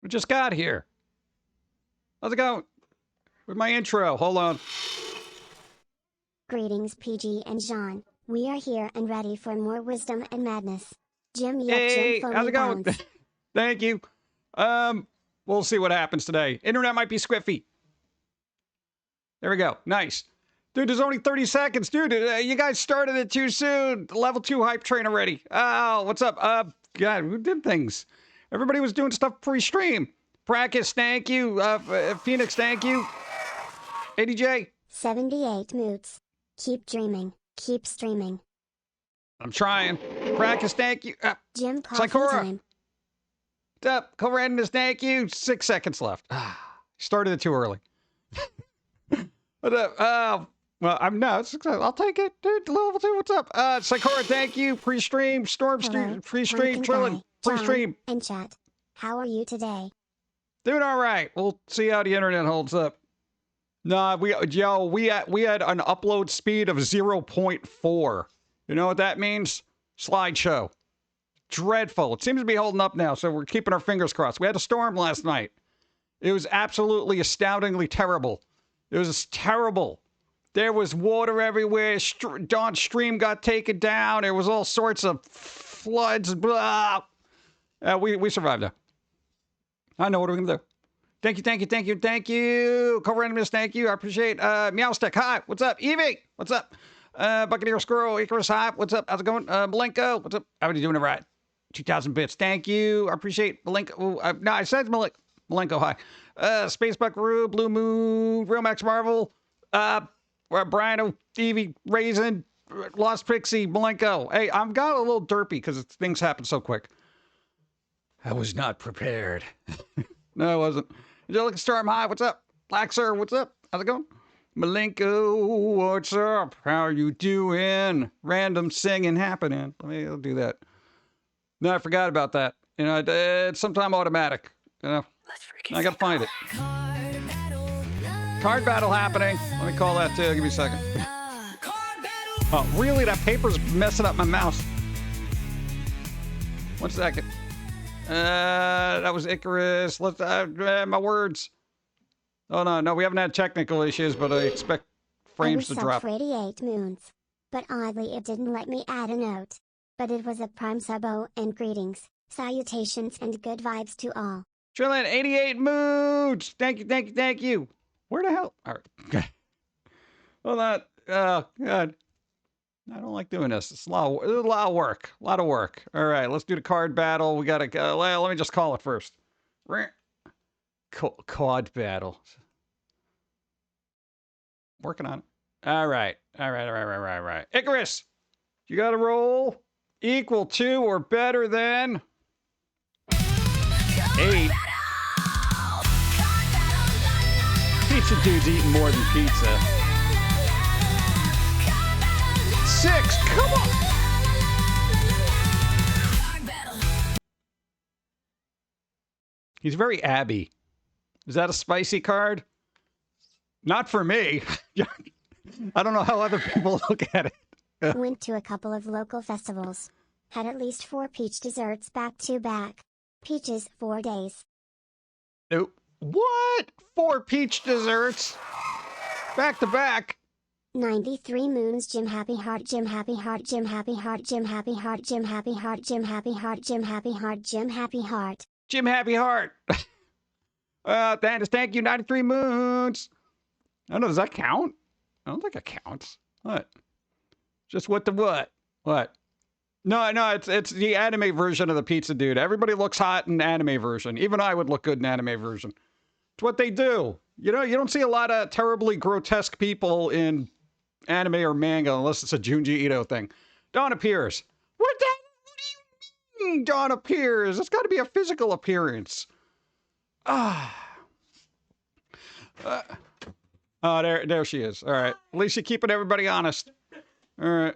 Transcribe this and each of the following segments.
We just got here. How's it going? With my intro. Hold on. Greetings, PG and John. We are here and ready for more wisdom and madness. Jim, Hey, Jim, how's it going? bounce. Thank you. We'll see what happens today. Internet might be squiffy. There we go. Nice. Dude, there's only 30 seconds. Dude, you guys started it too soon. Level 2 hype train already. Oh, what's up? God, who did things? Everybody was doing stuff pre-stream. Practice, thank you. Phoenix, thank you. ADJ. 78 moods. Keep dreaming. Keep streaming. I'm trying. Practice, thank you. Jim, coffee Sakura. time. What's up? Co-randomness, thank you. 6 seconds left. Started it too early. What up? Well, I'm not. I'll take it, dude. Level 2, what's up? Sakura, thank you. Pre-stream, Storm, Hello, pre-stream, Pum'Kin Trillin, guy, pre-stream. John, and chat. How are you today? Doing all right. We'll see how the internet holds up. Nah, we had an upload speed of 0.4. You know what that means? Slideshow. Dreadful. It seems to be holding up now, so we're keeping our fingers crossed. We had a storm last night. It was absolutely astoundingly terrible. It was terrible. There was water everywhere. Dawn's stream got taken down. There was all sorts of floods. Blah. We survived though. I know what we're gonna do. Thank you. Co-randomness, thank you. I appreciate Meowstick. Hi, what's up? Evie, what's up? Buccaneer Squirrel, Icarus, hi, what's up? How's it going? Malenko, what's up? How are you doing it right? 2,000 bits, thank you. I appreciate Malenko. No, I said Malenko, hi. Space Buckaroo, Blue Moon, Real Max Marvel, Brian, Evie, Raisin, Lost Pixie, Malenko. Hey, I'm got a little derpy because things happen so quick. I was not prepared. No, I wasn't. Angelica Storm, hi, what's up? Laxer, what's up? How's it going? Malenko, what's up? How are you doing? Random singing happening. I'll do that. No, I forgot about that. You know, it's sometime automatic. You know, I gotta find it. Card battle happening. Let me call that too. Give me a second. Oh, really? That paper's messing up my mouse. 1 second. That was Icarus. Let's my words. Oh no, we haven't had technical issues, but I expect frames to drop. 88 moons. But oddly it didn't let me add a note. But it was a prime subo and greetings, salutations and good vibes to all. Trillin, 88 moods. Thank you. Where the hell? All right. Hold on. Oh God. I don't like doing this. It's a lot of work. A lot of work. All right, let's do the card battle. We got to, let me just call it first. Card battle. Working on it. All right. Icarus, you got to roll equal to or better than 8. Pizza dude's eating more than pizza. 6, come on! He's very Abby. Is that a spicy card? Not for me. I don't know how other people look at it. Went to a couple of local festivals. Had at least 4 peach desserts back to back. Peaches 4 days. Nope. What? 4 peach desserts? Back to back? 93 moons. Jim happy heart. Jim happy heart. Jim happy heart. Jim happy heart. Jim happy heart. Jim happy heart. Jim happy heart. Jim happy heart. Jim happy heart. Thank you. 93 moons. I don't know. Does that count? I don't think it counts. What? Just what the what? What? No, it's the anime version of the pizza dude. Everybody looks hot in anime version. Even I would look good in anime version. It's what they do. You know, you don't see a lot of terribly grotesque people in anime or manga unless it's a Junji Ito thing. Dawn appears. What do you mean Dawn appears? It's got to be a physical appearance. Oh, there she is. All right. At least you're keeping everybody honest. All right.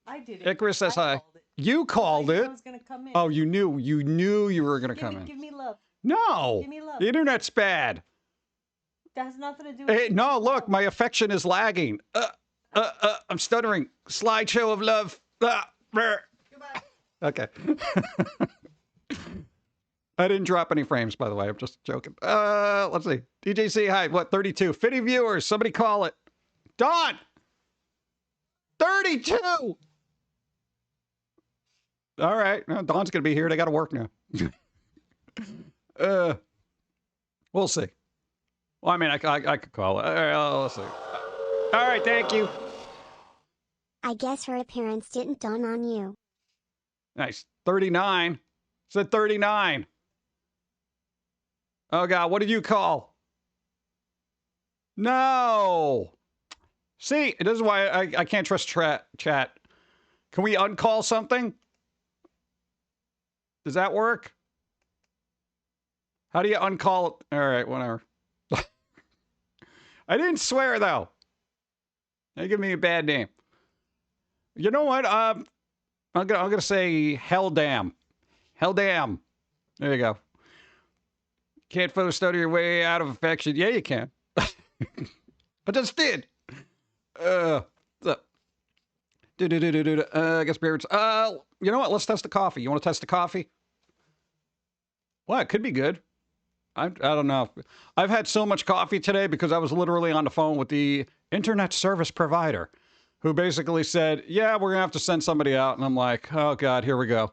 I did it. Icarus says hi. You called it. I was gonna come in. Oh, you knew you were going to come in. Give me love. No. Give me love. The internet's bad. That has nothing to do with it. No, look, my affection is lagging. I'm stuttering. Slideshow of love. Goodbye. Okay. I didn't drop any frames, by the way. I'm just joking. Let's see. DJC, hi. What, 32? 50 viewers. Somebody call it. Dawn! 32! All right. Well, Dawn's going to be here. They got to work now. We'll see. Well, I mean, I could call it. All right, let's see. All right, thank you. I guess her appearance didn't dawn on you. Nice. 39. Said 39. Oh, God. What did you call? No. See, this is why I can't trust chat. Can we uncall something? Does that work? How do you uncall it? All right, whatever. I didn't swear, though. They give me a bad name. You know what? I'm gonna say hell damn. Hell damn. There you go. Can't photo study your way out of affection. Yeah, you can. I just did. I guess spirits. You know what? Let's test the coffee. You want to test the coffee? Well, it could be good. I don't know. I've had so much coffee today because I was literally on the phone with the internet service provider who basically said, yeah, we're going to have to send somebody out. And I'm like, oh, God, here we go.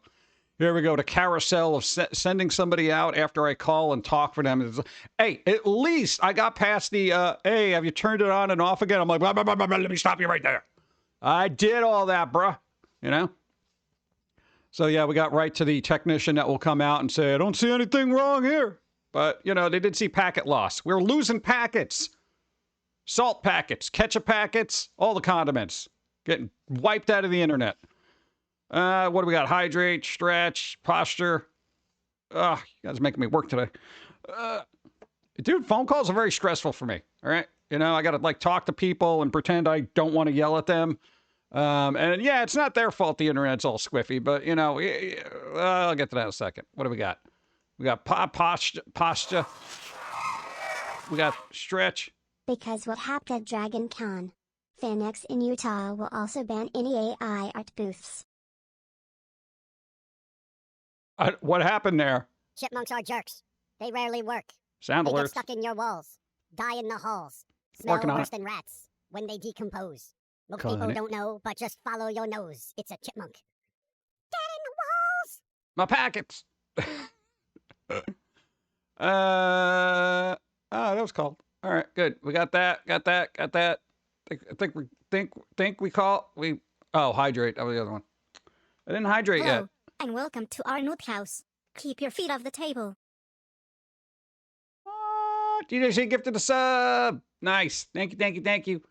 Here we go. The carousel of sending somebody out after I call and talk for them. Hey, at least I got past the, hey, have you turned it on and off again? I'm like, blah, blah, blah, blah, blah, let me stop you right there. I did all that, bruh. You know? So, yeah, we got right to the technician that will come out and say, I don't see anything wrong here. But, you know, they did see packet loss. We're losing packets. Salt packets, ketchup packets, all the condiments. Getting wiped out of the internet. What do we got? Hydrate, stretch, posture. Ugh, you guys are making me work today. Dude, phone calls are very stressful for me. All right? You know, I got to, like, talk to people and pretend I don't want to yell at them. And, yeah, it's not their fault the internet's all squiffy. But, you know, I'll get to that in a second. What do we got? We got posture. We got stretch. Because what happened at Dragon Con? FanX in Utah will also ban any AI art booths. What happened there? Chipmunks are jerks. They rarely work. Sound They alerts. get stuck in your walls. Die in the halls. Smell Working on worse it. than rats when they decompose. Most Calling people it. don't know, but just follow your nose. It's a chipmunk. Get in the walls! My packets. That was called. All right, good. We got that. Think we call. Hydrate. That was the other one. I didn't hydrate yet. Hello, and welcome to our noot house. Keep your feet off the table. DJC gifted a sub. Nice. Thank you.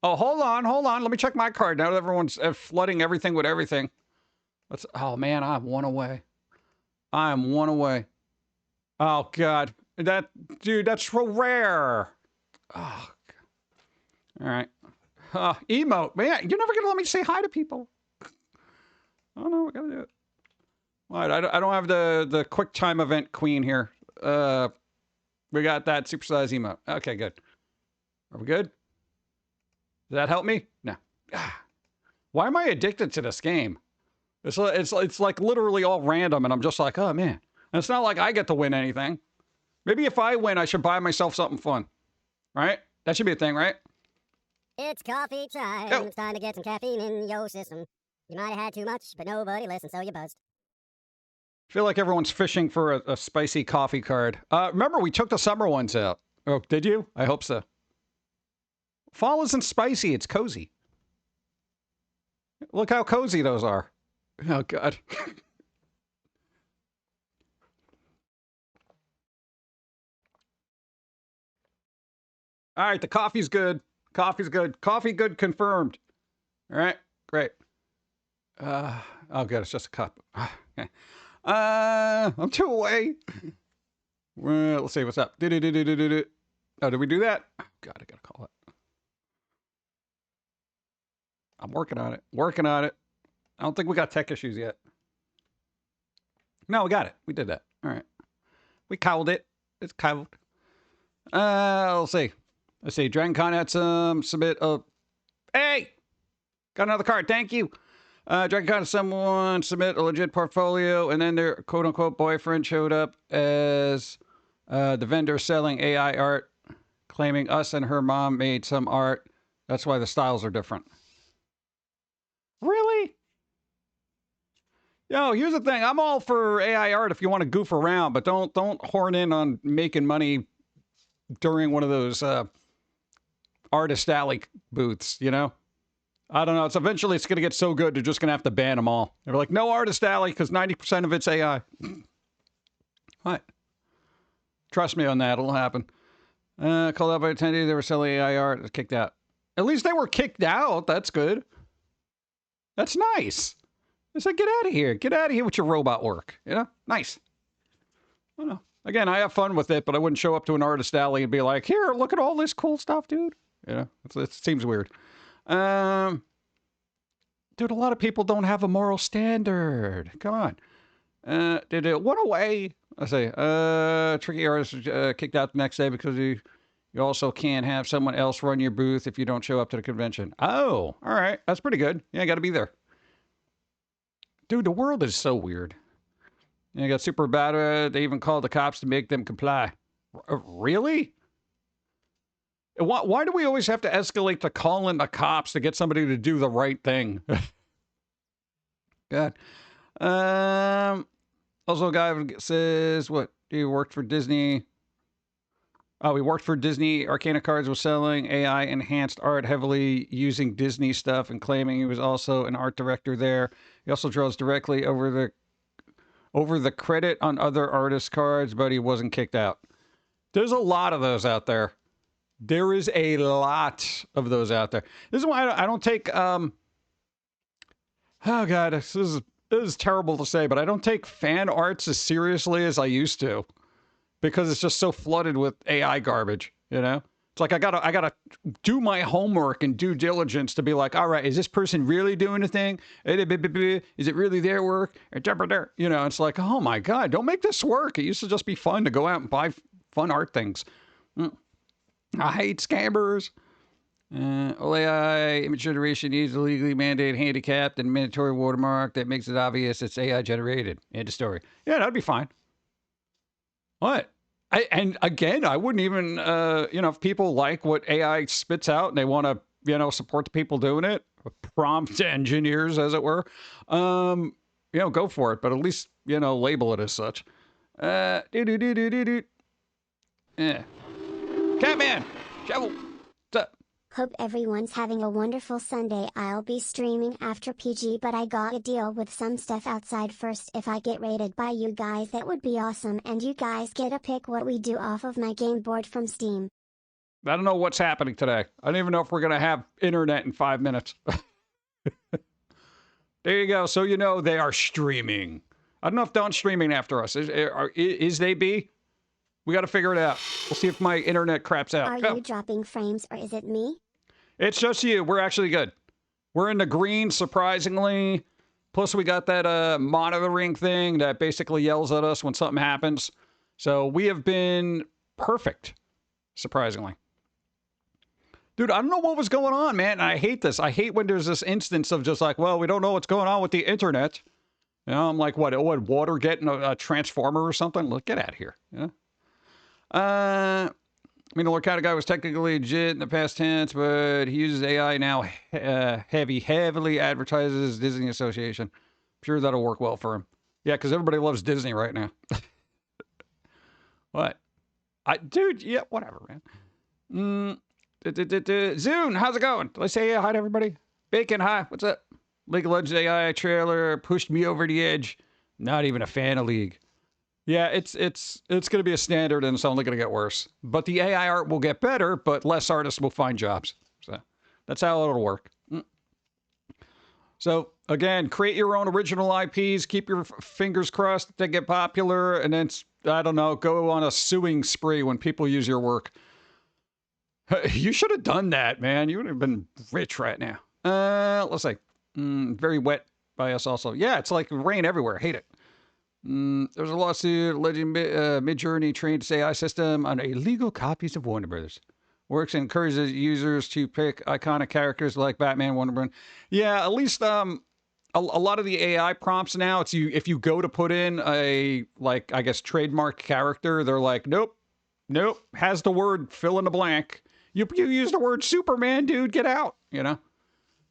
Oh, hold on. Let me check my card now that everyone's flooding everything with everything. Oh, man, I'm one away. Oh, God. That's so rare. Oh, God. All right. Emote. Man, you're never going to let me say hi to people. Oh, no, we got to do it. What? I don't have the quick time event queen here. We got that supersized emote. Okay, good. Are we good? Does that help me? No. Why am I addicted to this game? It's like literally all random, and I'm just like, oh, man. And it's not like I get to win anything. Maybe if I win, I should buy myself something fun. Right? That should be a thing, right? It's coffee time. Yo. It's time to get some caffeine in your system. You might have had too much, but nobody listened, so you buzzed. I feel like everyone's fishing for a spicy coffee card. Remember, we took the summer ones out. Oh, did you? I hope so. Fall isn't spicy. It's cozy. Look how cozy those are. Oh, God. All right, the coffee's good. Coffee good confirmed. All right, great. Oh, good, it's just a cup. Okay. I'm 2 away. Well, let's see what's up. Oh, did we do that? Oh, God, I gotta call it. I'm working on it. I don't think we got tech issues yet. No, we got it. We did that. All right. We cowled it. It's cowled. Let's see. Dragon Con had some submit. Hey! Got another card. Thank you. Dragon Con, someone submit a legit portfolio, and then their quote-unquote boyfriend showed up as the vendor selling AI art, claiming us and her mom made some art. That's why the styles are different. Really? Yo, here's the thing. I'm all for AI art if you want to goof around, but don't horn in on making money during one of those artist alley booths, you know? I don't know. Eventually it's going to get so good they're just going to have to ban them all. They're like, no artist alley because 90% of it's AI. What? Trust me on that. It'll happen. Called out by attendees. They were selling AI art. Kicked out. At least they were kicked out. That's good. That's nice. I said, get out of here. Get out of here with your robot work. You know? Nice. I don't know. Again, I have fun with it, but I wouldn't show up to an artist alley and be like, here, look at all this cool stuff, dude. You know? It seems weird. Dude, a lot of people don't have a moral standard. Come on. Did it one away? I say, tricky artist kicked out the next day because you also can't have someone else run your booth if you don't show up to the convention. Oh, all right. That's pretty good. Yeah, I got to be there. Dude, the world is so weird. You got super bad. They even called the cops to make them comply. Really? Why do we always have to escalate to calling the cops to get somebody to do the right thing? God. Also, a guy says, what? He worked for Disney. Oh, he worked for Disney. Arcana Cards was selling AI-enhanced art heavily using Disney stuff and claiming he was also an art director there. He also draws directly over the credit on other artist cards, but he wasn't kicked out. There's a lot of those out there. There is a lot of those out there. This is why I don't take, oh God, this is terrible to say, but I don't take fan arts as seriously as I used to because it's just so flooded with AI garbage, you know? It's like I gotta do my homework and due diligence to be like, all right, is this person really doing a thing? Is it really their work? You know, it's like, oh my God, don't make this work. It used to just be fun to go out and buy fun art things. I hate scammers. All AI image generation needs a legally mandated handicapped and mandatory watermark that makes it obvious it's AI generated. End of story. Yeah, that'd be fine. What? And again, I wouldn't even, you know, if people like what AI spits out and they want to, you know, support the people doing it, prompt engineers, as it were, you know, go for it. But at least, you know, label it as such. Yeah. Catman! Shovel! What's up? Hope everyone's having a wonderful Sunday. I'll be streaming after PG, but I gotta deal with some stuff outside first. If I get rated by you guys, that would be awesome, and you guys get to pick what we do off of my game board from Steam. I don't know what's happening today. I don't even know if we're going to have internet in 5 minutes. There you go. So you know they are streaming. I don't know if Dawn's streaming after us. Is they be? We got to figure it out. We'll see if my internet craps out. Are you dropping frames or is it me? It's just you. We're actually good. We're in the green, surprisingly. Plus, we got that monitoring thing that basically yells at us when something happens. So we have been perfect, surprisingly. Dude, I don't know what was going on, man. I hate this. I hate when there's this instance of just like, well, we don't know what's going on with the internet. You know, I'm like, what water getting a transformer or something? Look, get out of here. You know? I mean, the Lorcata guy was technically legit in the past tense, but he uses AI now heavily advertises Disney Association. I'm sure that'll work well for him. Yeah, because everybody loves Disney right now. What? Dude, yeah, whatever, man. Zune, how's it going? Let's say hi to everybody. Bacon, hi, what's up? League of Legends AI trailer pushed me over the edge. Not even a fan of League. Yeah, it's going to be a standard and it's only going to get worse. But the AI art will get better, but less artists will find jobs. So that's how it'll work. So again, create your own original IPs. Keep your fingers crossed that they get popular. And then, I don't know, go on a suing spree when people use your work. You should have done that, man. You would have been rich right now. Let's see. Very wet by us also. Yeah, it's like rain everywhere. Hate it. There's a lawsuit alleging Midjourney trained its AI system on illegal copies of Warner Brothers. Works and encourages users to pick iconic characters like Batman, Wonder Woman. Yeah, at least a lot of the AI prompts now, it's if you go to put in a, like, I guess, trademark character, they're like, nope, has the word fill in the blank. You use the word Superman, dude, get out, you know?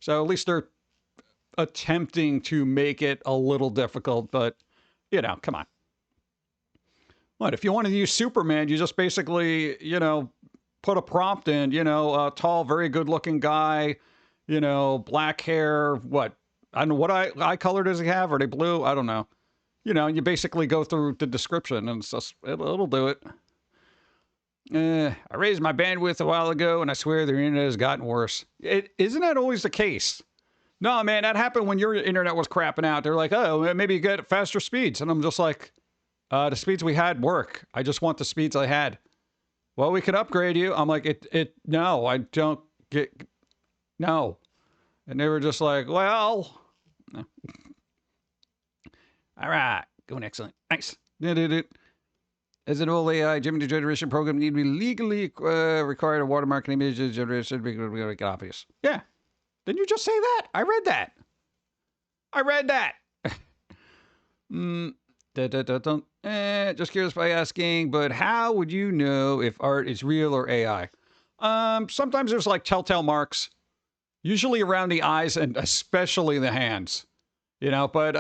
So at least they're attempting to make it a little difficult, but, you know, come on. What, if you want to use Superman, you just basically, you know, put a prompt in, you know, a tall, very good-looking guy, you know, black hair, what? I don't know, what eye color does he have? Are they blue? I don't know. You know, you basically go through the description, and it's just, it'll do it. I raised my bandwidth a while ago, and I swear the internet has gotten worse. Isn't that always the case? No, man, that happened when your internet was crapping out. They're like, oh, maybe you get faster speeds. And I'm just like, the speeds we had work. I just want the speeds I had. Well, we could upgrade you. I'm like, no, I don't get, no. And they were just like, well, no. All right, going excellent. Nice. As an old AI Gemini generation program need to be legally required a watermark and image generation to make it obvious. Yeah. Didn't you just say that? I read that. Just curious by asking, but how would you know if art is real or AI? Sometimes there's like telltale marks, usually around the eyes and especially the hands, you know, but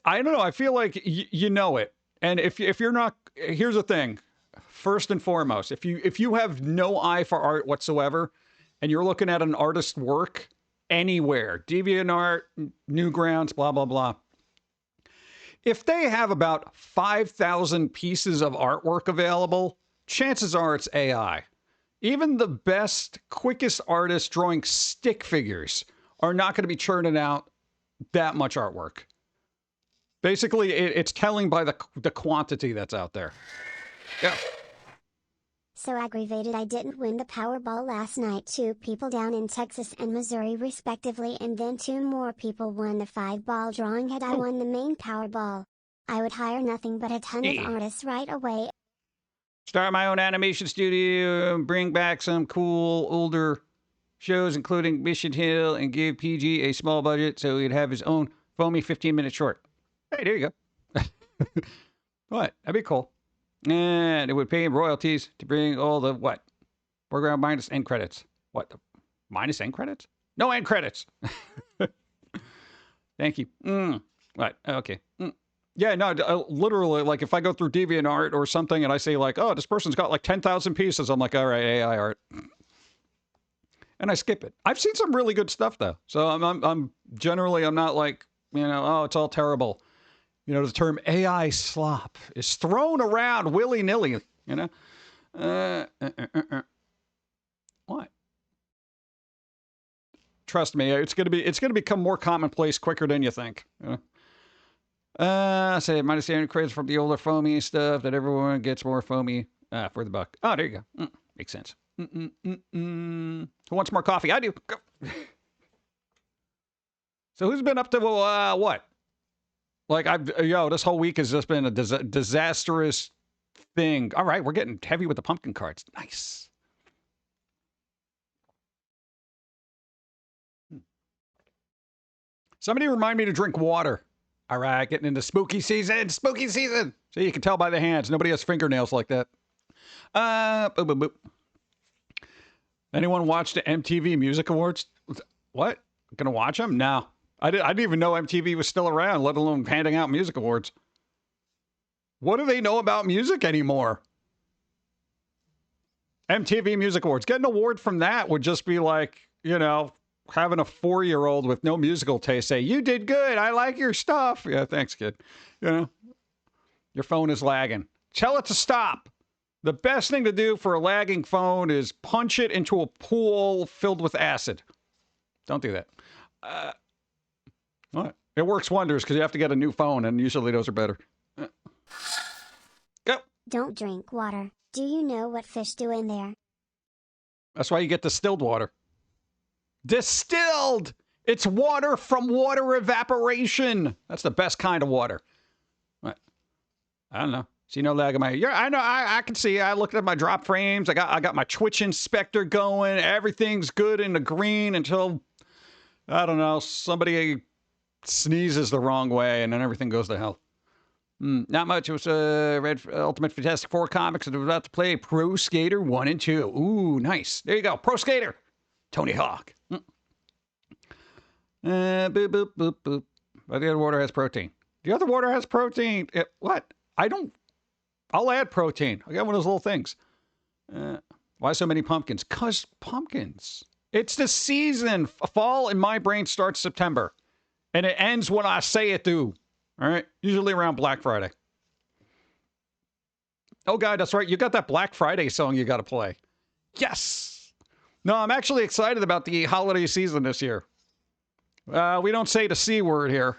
I don't know. I feel like you know it. And if you're not, here's the thing. First and foremost, if you have no eye for art whatsoever, and you're looking at an artist's work anywhere, DeviantArt, Newgrounds, blah, blah, blah. If they have about 5,000 pieces of artwork available, chances are it's AI. Even the best, quickest artists drawing stick figures are not going to be churning out that much artwork. Basically, it's telling by the quantity that's out there. Yeah. So aggravated I didn't win the Powerball last night. 2 people down in Texas and Missouri respectively, and then 2 more people won the 5-ball drawing. Had I won the main Powerball, I would hire nothing but a ton of artists right away. Start my own animation studio, bring back some cool older shows including Mission Hill, and give PG a small budget so he'd have his own Foamy 15-minute short. Hey, there you go. What? That'd be cool. And it would pay him royalties to bring all the, what? Foreground minus end credits. What? Minus end credits? No end credits. Thank you. What? Okay. Yeah, no, literally, like if I go through DeviantArt or something and I say like, oh, this person's got like 10,000 pieces, I'm like, all right, AI art. And I skip it. I've seen some really good stuff though. So I'm generally, I'm not like, you know, oh, it's all terrible. You know, the term AI slop is thrown around willy-nilly, you know? What? Trust me, it's gonna become more commonplace quicker than you think. You know? Say minus the credits from the older Foamy stuff that everyone gets more Foamy for the buck. Oh, there you go. Makes sense. Who wants more coffee? I do. Go. So who's been up to what? Like, this whole week has just been a disastrous thing. All right, we're getting heavy with the pumpkin cards. Nice. Somebody remind me to drink water. All right, getting into spooky season. Spooky season. So you can tell by the hands. Nobody has fingernails like that. Boop, boop, boop. Anyone watch the MTV Music Awards? What? Gonna watch them? No. I didn't even know MTV was still around, let alone handing out music awards. What do they know about music anymore? MTV Music Awards. Getting an award from that would just be like, you know, having a 4-year-old with no musical taste say, you did good. I like your stuff. Yeah, thanks, kid. You know, your phone is lagging. Tell it to stop. The best thing to do for a lagging phone is punch it into a pool filled with acid. Don't do that. What? It works wonders because you have to get a new phone, and usually those are better. Go. Don't drink water. Do you know what fish do in there? That's why you get distilled water. Distilled! It's water from water evaporation. That's the best kind of water. What? I don't know. See no lag in my. Yeah, I know. I can see. I looked at my drop frames. I got my Twitch inspector going. Everything's good in the green until I don't know, somebody sneezes the wrong way, and then everything goes to hell. Not much. It was read Ultimate Fantastic Four comics, and I was about to play Pro Skater 1 and 2. Ooh, nice. There you go. Pro Skater. Tony Hawk. Boop, boop, boop, boop. But the other water has protein. The other water has protein. What? I'll add protein. I got one of those little things. Why so many pumpkins? 'Cause pumpkins. It's the season. Fall in my brain starts September. And it ends when I say it do. All right? Usually around Black Friday. Oh, God, that's right. You got that Black Friday song you got to play. Yes. No, I'm actually excited about the holiday season this year. We don't say the C word here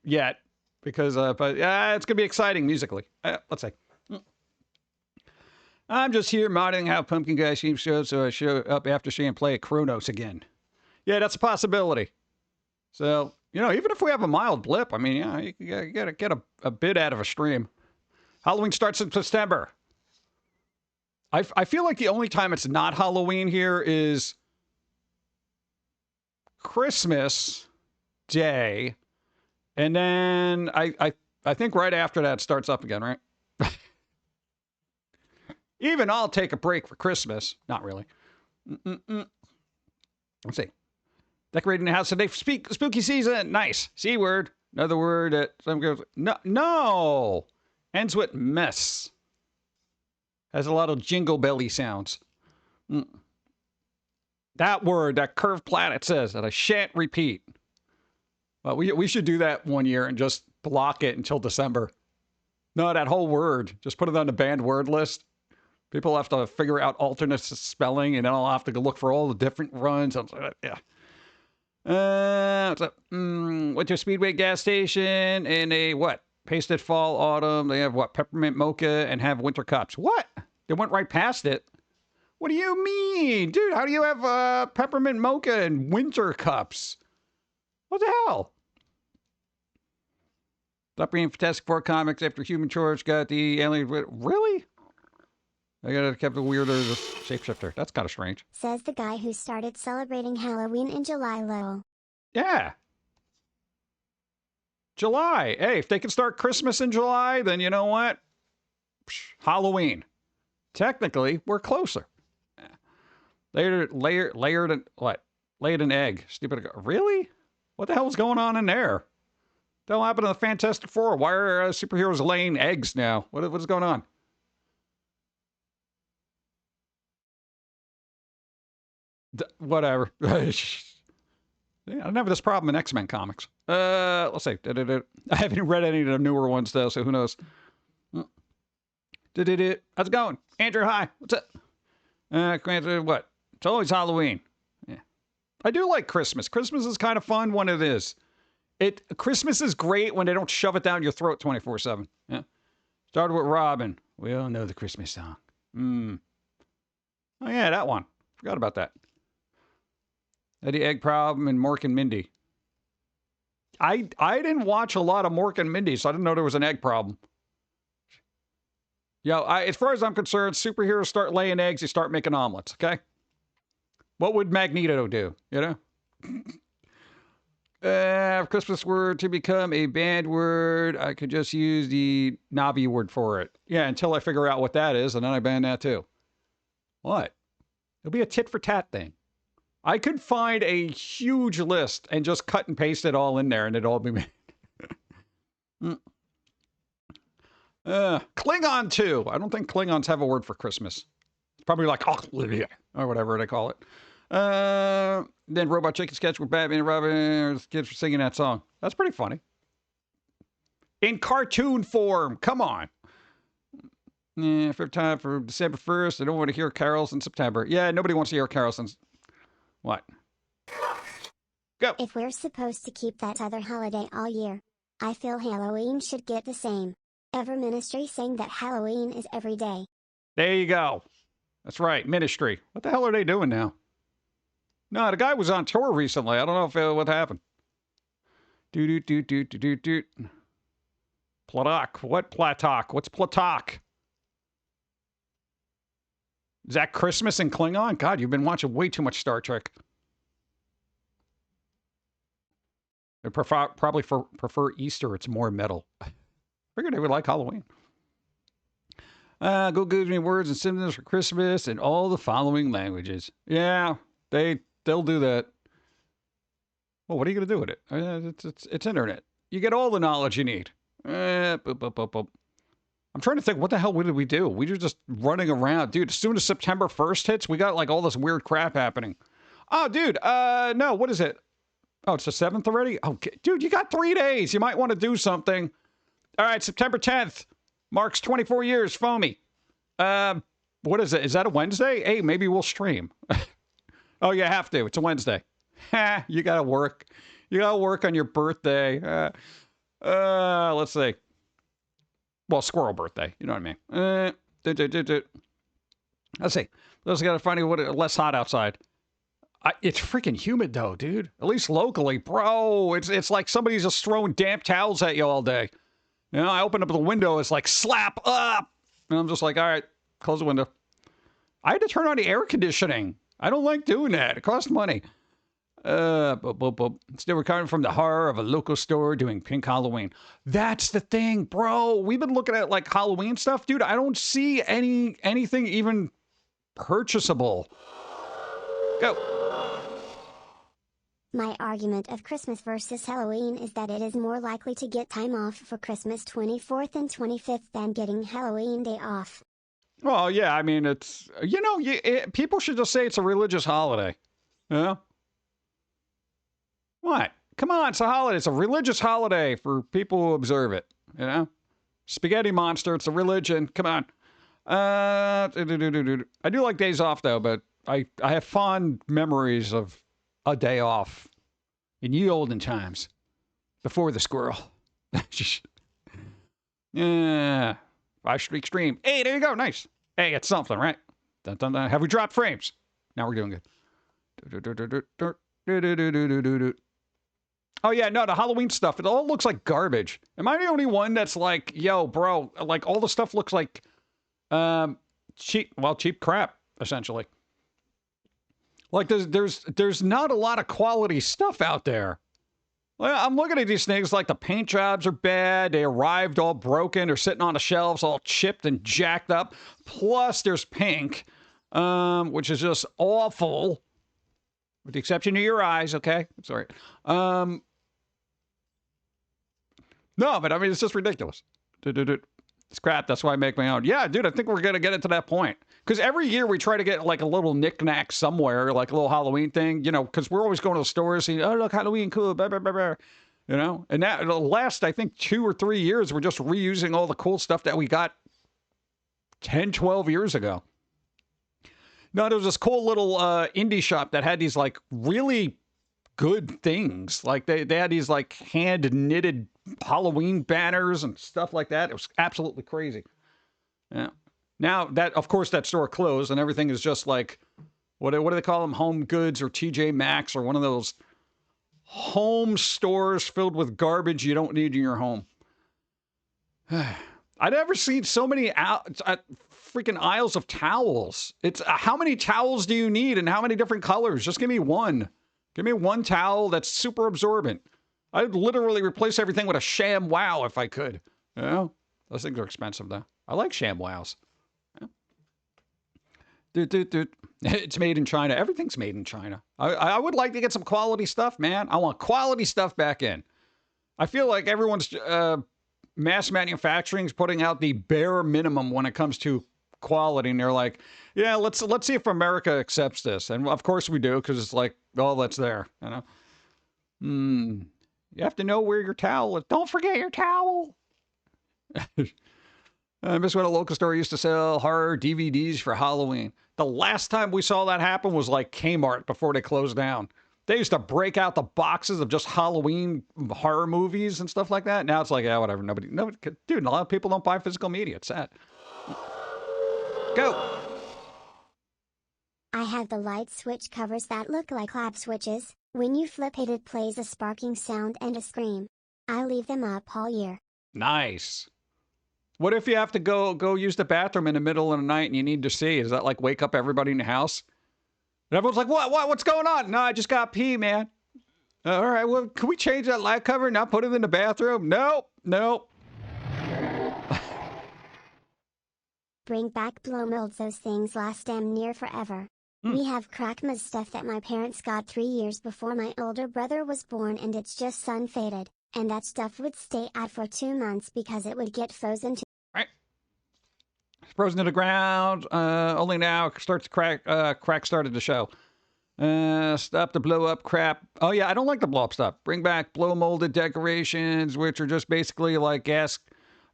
yet. Because, but it's going to be exciting musically. Let's see. I'm just here modding how Pumpkin Guy Sheep shows, so I show up after she and play Chronos again. Yeah, that's a possibility. So, you know, even if we have a mild blip, I mean, yeah, you got to get a bit out of a stream. Halloween starts in September. I feel like the only time it's not Halloween here is Christmas Day. And then I think right after that starts up again, right? Even I'll take a break for Christmas. Not really. Let's see. Decorating the house today for spooky season. Nice. C word. Another word that some girls. No. Ends with mess. Has a lot of jingle belly sounds. That word, that curved planet says that I shan't repeat. Well, we should do that one year and just block it until December. No, that whole word. Just put it on the banned word list. People have to figure out alternate spelling, and then I'll have to go look for all the different runs. Yeah. What's up? Went to a Speedway gas station in a what? Pasted fall, autumn. They have what? Peppermint mocha and have winter cups. What? They went right past it. What do you mean? Dude, how do you have peppermint mocha and winter cups? What the hell? Stop reading Fantastic Four comics after Human Torch got the alien. Really? I gotta keep it weirder. The shapeshifter. That's kind of strange. Says the guy who started celebrating Halloween in July, lol. Yeah. July. Hey, if they can start Christmas in July, then you know what? Halloween. Technically, we're closer. Layered and what? Laid an egg. Stupid. Really? What the hell is going on in there? What the hell happened to the Fantastic Four? Why are superheroes laying eggs now? What is going on? Whatever. Yeah, I don't have this problem in X-Men comics. Let's see. I haven't read any of the newer ones, though, so who knows? How's it going? Andrew, hi. What's up? What? It's always Halloween. Yeah. I do like Christmas. Christmas is kind of fun when it is. Christmas is great when they don't shove it down your throat 24/7. Yeah. Started with Robin. We all know the Christmas song. Oh, yeah, that one. Forgot about that. Eddie Egg Problem and Mork and Mindy. I didn't watch a lot of Mork and Mindy, so I didn't know there was an egg problem. Yo, as far as I'm concerned, superheroes start laying eggs, they start making omelets, okay? What would Magneto do, you know? Christmas word to become a banned word, I could just use the Navi word for it. Yeah, until I figure out what that is, and then I ban that too. What? It'll be a tit-for-tat thing. I could find a huge list and just cut and paste it all in there, and it'd all be made. Klingon too. I don't think Klingons have a word for Christmas. It's probably like or whatever they call it. Then Robot Chicken sketch with Batman and Robin. Kids were singing that song. That's pretty funny. In cartoon form. Come on. Yeah, for time for December 1st. I don't want to hear carols in September. Yeah, nobody wants to hear carols in... What? Go. If we're supposed to keep that other holiday all year, I feel Halloween should get the same. Ever Ministry saying that Halloween is every day. There you go. That's right, Ministry. What the hell are they doing now? No, the guy was on tour recently. I don't know if what happened. Play Platok. What Platok? What's Platok? Is that Christmas in Klingon? God, you've been watching way too much Star Trek. They probably prefer Easter. It's more metal. Figured they would like Halloween. Go give me words and synonyms for Christmas in all the following languages. Yeah, they'll do that. Well, what are you going to do with it? It's internet. You get all the knowledge you need. Boop, boop, boop, boop. I'm trying to think, what the hell did we do? We were just running around. Dude, as soon as September 1st hits, we got like all this weird crap happening. Oh, dude, no, what is it? Oh, it's the 7th already? Oh, dude, you got 3 days. You might want to do something. All right, September 10th marks 24 years, Foamy. What is it? Is that a Wednesday? Hey, maybe we'll stream. Oh, you have to. It's a Wednesday. You got to work. You got to work on your birthday. Let's see. Well, squirrel birthday. You know what I mean? Let's see. Let's got to find out what less hot outside. It's freaking humid though, dude. At least locally, bro. It's like somebody's just throwing damp towels at you all day. You know, I open up the window. It's like slap up, and I'm just like, all right, close the window. I had to turn on the air conditioning. I don't like doing that. It costs money. Still recovering from the horror of a local store doing pink Halloween. That's the thing, bro. We've been looking at like Halloween stuff, dude. I don't see anything even purchasable. Go. My argument of Christmas versus Halloween is that it is more likely to get time off for Christmas 24th and 25th than getting Halloween day off. Well, yeah, I mean, it's, you know, people should just say it's a religious holiday. You know? What? Come on, it's a holiday. It's a religious holiday for people who observe it. You know? Spaghetti monster, it's a religion. Come on. I do like days off, though, but I have fond memories of a day off in ye olden times before the squirrel. Yeah. 5-streak stream. Hey, there you go. Nice. Hey, it's something, right? Dun, dun, dun. Have we dropped frames? Now we're doing good. Oh, yeah, no, the Halloween stuff, it all looks like garbage. Am I the only one that's like, yo, bro, like all the stuff looks like cheap crap, essentially. Like there's not a lot of quality stuff out there. Well, I'm looking at these things like the paint jobs are bad. They arrived all broken. They're sitting on the shelves all chipped and jacked up. Plus there's pink, which is just awful. With the exception of your eyes, okay? Sorry. No, but I mean, it's just ridiculous. It's crap. That's why I make my own. Yeah, dude, I think we're going to get it to that point. Because every year we try to get like a little knick-knack somewhere, like a little Halloween thing, you know, because we're always going to the stores and, oh, look, Halloween, cool, blah, blah, blah, blah. You know? And that, the last, I think, 2 or 3 years, we're just reusing all the cool stuff that we got 10, 12 years ago. No, there was this cool little indie shop that had these, like, really good things. Like, they had these, like, hand-knitted Halloween banners and stuff like that. It was absolutely crazy. Yeah. Now, that, of course, that store closed, and everything is just, like, what do they call them? Home Goods or TJ Maxx or one of those home stores filled with garbage you don't need in your home. I'd never seen so many freaking aisles of towels. It's how many towels do you need and how many different colors? Just give me one. Give me one towel that's super absorbent. I'd literally replace everything with a sham wow if I could. You know? Those things are expensive, though. I like sham wows. Yeah. It's made in China. Everything's made in China. I would like to get some quality stuff, man. I want quality stuff back in. I feel like everyone's mass manufacturing is putting out the bare minimum when it comes to quality, and they're like, yeah, let's see if America accepts this. And of course we do, because it's like, oh, that's there, you know. You have to know where your towel is. Don't forget your towel. I miss when a local store used to sell horror DVDs for Halloween. The last time we saw that happen was like Kmart before they closed down. They used to break out the boxes of just Halloween horror movies and stuff like that. Now it's like, yeah, whatever. Nobody, dude, a lot of people don't buy physical media. It's sad. Go. I have the light switch covers that look like clap switches. When you flip it, it plays a sparking sound and a scream. I leave them up all year. Nice. What if you have to go use the bathroom in the middle of the night and you need to see? Does that like wake up everybody in the house? And everyone's like, what's going on? No, I just got pee, man. All right, well, can we change that light cover and not put it in the bathroom? Nope. Bring back blow molds. Those things last damn near forever. We have Crackma's stuff that my parents got 3 years before my older brother was born, and it's just sun faded. And that stuff would stay out for 2 months because it would get frozen to frozen to the ground. Only now starts crack started to show. Stop the blow up crap. Oh yeah, I don't like the blow up stuff. Bring back blow molded decorations, which are just basically like gas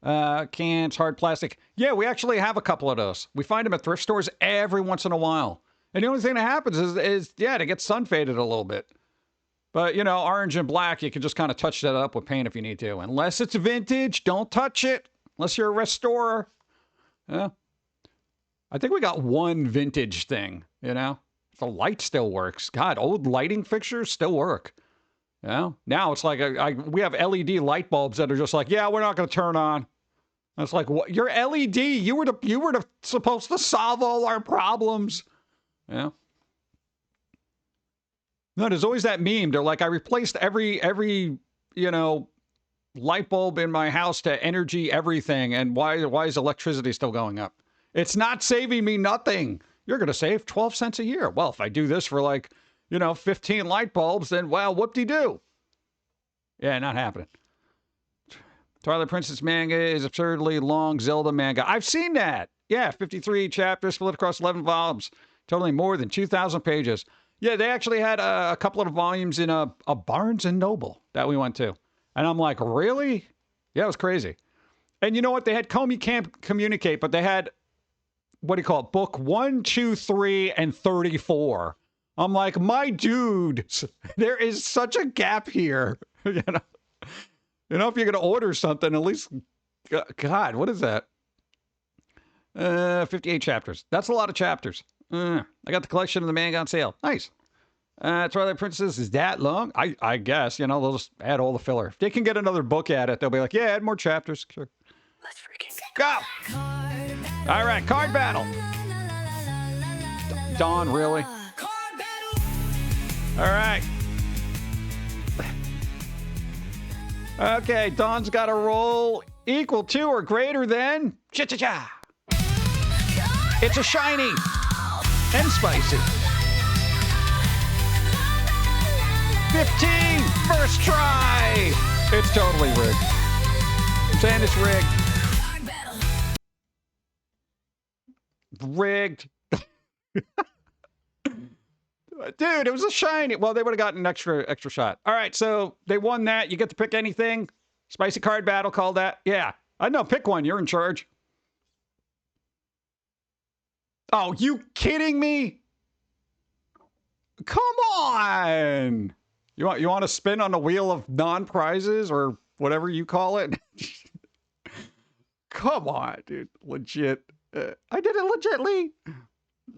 cans, hard plastic. Yeah, we actually have a couple of those. We find them at thrift stores every once in a while. And the only thing that happens is yeah, they get sun faded a little bit. But, you know, orange and black, you can just kind of touch that up with paint if you need to. Unless it's vintage, don't touch it. Unless you're a restorer. Yeah. I think we got one vintage thing, you know. The light still works. God, old lighting fixtures still work. You know? Now it's like we have LED light bulbs that are just like, yeah, we're not going to turn on. And it's like, what? Your LED, you were supposed to solve all our problems. Yeah. No, there's always that meme. They're like, I replaced every you know, light bulb in my house to energy everything, and why is electricity still going up? It's not saving me nothing. You're going to save 12 cents a year. Well, if I do this for like, you know, 15 light bulbs, then well, whoop-de-doo. Yeah, not happening. Twilight Princess manga is absurdly long Zelda manga. I've seen that. Yeah, 53 chapters split across 11 volumes, totaling more than 2,000 pages. Yeah, they actually had a couple of volumes in a Barnes & Noble that we went to. And I'm like, really? Yeah, it was crazy. And you know what? They had Foamy Can't Communicate, but they had, what do you call it, book 1, 2, 3, and 34. I'm like, my dude, there is such a gap here. You know, if you're going to order something, at least, God, what is that? 58 chapters. That's a lot of chapters. I got the collection of the manga on sale. Nice. Twilight Princess is that long? I guess, you know, they'll just add all the filler. If they can get another book at it, they'll be like, yeah, add more chapters. Sure. Let's freaking go. All right, card battle. Dawn, really? All right. Okay, Dawn's got a roll equal to or greater than cha-cha-cha. It's a shiny and spicy. 15, first try. It's totally rigged. I'm saying it's rigged. Rigged. Dude, it was a shiny. Well, they would have gotten an extra shot. All right, so they won that. You get to pick anything. Spicy card battle, call that. Yeah, I know. Pick one. You're in charge. Oh, you kidding me? Come on. You want to spin on the wheel of non-prizes or whatever you call it? Come on, dude. Legit. I did it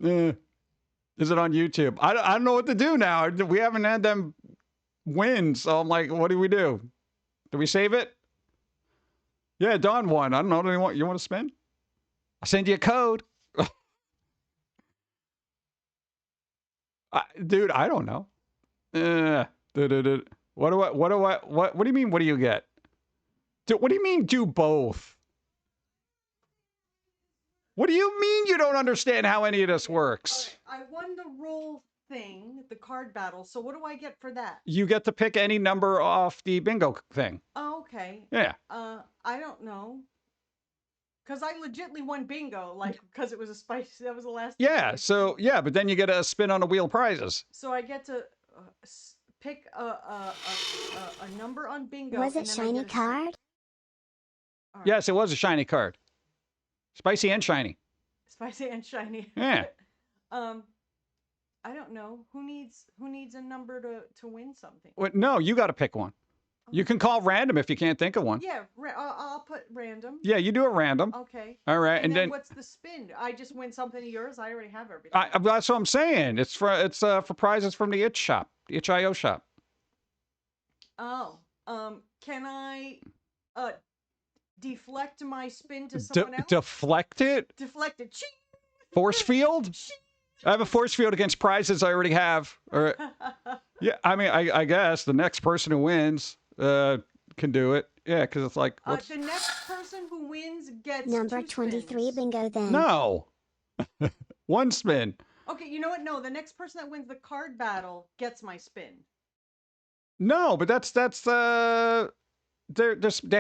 legitly. Is it on YouTube? I don't know what to do now. We haven't had them win, so I'm like, what do we do? Do we save it? Yeah, Dawn won. I don't know. Do you want to spin? I'll send you a code. Dude, I don't know. What do you mean? What do you get? What do you mean? Do both? What do you mean you don't understand how any of this works? I won the roll thing, the card battle. So what do I get for that? You get to pick any number off the bingo thing. Oh, okay. Yeah. I don't know. Because I legitly won bingo, like, because it was a spice. That was the last. Yeah, so, yeah, but then you get a spin on the wheel prizes. So I get to pick a number on bingo. Was it shiny card? Right. Yes, it was a shiny card. Spicy and shiny. Spicy and shiny. Yeah. I don't know. Who needs a number to win something? Well, no, you got to pick one. You can call random if you can't think of one. Yeah, I'll put random. Yeah, you do a random. Okay. All right, and then what's the spin? I just win something of yours. I already have everything. That's what I'm saying. It's for prizes from the Itch shop, the Itch.io shop. Oh, can I? deflect my spin to someone else? Deflect it? Deflect it. Ching! Force field? I have a force field against prizes I already have. Or, yeah, I mean, I guess the next person who wins can do it. Yeah, because it's like... the next person who wins gets Number 2 23 spins. bingo then. No. One spin. Okay, you know what? No, the next person that wins the card battle gets my spin. No, but that's they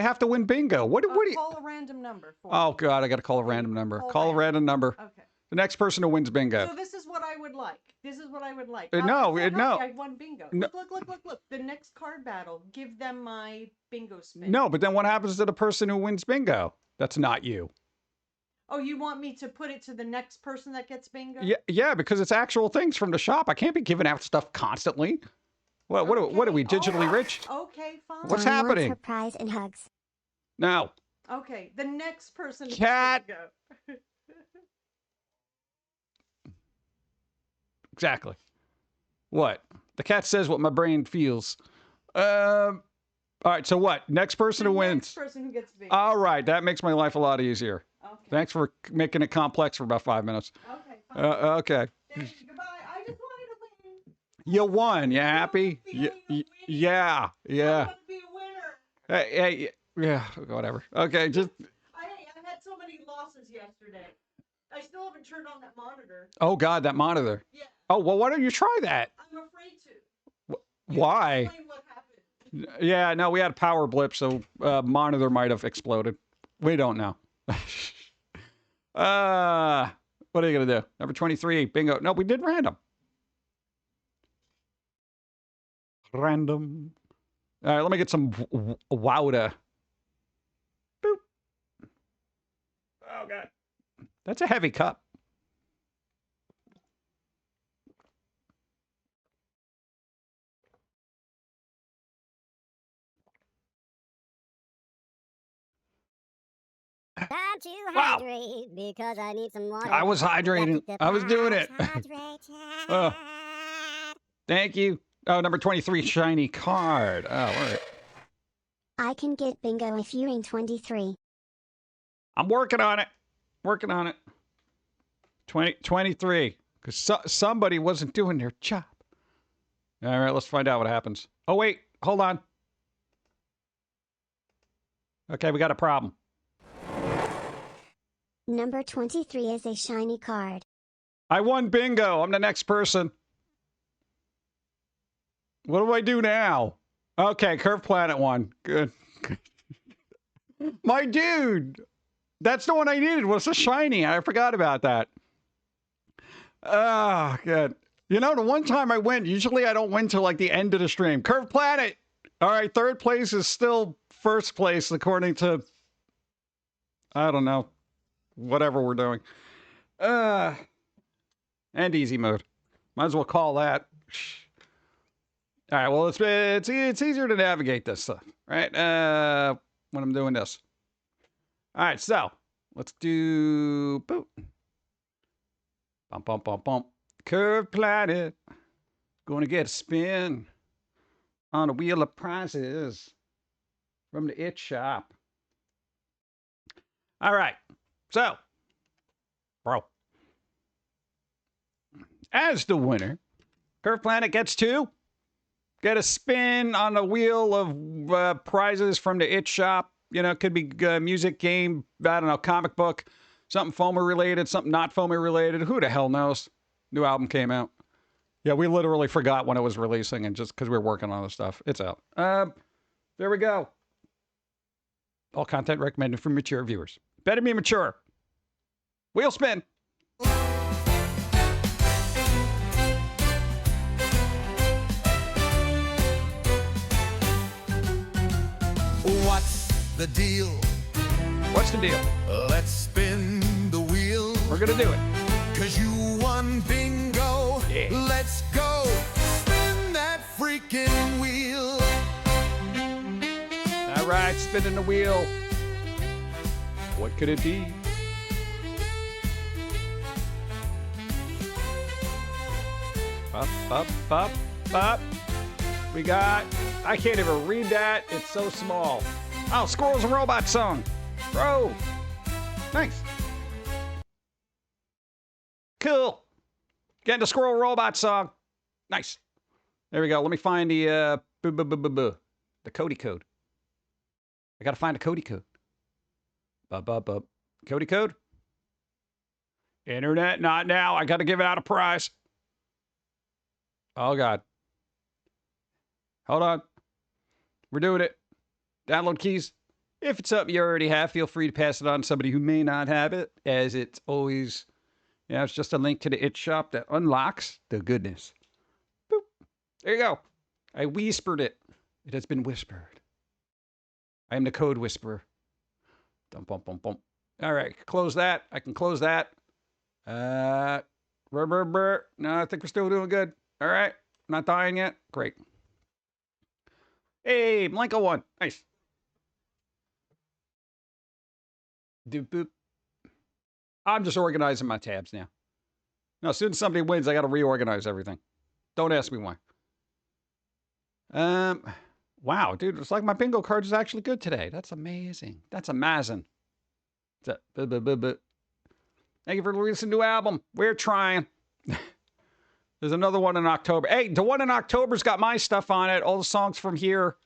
have to win bingo. What do you... Call a random number for Oh, me. God, I got to call a random number. Call Call a random number. Okay. The next person who wins bingo. So this is what I would like. This is what I would like. No, I'm so no. happy I won bingo. No. Look. The next card battle, give them my bingo spin. No, but then what happens to the person who wins bingo? That's not you. Oh, you want me to put it to the next person that gets bingo? Yeah, because it's actual things from the shop. I can't be giving out stuff constantly. What are we, digitally rich? Okay, fine. What's Dawn happening? wants her prize and hugs. No. Okay, the next person Cat. gets bingo. Exactly. What? The cat says what my brain feels. All right, so what? Next person who wins. Next person who gets bingo. All right, that makes my life a lot easier. Okay. Thanks for making it complex for about 5 minutes. Okay, fine. Okay. Thank you. Goodbye. I just wanted to win. You won. You happy? Feeling of winning. Yeah. I want to be a winner. Hey, yeah, whatever. Okay, just... I had so many losses yesterday. I still haven't turned on that monitor. Oh, God, that monitor. Yeah, Oh, well, why don't you try that? I'm afraid to. Why? Explain what happened. Yeah, no, we had a power blip, so monitor might have exploded. We don't know. What are you going to do? Number 23, bingo. No, we did random. Random. All right, let me get some wowda. Boop. Oh, God. That's a heavy cup. Time to Wow. hydrate because I need some water. I was hydrating. I was doing it. Oh. Thank you. Oh, number 23, shiny card. Oh, all right. I can get bingo if you ring 23. I'm working on it. Working on it. 23. Because somebody wasn't doing their job. All right, let's find out what happens. Oh, wait. Hold on. Okay, we got a problem. Number 23 is a shiny card. I won bingo. I'm the next person. What do I do now? Okay, Curve Planet won. Good. My dude. That's the one I needed. Was a shiny. I forgot about that. Oh, good. You know, the one time I win, usually I don't win till like the end of the stream. Curve Planet. All right, third place is still first place according to, I don't know, whatever we're doing. And easy mode. Might as well call that. All right, well, it's easier to navigate this stuff, right? When I'm doing this. All right, so let's do boop. Bump, bump, bump, bump. Curve Planet. Going to get a spin on the wheel of prizes from the It Shop. All right, so, bro. As the winner, Curve Planet gets to get a spin on the wheel of prizes from the It Shop. You know, it could be music, game, I don't know, comic book, something Foamy related, something not Foamy related. Who the hell knows? New album came out. Yeah, we literally forgot when it was releasing, and just because we were working on the stuff, it's out. There we go. All content recommended for mature viewers. Better be mature. Wheel spin. What's the deal? What's the deal? Let's spin the wheel. We're gonna do it. 'Cause you won bingo. Yeah. Let's go. Spin that freaking wheel. All right, spinning the wheel. What could it be? Up, up, up, up. We got, I can't even read that. It's so small. Oh, Squirrels and Robots song. Bro. Nice. Cool. Getting the Squirrel Robot song. Nice. There we go. Let me find the Cody code. I gotta find a Cody code. Cody code. Internet, not now. I gotta give it out a prize. Oh God. Hold on. We're doing it. Download keys. If it's something you already have, feel free to pass it on to somebody who may not have it, as it's always, it's just a link to the It Shop that unlocks the goodness. Boop. There you go. I whispered it. It has been whispered. I am the code whisperer. Dum, bum, bum, bum. All right, close that. I can close that. No, I think we're still doing good. All right, not dying yet. Great. Hey, Malenko won. Nice. Doop boop. I'm just organizing my tabs now. Now, as soon as somebody wins, I got to reorganize everything. Don't ask me why. Wow, dude, it's like my bingo card is actually good today. That's amazing. That's amazing. Thank you for releasing a new album. We're trying. There's another one in October. Hey, the one in October's got my stuff on it. All the songs from here.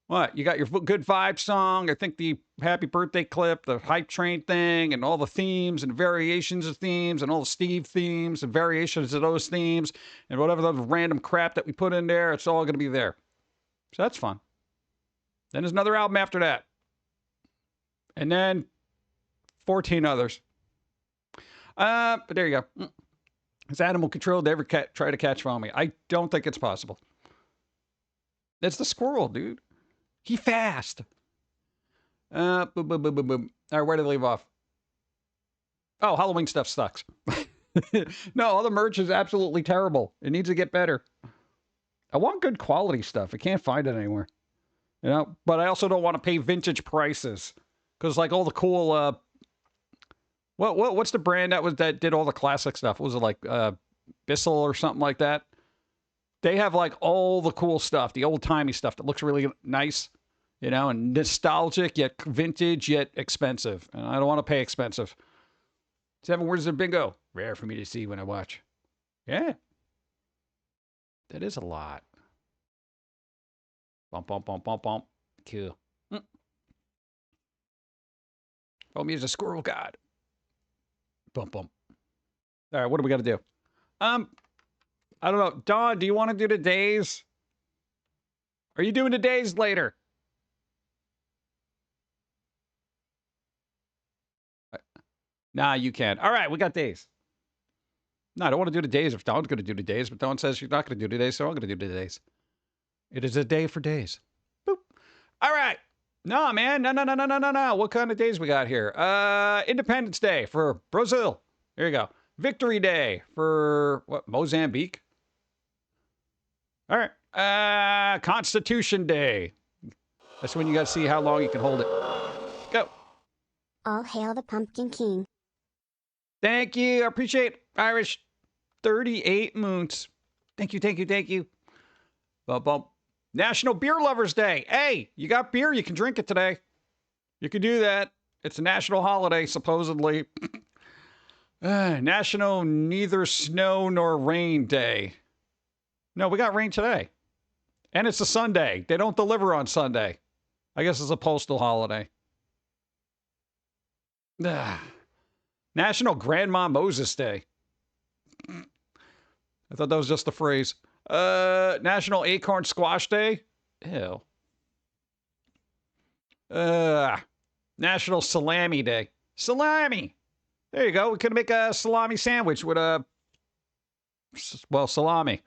What? You got your Good Vibe song. I think the Happy Birthday clip, the Hype Train thing, and all the themes and variations of themes, and all the Steve themes and variations of those themes, and whatever the random crap that we put in there. It's all going to be there. So that's fun. Then there's another album after that. And then 14 others. But there you go. Is animal controlled to ever try to catch Foamy? I don't think it's possible. That's the squirrel, dude. He fast. Boom, boom, boom, boom, boom. All right, where did I leave off? Oh, Halloween stuff sucks. No, all the merch is absolutely terrible. It needs to get better. I want good quality stuff. I can't find it anywhere. But I also don't want to pay vintage prices. Because like all the cool what's the brand that did all the classic stuff? Was it like Bissell or something like that? They have like all the cool stuff, the old-timey stuff that looks really nice, and nostalgic, yet vintage, yet expensive. And I don't want to pay expensive. 7 words of bingo. Rare for me to see when I watch. Yeah. That is a lot. Bump, bump, bump, bump, bump. Cool. Foamy is a squirrel god. Bump, bump. All right, what do we got to do? I don't know. Dawn, do you want to do the days? Are you doing the days later? Nah, you can't. All right, we got days. No, I don't want to do the days if Dawn's going to do the days, but Dawn says she's not going to do the days, so I'm going to do the days. It is a day for days. Boop. All right. No, man. No. What kind of days we got here? Independence Day for Brazil. There you go. Victory Day for, what, Mozambique? All right. Constitution Day. That's when you got to see how long you can hold it. Go. All hail the Pumpkin King. Thank you. I appreciate Irish 38 moons. Thank you. Bump, bump. National Beer Lovers Day. Hey, you got beer, you can drink it today. You can do that. It's a national holiday, supposedly. National Neither Snow Nor Rain Day. No, we got rain today. And it's a Sunday. They don't deliver on Sunday. I guess it's a postal holiday. National Grandma Moses Day. I thought that was just a phrase. National Acorn Squash Day. Ew. National Salami Day. Salami. There you go. We could make a salami sandwich with salami.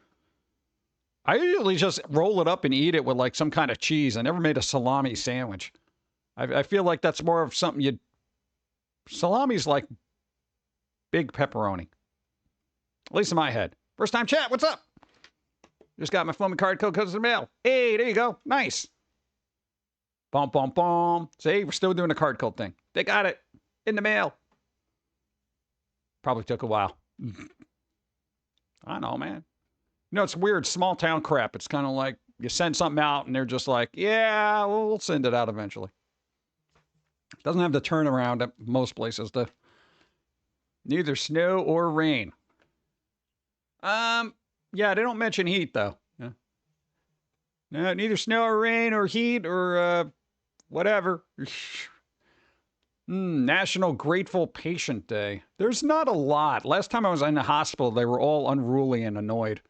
I usually just roll it up and eat it with like some kind of cheese. I never made a salami sandwich. I feel like that's more of something salami's like big pepperoni. At least in my head. First time chat, what's up? Just got my Foamy card code comes in the mail. Hey, there you go. Nice. Bum, bum, bum. See, we're still doing the card code thing. They got it in the mail. Probably took a while. I know, man. It's weird. Small town crap. It's kind of like you send something out and they're just like, yeah, we'll send it out eventually. Doesn't have the turnaround that most places do. Neither snow or rain. Yeah, they don't mention heat though. Yeah. No, neither snow or rain or heat or whatever. National Grateful Patient Day. There's not a lot. Last time I was in the hospital, they were all unruly and annoyed.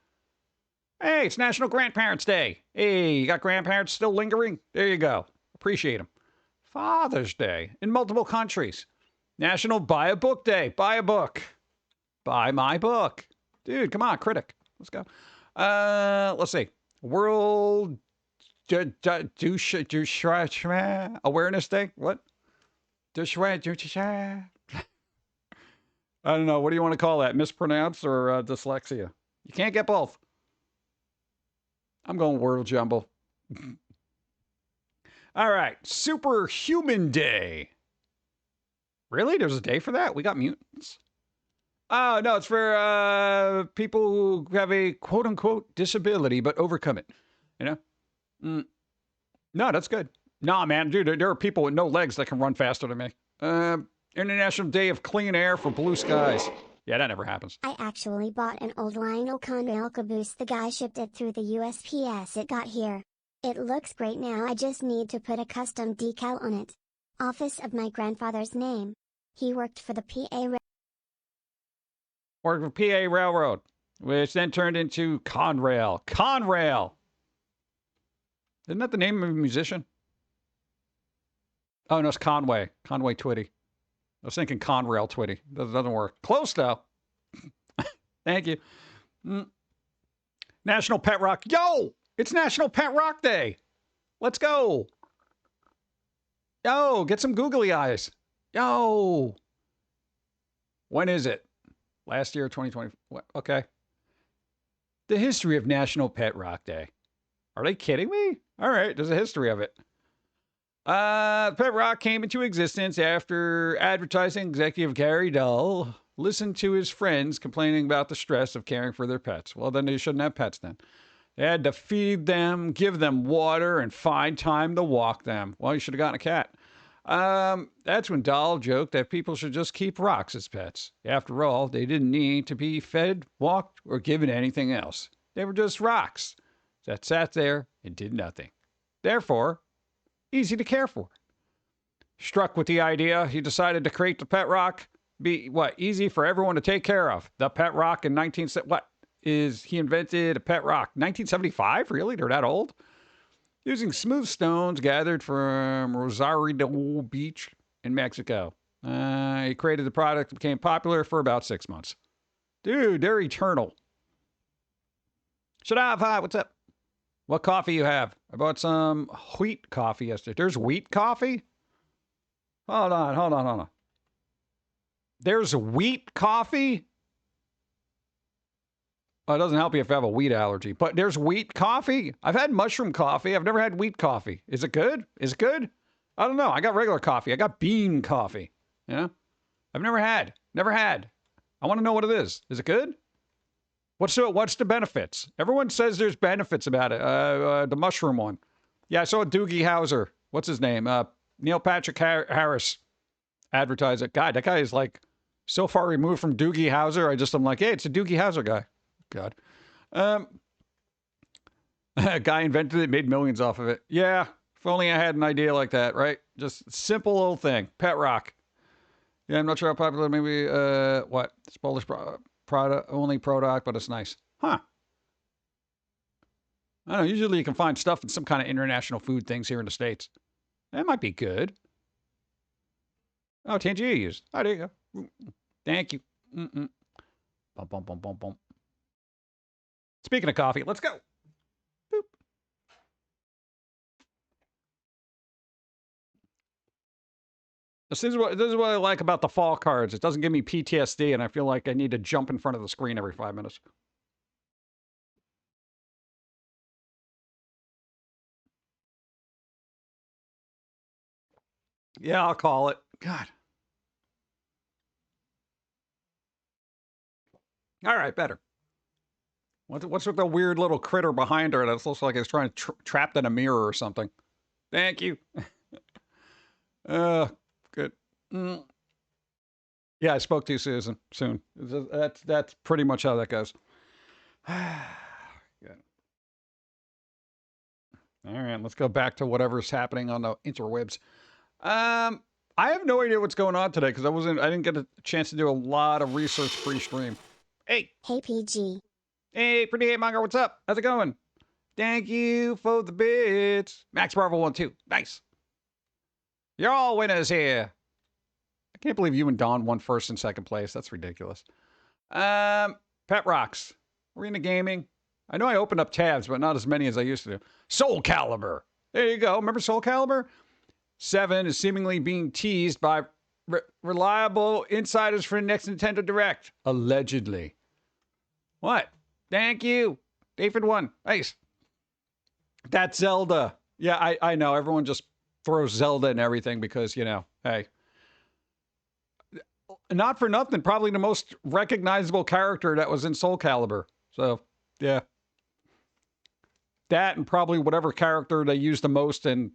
Hey, it's National Grandparents' Day. Hey, you got grandparents still lingering? There you go. Appreciate them. Father's Day in multiple countries. National Buy a Book Day. Buy a book. Buy my book. Dude, come on, critic. Let's go. Let's see. World Awareness Day. What? I don't know. What do you want to call that? Mispronounce or dyslexia? You can't get both. I'm going World Jumble. All right. Superhuman Day. Really? There's a day for that? We got mutants? Oh, no. It's for people who have a quote-unquote disability but overcome it. You know? No, that's good. Nah, man. Dude, there are people with no legs that can run faster than me. International Day of Clean Air for Blue Skies. Yeah, that never happens. I actually bought an old Lionel Conrail caboose. The guy shipped it through the USPS. It got here. It looks great now. I just need to put a custom decal on it. Office of my grandfather's name. He worked for the Worked for PA Railroad, which then turned into Conrail. Conrail! Isn't that the name of a musician? Oh, no, it's Conway. Conway Twitty. I was thinking Conrail Twitty. Doesn't work. Close, though. Thank you. National Pet Rock. Yo! It's National Pet Rock Day. Let's go. Yo, get some googly eyes. Yo. When is it? Last year, 2020. Okay. The history of National Pet Rock Day. Are they kidding me? All right, there's a history of it. Pet Rock came into existence after advertising executive Gary Dull listened to his friends complaining about the stress of caring for their pets. Well, then they shouldn't have pets then. They had to feed them, give them water, and find time to walk them. Well, you should have gotten a cat. That's when Dahl joked that people should just keep rocks as pets. After all, they didn't need to be fed, walked, or given anything else. They were just rocks that sat there and did nothing. Therefore, easy to care for. Struck with the idea, he decided to create the pet rock. Be easy for everyone to take care of. The pet rock in he invented a pet rock? 1975? Really? They're that old? Using smooth stones gathered from Rosario Beach in Mexico. He created the product, became popular for about 6 months. Dude, they're eternal. Shadav, hi, what's up? What coffee you have? I bought some wheat coffee yesterday. There's wheat coffee? Hold on. There's wheat coffee? Well, it doesn't help you if you have a wheat allergy, but there's wheat coffee? I've had mushroom coffee. I've never had wheat coffee. Is it good? Is it good? I don't know. I got regular coffee. I got bean coffee. You know? I've never had. I want to know what it is. Is it good? What's the benefits? Everyone says there's benefits about it. The mushroom one. Yeah, I saw Doogie Howser. What's his name? Neil Patrick Harris advertise it. God, that guy is like so far removed from Doogie Howser. I'm like, hey, it's a Doogie Howser guy. God. A guy invented it, made millions off of it. Yeah, if only I had an idea like that, right? Just simple little thing. Pet rock. Yeah, I'm not sure how popular. Maybe it's Polish product, but it's nice. Huh. I don't know. Usually you can find stuff in some kind of international food things here in the States. That might be good. Oh, Tangier used. Oh, there you go. Thank you. Bum, bum, bum, bum, bum. Speaking of coffee, let's go. Boop. This is what I like about the fall cards. It doesn't give me PTSD, and I feel like I need to jump in front of the screen every 5 minutes. Yeah, I'll call it. God. All right, better. What's with the weird little critter behind her that looks like it's trying to trapped in a mirror or something? Thank you. Good. Yeah, I spoke to you, Susan, soon. That's pretty much how that goes. Good. All right, let's go back to whatever's happening on the interwebs. I have no idea what's going on today because I didn't get a chance to do a lot of research pre-stream. Hey. Hey PG. Hey, Pretty Hate Monger, what's up? How's it going? Thank you for the bits. Max Marvel 1-2. Nice. You're all winners here. I can't believe you and Dawn won first and second place. That's ridiculous. Pet Rocks. Arena Gaming. I know I opened up tabs, but not as many as I used to do. Soul Calibur. There you go. Remember Soul Calibur? 7 is seemingly being teased by reliable insiders for the next Nintendo Direct. Allegedly. What? Thank you. David 1. Nice. That's Zelda. Yeah, I know. Everyone just throws Zelda and everything because, you know, hey. Not for nothing. Probably the most recognizable character that was in Soul Calibur. So, yeah. That and probably whatever character they used the most in,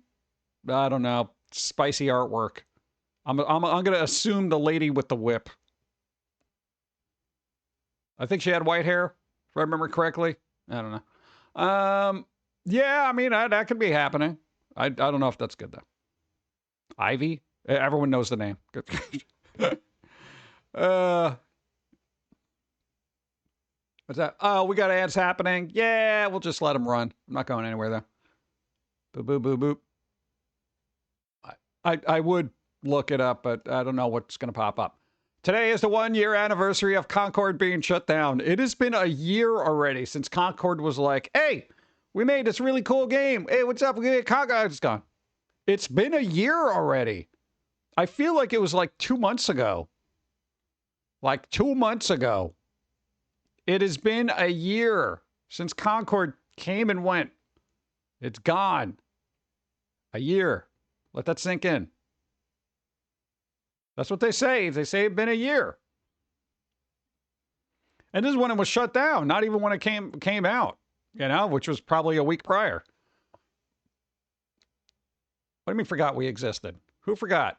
I don't know, spicy artwork. I'm going to assume the lady with the whip. I think she had white hair, if I remember correctly. I don't know. Yeah, I mean, that could be happening. I don't know if that's good, though. Ivy? Everyone knows the name. Good. What's that? Oh, we got ads happening. Yeah, we'll just let them run. I'm not going anywhere, though. Boop, boop, boop, boop. I would look it up, but I don't know what's going to pop up. Today is the 1-year anniversary of Concord being shut down. It has been a year already since Concord was like, hey, we made this really cool game. Hey, what's up? We made Concord. It's gone. It's been a year already. I feel like it was like 2 months ago. Like 2 months ago. It has been a year since Concord came and went. It's gone. A year. Let that sink in. That's what they say. They say it's been a year. And this is when it was shut down, not even when it came out, you know, which was probably a week prior. What do you mean forgot we existed? Who forgot?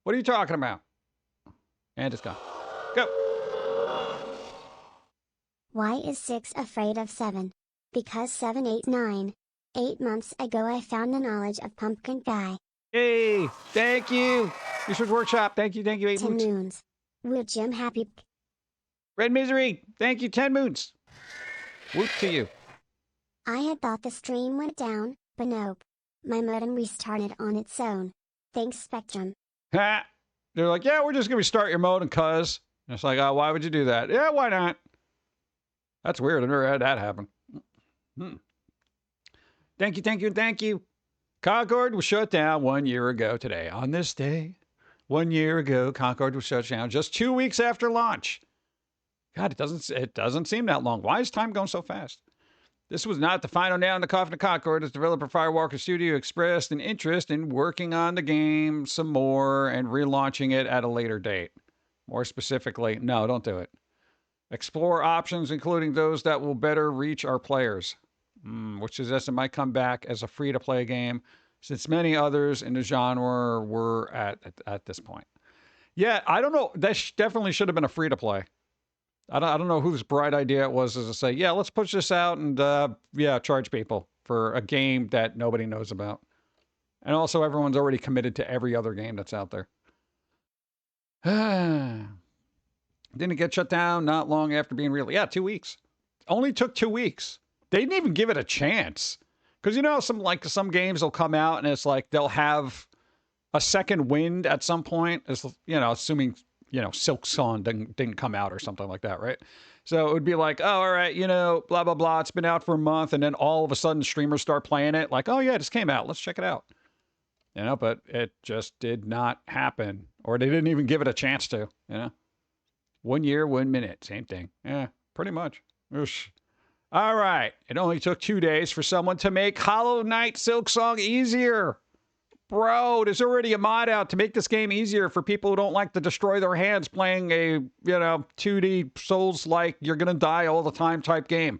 What are you talking about? And it's gone. Go. Why is 6 afraid of 7? Because 7, 8, 9. 8 months ago I found the knowledge of Pumpkin Guy. Hey, thank you. Research Workshop. Thank you. 8 10 moons. moons. Woo Jim happy. Red Misery. Thank you. 10 moons. Whoop to you. I had thought the stream went down, but nope. My modem restarted on its own. Thanks Spectrum. Ha. They're like, yeah, we're just going to restart your modem, cuz. And it's like, oh, why would you do that? Yeah, why not? That's weird. I've never had that happen. Thank you. Concord was shut down 1 year ago today. On this day, 1 year ago, Concord was shut down just 2 weeks after launch. God, it doesn't seem that long. Why is time going so fast? This was not the final nail in the coffin of Concord, as developer Firewalker Studio expressed an interest in working on the game some more and relaunching it at a later date. More specifically, no, don't do it. Explore options, including those that will better reach our players. Which suggests it might come back as a free-to-play game, since many others in the genre were at this point. Yeah, I don't know. That definitely should have been a free-to-play. I don't know whose bright idea it was to say, yeah, let's push this out and, charge people for a game that nobody knows about. And also, everyone's already committed to every other game that's out there. Didn't it get shut down not long after being released? Yeah, 2 weeks. Only took 2 weeks. They didn't even give it a chance. Because, you know, some games will come out and it's like they'll have a second wind at some point. As, you know, assuming, you know, Silk Song didn't come out or something like that, right? So it would be like, oh, all right, you know, blah, blah, blah. It's been out for a month. And then all of a sudden streamers start playing it. Like, oh, yeah, it just came out. Let's check it out. You know, but it just did not happen. Or they didn't even give it a chance to, you know. 1 year, 1 minute. Same thing. Yeah, pretty much. Oosh. All right. It only took 2 days for someone to make Hollow Knight Silk Song easier. Bro, there's already a mod out to make this game easier for people who don't like to destroy their hands playing a, 2D Souls-like, you're going to die all the time type game.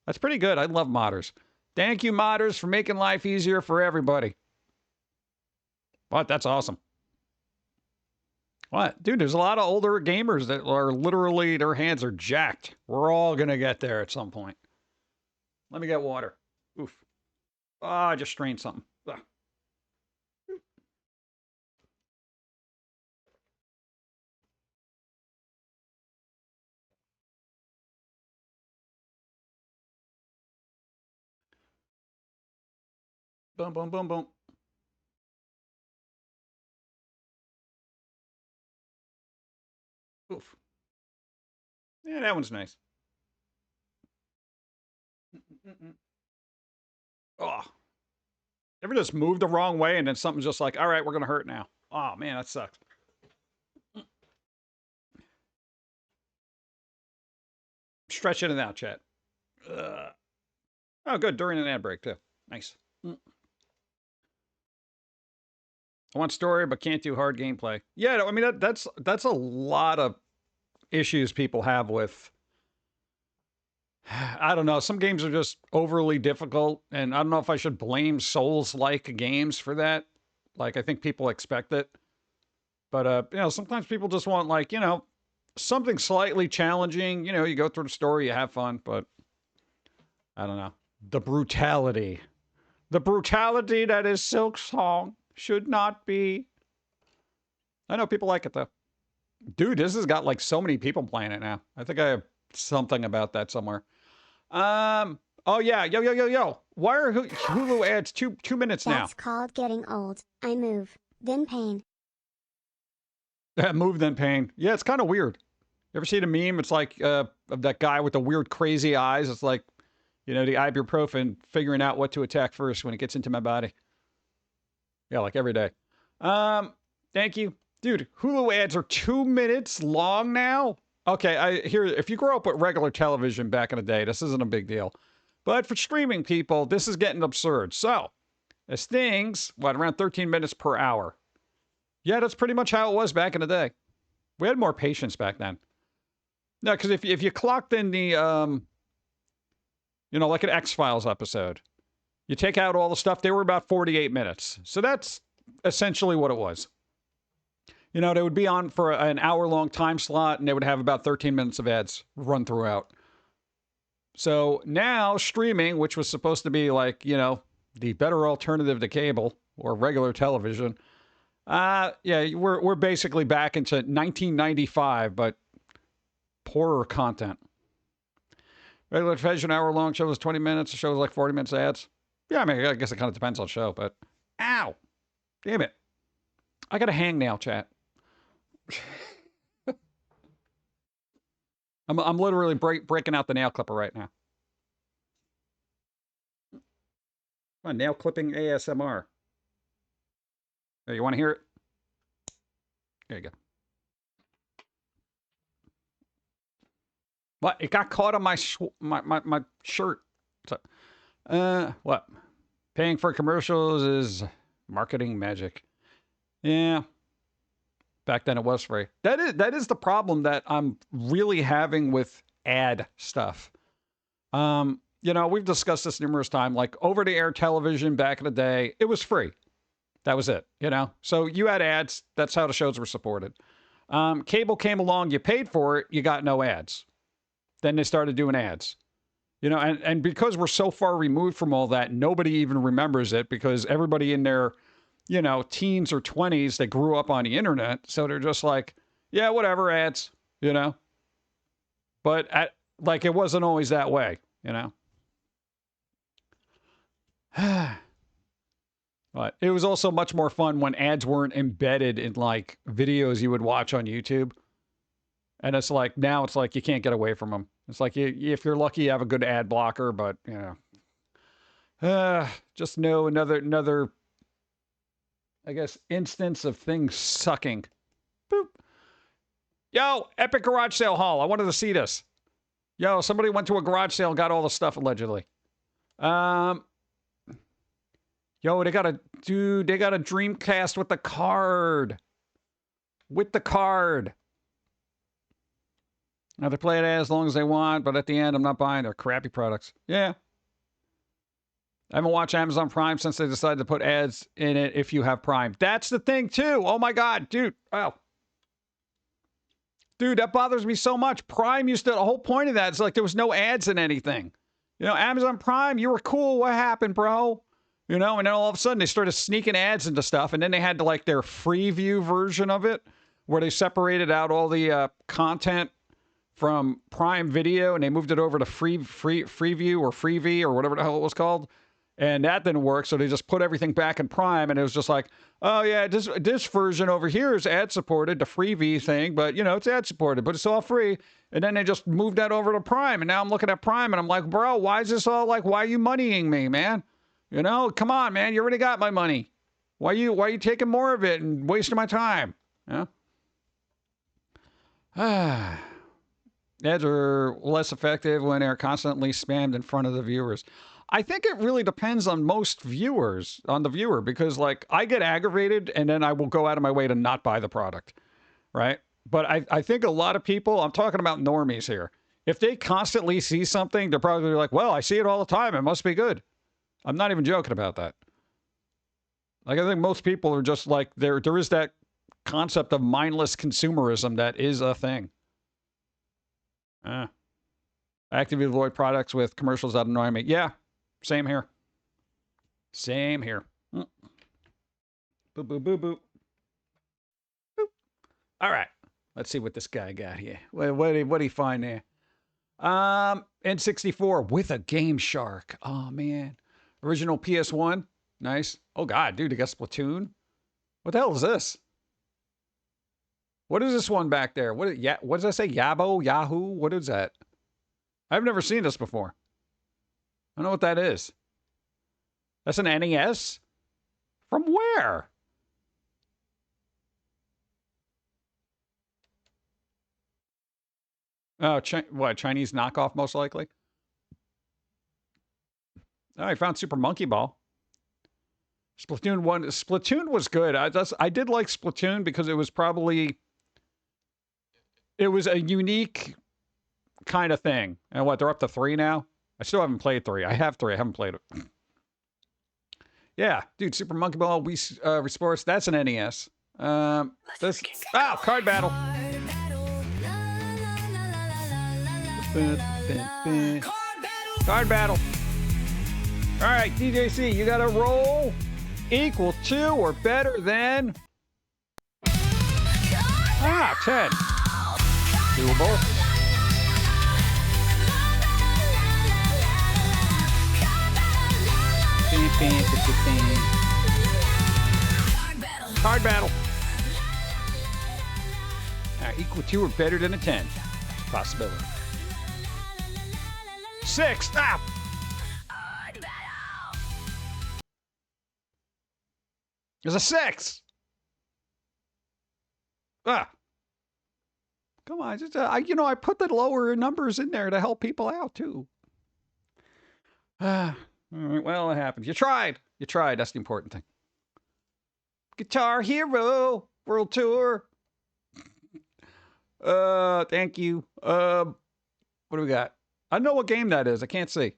That's pretty good. I love modders. Thank you, modders, for making life easier for everybody. What? That's awesome. What? Dude, there's a lot of older gamers that are literally, their hands are jacked. We're all going to get there at some point. Let me get water. Oof. Oh, I just strained something. Ugh. Boom, boom, boom, boom. Oof. Yeah, that one's nice. Oh. Ever just move the wrong way and then something's just like, all right, we're going to hurt now. Oh, man, that sucks. Stretch it out, chat. Oh, good. During an ad break, too. Nice. I want story, but can't do hard gameplay. Yeah, I mean, that's a lot of issues people have with... I don't know. Some games are just overly difficult, and I don't know if I should blame Souls-like games for that. Like, I think people expect it. But, you know, sometimes people just want, like, you know, something slightly challenging. You know, you go through the story, you have fun, but I don't know. The brutality. The brutality that is Silk Song should not be. I know people like it, though. Dude, this has got, like, so many people playing it now. I think I have something about that somewhere. Oh, yeah. Yo. Why are Hulu ads two minutes now? That's called getting old. I move, then pain. Move, then pain. Yeah, it's kind of weird. You ever see the meme? It's like of that guy with the weird, crazy eyes. It's like, you know, the ibuprofen figuring out what to attack first when it gets into my body. Yeah, like every day. Thank you. Dude, Hulu ads are 2 minutes long now? Okay, if you grow up with regular television back in the day, this isn't a big deal. But for streaming people, this is getting absurd. So, as things, around 13 minutes per hour. Yeah, that's pretty much how it was back in the day. We had more patience back then. No, because if you clocked in the, you know, like an X-Files episode, you take out all the stuff, they were about 48 minutes. So that's essentially what it was. You know, they would be on for an hour-long time slot, and they would have about 13 minutes of ads run throughout. So now streaming, which was supposed to be like, you know, the better alternative to cable or regular television, yeah, we're basically back into 1995, but poorer content. Regular television hour-long show was 20 minutes. The show was like 40 minutes of ads. Yeah, I mean, I guess it kind of depends on the show, but... Ow! Damn it. I got a hangnail, chat. I'm literally breaking out the nail clipper right now. Come on, nail clipping ASMR. Hey, you want to hear it? There you go. What? It got caught on my shirt. So, what? Paying for commercials is marketing magic. Yeah. Back then it was free. That is the problem that I'm really having with ad stuff. You know, we've discussed this numerous times. Like over-the-air television back in the day, it was free. That was it, you know? So you had ads. That's how the shows were supported. Cable came along. You paid for it. You got no ads. Then they started doing ads. You know, and because we're so far removed from all that, nobody even remembers it because everybody in their, you know, teens or 20s, they grew up on the internet. So they're just like, yeah, whatever, ads, you know? But like, it wasn't always that way, you know? But it was also much more fun when ads weren't embedded in like videos you would watch on YouTube. And it's like, now it's like you can't get away from them. It's like, if you're lucky, you have a good ad blocker, but, you know. Just know another, I guess, instance of things sucking. Boop. Yo, epic garage sale haul. I wanted to see this. Yo, somebody went to a garage sale and got all the stuff, allegedly. Yo, they got a Dreamcast with the card. With the card. Now, they play it as long as they want, but at the end, I'm not buying their crappy products. Yeah. I haven't watched Amazon Prime since they decided to put ads in it if you have Prime. That's the thing, too. Oh, my God, dude. Oh. Dude, that bothers me so much. Prime used to, the whole point of that is like there was no ads in anything. You know, Amazon Prime, you were cool. What happened, bro? You know, and then all of a sudden they started sneaking ads into stuff. And then they had like their free view version of it where they separated out all the content from Prime Video and they moved it over to free view or Freevee or whatever the hell it was called. And that didn't work, so they just put everything back in Prime, and it was just like, oh, yeah, this version over here is ad-supported, the Freevee thing, but, you know, it's ad-supported, but it's all free. And then they just moved that over to Prime, and now I'm looking at Prime, and I'm like, bro, why is this all like, why are you moneying me, man? You know, come on, man, you already got my money. Why are you taking more of it and wasting my time? Yeah. Ads are less effective when they're constantly spammed in front of the viewers. I think it really depends on most viewers, on the viewer, because like I get aggravated and then I will go out of my way to not buy the product, right? But I think a lot of people, I'm talking about normies here, if they constantly see something, they're probably like, well, I see it all the time. It must be good. I'm not even joking about that. Like I think most people are just like, there is that concept of mindless consumerism that is a thing. Actively avoid products with commercials that annoy me. Yeah. Same here. Same here. Boop, boop, boop, boop. Boop. All right. Let's see what this guy got here. What did he find there? N64 with a Game Shark. Oh, man. Original PS1. Nice. Oh, God, dude, he got Splatoon. What the hell is this? What is this one back there? What does that say? Yabo? Yahoo? What is that? I've never seen this before. I don't know what that is. That's an NES? From where? Oh, what, Chinese knockoff, most likely? Oh, I found Super Monkey Ball. Splatoon 1. Splatoon was good. I did like Splatoon because it was a unique kind of thing. And what, they're up to 3 now? I still haven't played 3. I have 3. I haven't played it. Yeah, dude, Super Monkey Ball, Wii Sports, that's an NES. Card battle. Card battle. All right, DJC, you got a roll equal to or better than 10. Doable. Card battle. Equal to or better than a 10. Possibility. 6. There's a 6. Come on, just I put the lower numbers in there to help people out too. All right, well, it happens. You tried. That's the important thing. Guitar Hero World Tour. Thank you. What do we got? I know what game that is. I can't see.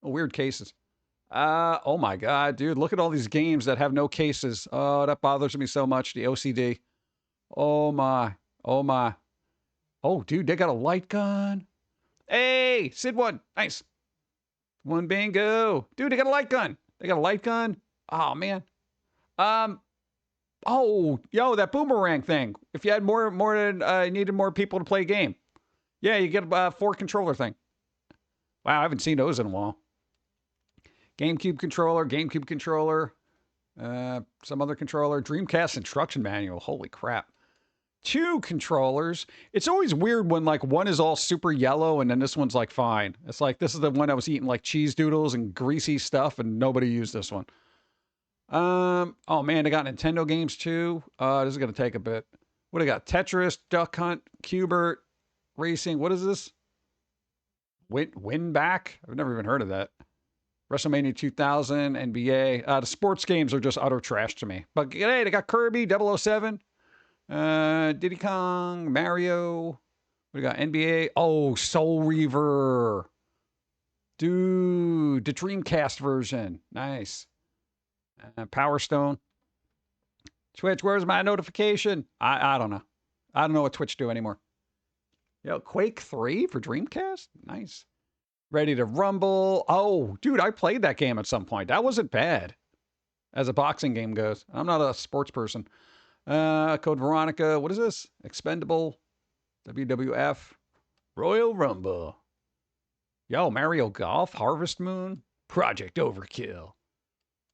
Oh, weird cases. Oh my God, dude. Look at all these games that have no cases. Oh, that bothers me so much. The OCD. Oh my. Oh, dude, they got a light gun. Hey, Sid won. Nice. One bingo. Dude, they got a light gun. Oh, man. Oh, yo, that boomerang thing. If you had needed more people to play a game. Yeah, you get a 4 controller thing. Wow, I haven't seen those in a while. GameCube controller, some other controller, Dreamcast instruction manual. Holy crap. 2 controllers. It's always weird when like one is all super yellow and then this one's like fine. It's like this is the one I was eating like cheese doodles and greasy stuff and nobody used this one. Oh man, they got Nintendo games too. This is gonna take a bit. What do they got? Tetris, Duck Hunt, Cubert, Racing. What is this? Win back? I've never even heard of that. WrestleMania 2000, NBA. The sports games are just utter trash to me. But hey, they got Kirby, 007. Diddy Kong, Mario. We got NBA. Oh, Soul Reaver. Dude, the Dreamcast version. Nice. Power Stone. Twitch, where's my notification? I don't know. I don't know what Twitch do anymore. Yo, Quake 3 for Dreamcast? Nice. Ready to Rumble. Oh, dude, I played that game at some point. That wasn't bad as a boxing game goes. I'm not a sports person. Code Veronica. What is this? Expendable. WWF. Royal Rumble. Yo, Mario Golf. Harvest Moon. Project Overkill.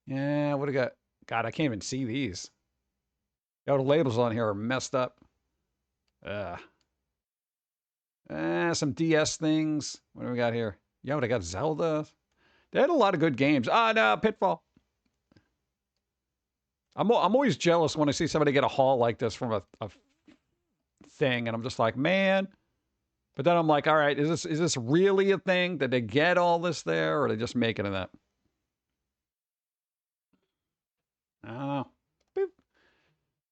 Yeah, what do I got? God, I can't even see these. Yo, the labels on here are messed up. Some DS things. What do we got here? Yo, they got Zelda. They had a lot of good games. Ah, no, Pitfall. I'm always jealous when I see somebody get a haul like this from a thing, and I'm just like, man. But then I'm like, all right, is this really a thing? Did they get all this there, or are they just making it up? I don't know. Boop.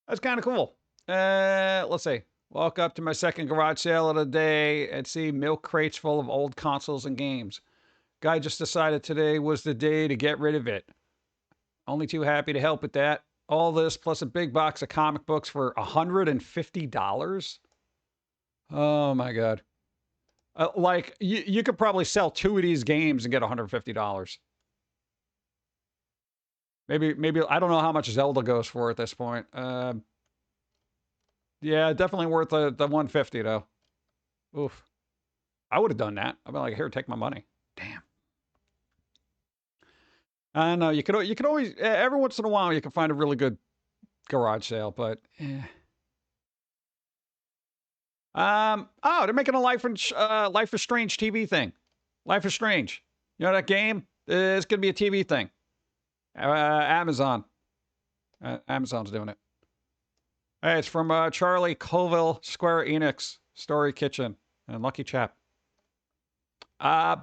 That's kind of cool. Let's see. Walk up to my second garage sale of the day and see milk crates full of old consoles and games. Guy just decided today was the day to get rid of it. Only too happy to help with that. All this plus a big box of comic books for $150. Oh my God. Like you could probably sell 2 of these games and get $150. Maybe I don't know how much Zelda goes for at this point. Yeah, definitely worth the 150 though. Oof. I would have done that. I'd be like, here, take my money. Damn. I know you could always every once in a while you can find a really good garage sale, but oh, they're making a Life is Strange TV thing. Life is Strange. You know that game? It's gonna be a TV thing. Amazon. Amazon's doing it. Hey, it's from Charlie Colville, Square Enix, Story Kitchen, and Lucky Chap. I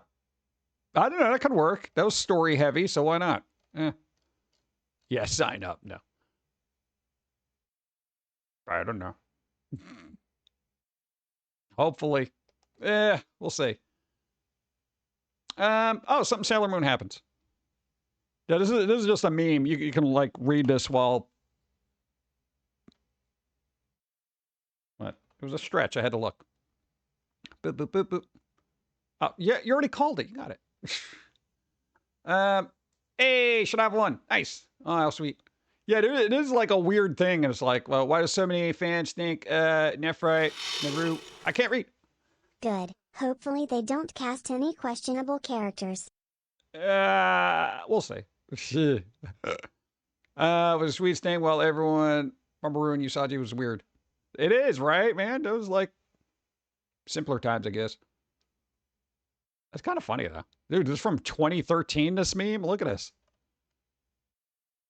don't know, that could work. That was story heavy, so why not? Yeah, sign up. No. I don't know. Hopefully. We'll see. Oh, something Sailor Moon happens. Yeah, this is just a meme. You can like read this while. What? It was a stretch. I had to look. Boop, boop, boop, boop. Oh, yeah, you already called it. You got it. Hey, should I have one? Nice. Oh, how sweet. Yeah, it is like a weird thing. And it's like, well, why do so many fans think Nephrite, Naru? I can't read. Good. Hopefully they don't cast any questionable characters. We'll see. It was a sweet thing while everyone Maroon Usagi was weird. It is, right, man? It was like simpler times, I guess. That's kind of funny, though. Dude, this is from 2013, this meme. Look at this.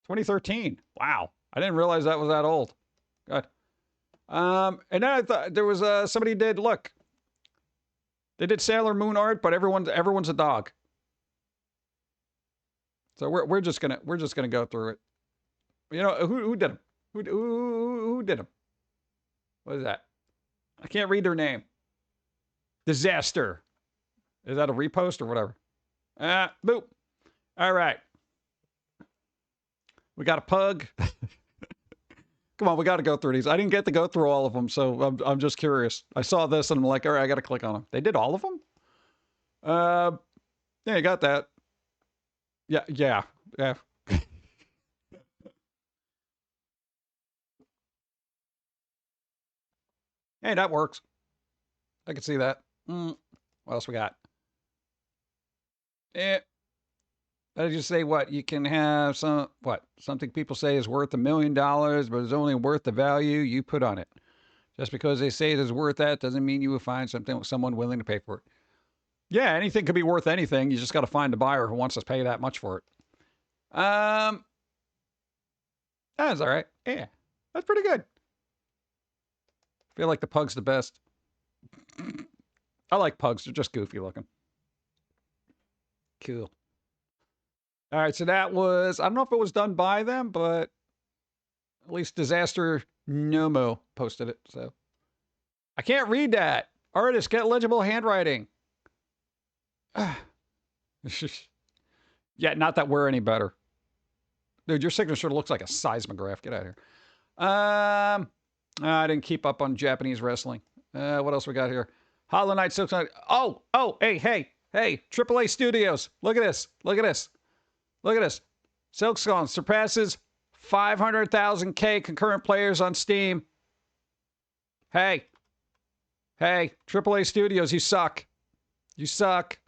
2013. Wow. I didn't realize that was that old. Good. And then I thought there was somebody did, look. They did Sailor Moon art, but everyone's a dog. So we're just gonna go through it. You know, who did them? Who did them? What is that? I can't read their name. Disaster. Is that a repost or whatever? Boop. All right. We got a pug. Come on, we got to go through these. I didn't get to go through all of them, so I'm just curious. I saw this and I'm like, all right, I got to click on them. They did all of them? Yeah, you got that. Yeah. Hey, that works. I can see that. What else we got? Did you say what? You can have something people say is worth $1 million, but it's only worth the value you put on it. Just because they say it is worth that doesn't mean you will find someone willing to pay for it. Yeah, anything could be worth anything. You just got to find a buyer who wants to pay that much for it. That's all right. Yeah, that's pretty good. I feel like the pug's the best. I like pugs. They're just goofy looking. Cool. All right, so that was, I don't know if it was done by them, but at least Disaster Nomo posted it, so. I can't read that. Artist, get legible handwriting. Yeah, not that we're any better. Dude, your signature looks like a seismograph. Get out of here. I didn't keep up on Japanese wrestling. What else we got here? Hollow Knight, Silk Knight. Oh, hey, AAA Studios. Look at this. Look at this. Look at this. Silksong surpasses 500,000 concurrent players on Steam. Hey, AAA Studios, you suck. You suck.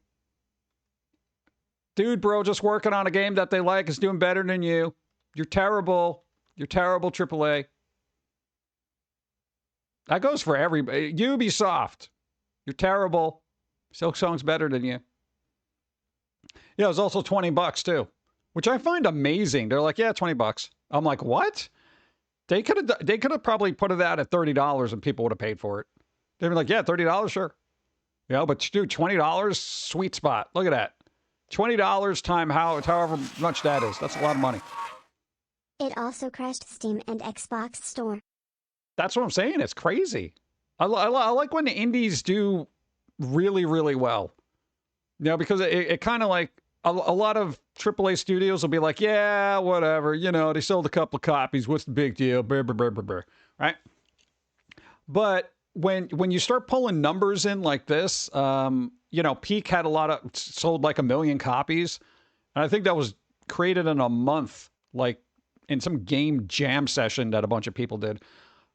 Dude, bro, just working on a game that they like is doing better than you. You're terrible. You're terrible, AAA. That goes for everybody. Ubisoft. You're terrible. Silksong's better than you. Yeah, it was also $20 too, which I find amazing. They're like, yeah, $20. I'm like, what? They could have probably put it out at $30 and people would have paid for it. They'd be like, yeah, $30, sure. Yeah, but dude, $20, sweet spot. Look at that. $20 time however much that is. That's a lot of money. It also crashed Steam and Xbox Store. That's what I'm saying. It's crazy. I like when the indies do really, really well. You know, because it kind of like a lot of AAA studios will be like, yeah, whatever. You know, they sold a couple of copies. What's the big deal? Brr, brr, brr, brr, brr. Right? But when you start pulling numbers in like this, you know, Peak had sold like 1 million copies. And I think that was created in a month, like in some game jam session that a bunch of people did.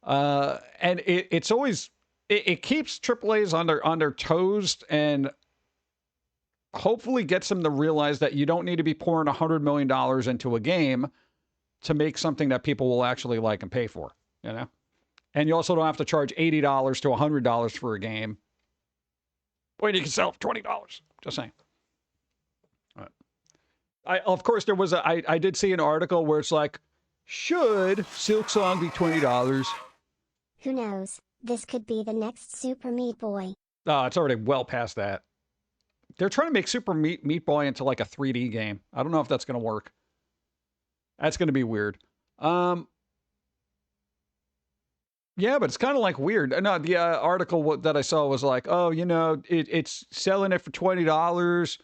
And it's always, it keeps AAAs on their toes and hopefully gets them to realize that you don't need to be pouring $100 million into a game to make something that people will actually like and pay for, you know? And you also don't have to charge $80 to $100 for a game when you can sell it for $20. Just saying. Of course, there was I did see an article where it's like, should Silksong be $20? Who knows? This could be the next Super Meat Boy. Oh, it's already well past that. They're trying to make Super Meat Boy into like a 3D game. I don't know if that's going to work. That's going to be weird. Yeah, but it's kind of like weird. No, the article that I saw was like, oh, you know, it's selling it for $20.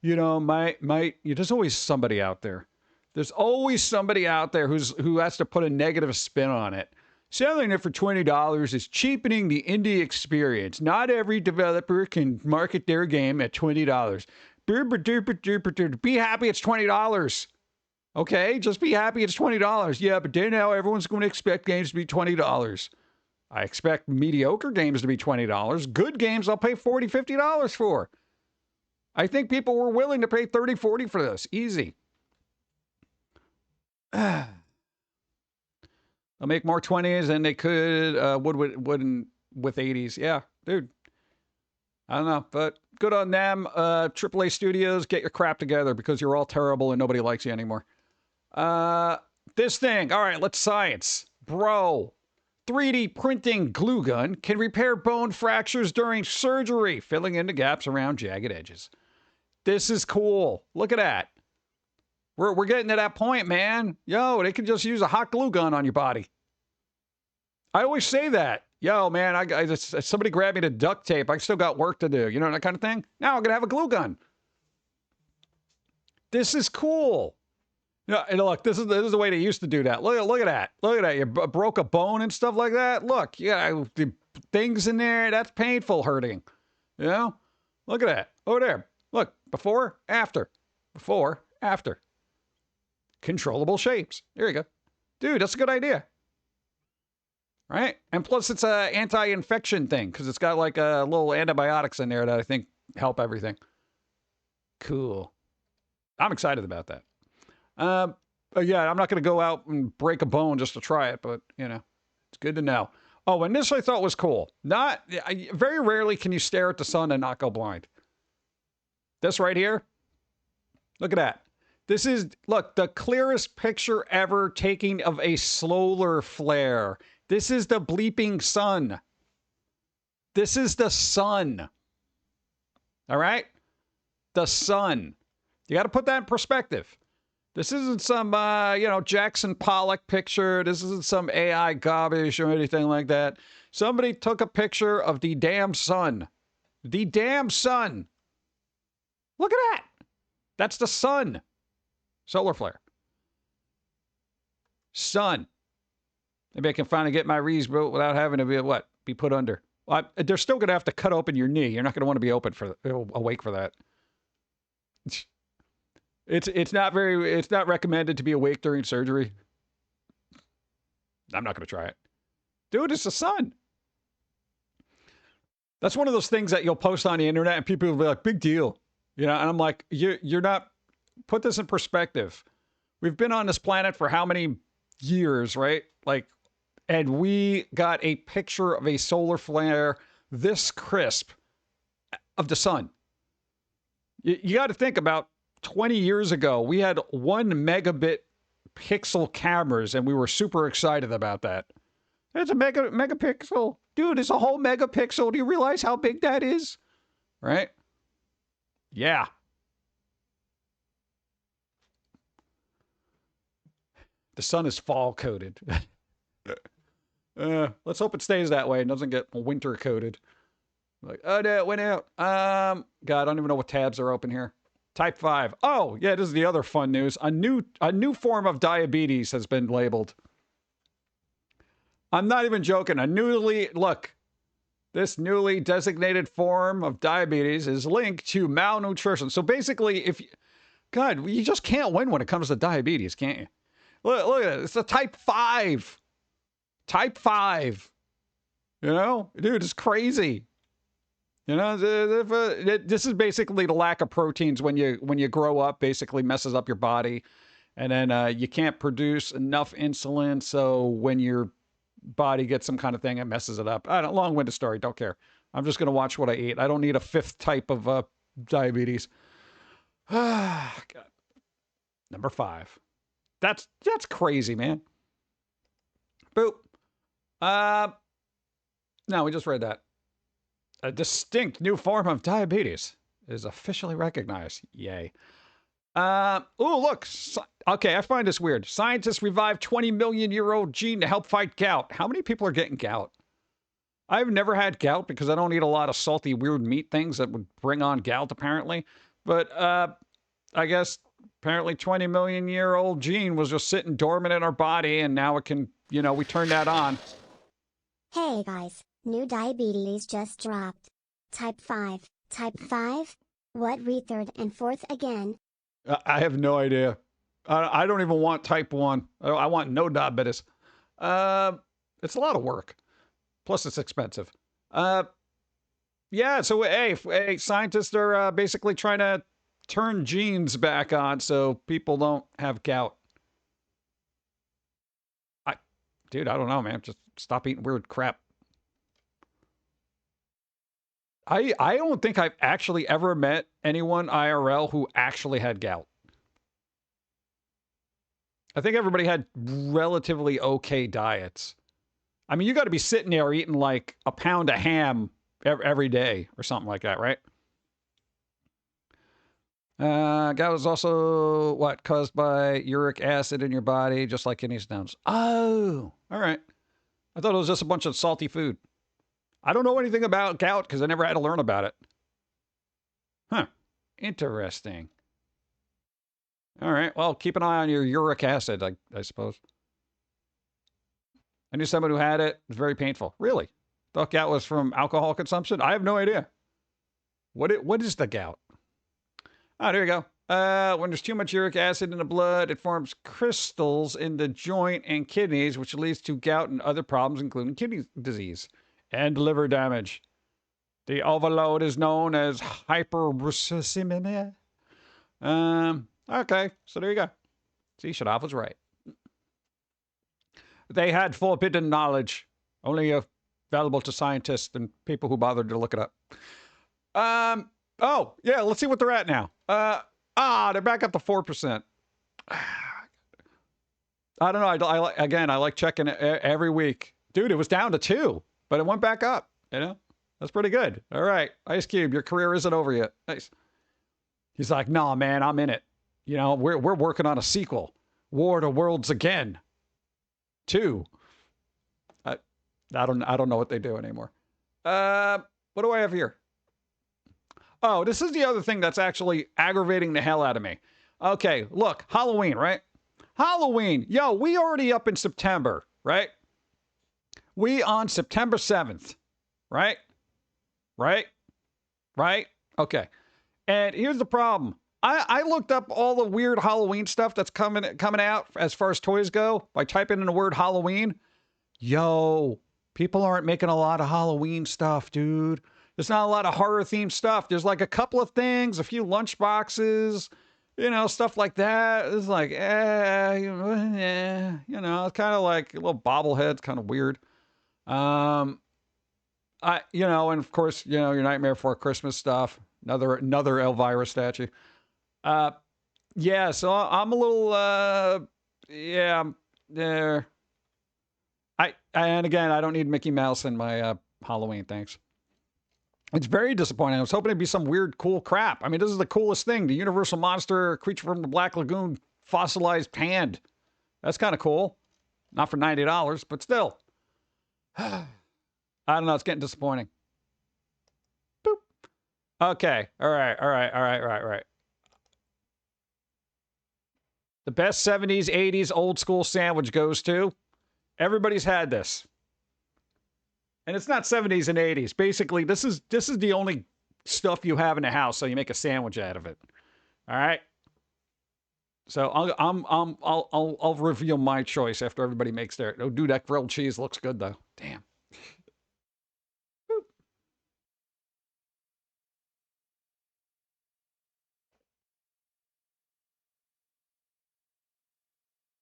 You know, there's always somebody out there. There's always somebody out there who has to put a negative spin on it. Selling it for $20 is cheapening the indie experience. Not every developer can market their game at $20. Be happy it's $20. Okay, just be happy it's $20. Yeah, but then now everyone's going to expect games to be $20. I expect mediocre games to be $20. Good games I'll pay $40, $50 for. I think people were willing to pay $30, $40 for this. Easy. They'll make more 20s than they could would with 80s. Yeah, dude. I don't know, but good on them. AAA Studios, get your crap together because you're all terrible and nobody likes you anymore. This thing. All right, let's science. Bro, 3D printing glue gun can repair bone fractures during surgery, filling in the gaps around jagged edges. This is cool. Look at that. We're getting to that point, man. Yo, they can just use a hot glue gun on your body. I always say that. Yo, man, I somebody grab me the duct tape. I still got work to do. You know, that kind of thing. Now I'm going to have a glue gun. This is cool. Yeah, and look, this is the way they used to do that. Look at that. Look at that. You broke a bone and stuff like that. Look, yeah, the things in there. That's painful hurting. You know? Look at that. Over there. Look, before, after. Before, after. Controllable shapes. There you go. Dude, that's a good idea. Right? And plus it's a anti-infection thing because it's got like a little antibiotics in there that I think help everything. Cool. I'm excited about that. Yeah, I'm not going to go out and break a bone just to try it, but, you know, it's good to know. Oh, and this I thought was cool. Very rarely can you stare at the sun and not go blind. This right here. Look at that. This is, look, the clearest picture ever taken of a solar flare. This is the bleeping sun. This is the sun. All right? The sun. You got to put that in perspective. This isn't some, Jackson Pollock picture. This isn't some AI garbage or anything like that. Somebody took a picture of the damn sun. The damn sun. Look at that. That's the sun. Solar flare. Sun. Maybe I can finally get my rees built without having to be what? Be put under. Well, they're still going to have to cut open your knee. You're not going to want to be awake for that. It's not recommended to be awake during surgery. I'm not going to try it. Dude, it's the sun. That's one of those things that you'll post on the internet and people will be like, big deal. You know, and I'm like, you're not, put this in perspective. We've been on this planet for how many years, right? Like, and we got a picture of a solar flare this crisp of the sun. You got to think about 20 years ago, we had 1 megabit pixel cameras and we were super excited about that. It's a megapixel. Dude, it's a whole megapixel. Do you realize how big that is? Right? Yeah. The sun is fall coated. Let's hope it stays that way and doesn't get winter coated. Like, oh no, it went out. God, I don't even know what tabs are open here. Type 5. Oh, yeah, this is the other fun news. A new form of diabetes has been labeled. I'm not even joking. This newly designated form of diabetes is linked to malnutrition. So basically, God, you just can't win when it comes to diabetes, can't you? Look at it. It's a type 5. Type 5. You know? Dude, it's crazy. You know, this is basically the lack of proteins when you grow up, basically messes up your body. And then you can't produce enough insulin. So when your body gets some kind of thing, it messes it up. I don't, long-winded story. Don't care. I'm just going to watch what I eat. I don't need a 5th type of diabetes. God. Number 5. That's crazy, man. Boop. No, we just read that. A distinct new form of diabetes is officially recognized. Yay. Oh, look. Okay, I find this weird. Scientists revived 20 million-year-old gene to help fight gout. How many people are getting gout? I've never had gout because I don't eat a lot of salty, weird meat things that would bring on gout, apparently. But I guess apparently 20 million-year-old gene was just sitting dormant in our body, and now it can, we turn that on. Hey guys, new diabetes just dropped. Type 5. Type 5? What re-3rd and 4th again? I have no idea. I don't even want type 1. I want no diabetes. It's a lot of work. Plus it's expensive. Yeah, so hey, scientists are basically trying to turn genes back on so people don't have gout. Dude, I don't know, man. Just stop eating weird crap. I don't think I've actually ever met anyone IRL who actually had gout. I think everybody had relatively okay diets. I mean, you got to be sitting there eating like a pound of ham every day or something like that, right? Gout is also caused by uric acid in your body, just like kidney stones. Oh, all right. I thought it was just a bunch of salty food. I don't know anything about gout because I never had to learn about it. Huh. Interesting. All right. Well, keep an eye on your uric acid, I suppose. I knew someone who had it. It was very painful. Really? Thought gout was from alcohol consumption? I have no idea. What is the gout? Oh, there you go. When there's too much uric acid in the blood, it forms crystals in the joint and kidneys, which leads to gout and other problems, including kidney disease and liver damage. The overload is known as hyperuricemia. Okay, so there you go. See, Shadaf was right. They had forbidden knowledge, only available to scientists and people who bothered to look it up. Oh, yeah, let's see what they're at now. They're back up to 4%. I don't know. I like checking it every week. Dude, it was down to 2, but it went back up, That's pretty good. All right, Ice Cube, your career isn't over yet. Nice. He's like, nah, man, I'm in it. We're working on a sequel. War of the Worlds Again. 2. I don't know what they do anymore. What do I have here? Oh, this is the other thing that's actually aggravating the hell out of me. Okay, look, Halloween, right? Halloween. Yo, we already up in September, right? We on September 7th, right? Right? Right? Okay. And here's the problem. I looked up all the weird Halloween stuff that's coming out as far as toys go by typing in the word Halloween. Yo, people aren't making a lot of Halloween stuff, dude. There's not a lot of horror themed stuff. There's like a couple of things, a few lunch boxes, you know, stuff like that. It's like, you know, it's kind of like a little bobblehead, kind of weird. You know, and of course, you know, your Nightmare Before Christmas stuff. Another Elvira statue. Yeah, so I'm a little, yeah, there. And again, I don't need Mickey Mouse in my Halloween, thanks. It's very disappointing. I was hoping it'd be some weird, cool crap. I mean, this is the coolest thing. The Universal Monster Creature from the Black Lagoon fossilized hand. That's kind of cool. Not for $90, but still. I don't know. It's getting disappointing. Boop. Okay. All right. The best 70s, 80s old school sandwich goes to... Everybody's had this. And it's not 70s and 80s. Basically, this is the only stuff you have in the house, so you make a sandwich out of it. All right? So I'll reveal my choice after everybody makes their... Oh, dude, that grilled cheese looks good, though. Damn.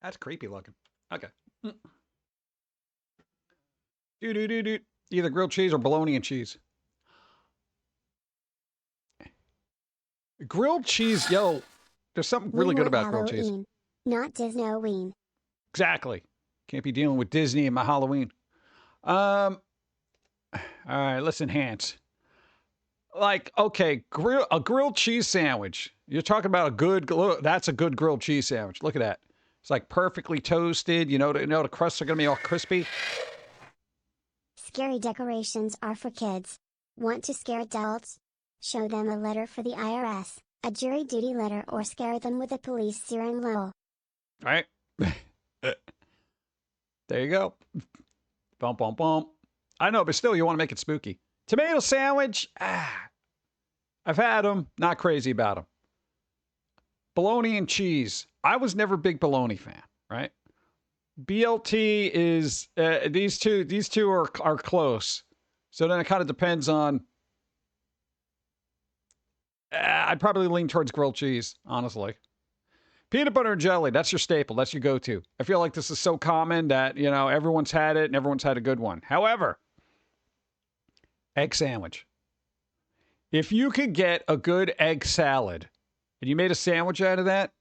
That's creepy looking. Okay. Do. Either grilled cheese or bologna and cheese. Grilled cheese, yo. There's something really good about grilled cheese. Not Disney-ween. Exactly. Can't be dealing with Disney in my Halloween. All right, let's enhance. Like, okay, a grilled cheese sandwich. You're talking about that's a good grilled cheese sandwich. Look at that. It's like perfectly toasted. You know the crusts are going to be all crispy. Scary decorations are for kids. Want to scare adults? Show them a letter for the IRS, a jury duty letter, or scare them with a police siren. Lol. All right. There you go. Bump, bump, bump. I know, but still, you want to make it spooky. Tomato sandwich. I've had them. Not crazy about them. Bologna and cheese. I was never a big bologna fan, right? BLT is these two are close. So then it kind of depends on. I'd probably lean towards grilled cheese, honestly. Peanut butter and jelly, that's your staple. That's your go-to. I feel like this is so common that, you know, everyone's had it and everyone's had a good one. However, egg sandwich. If you could get a good egg salad and you made a sandwich out of that,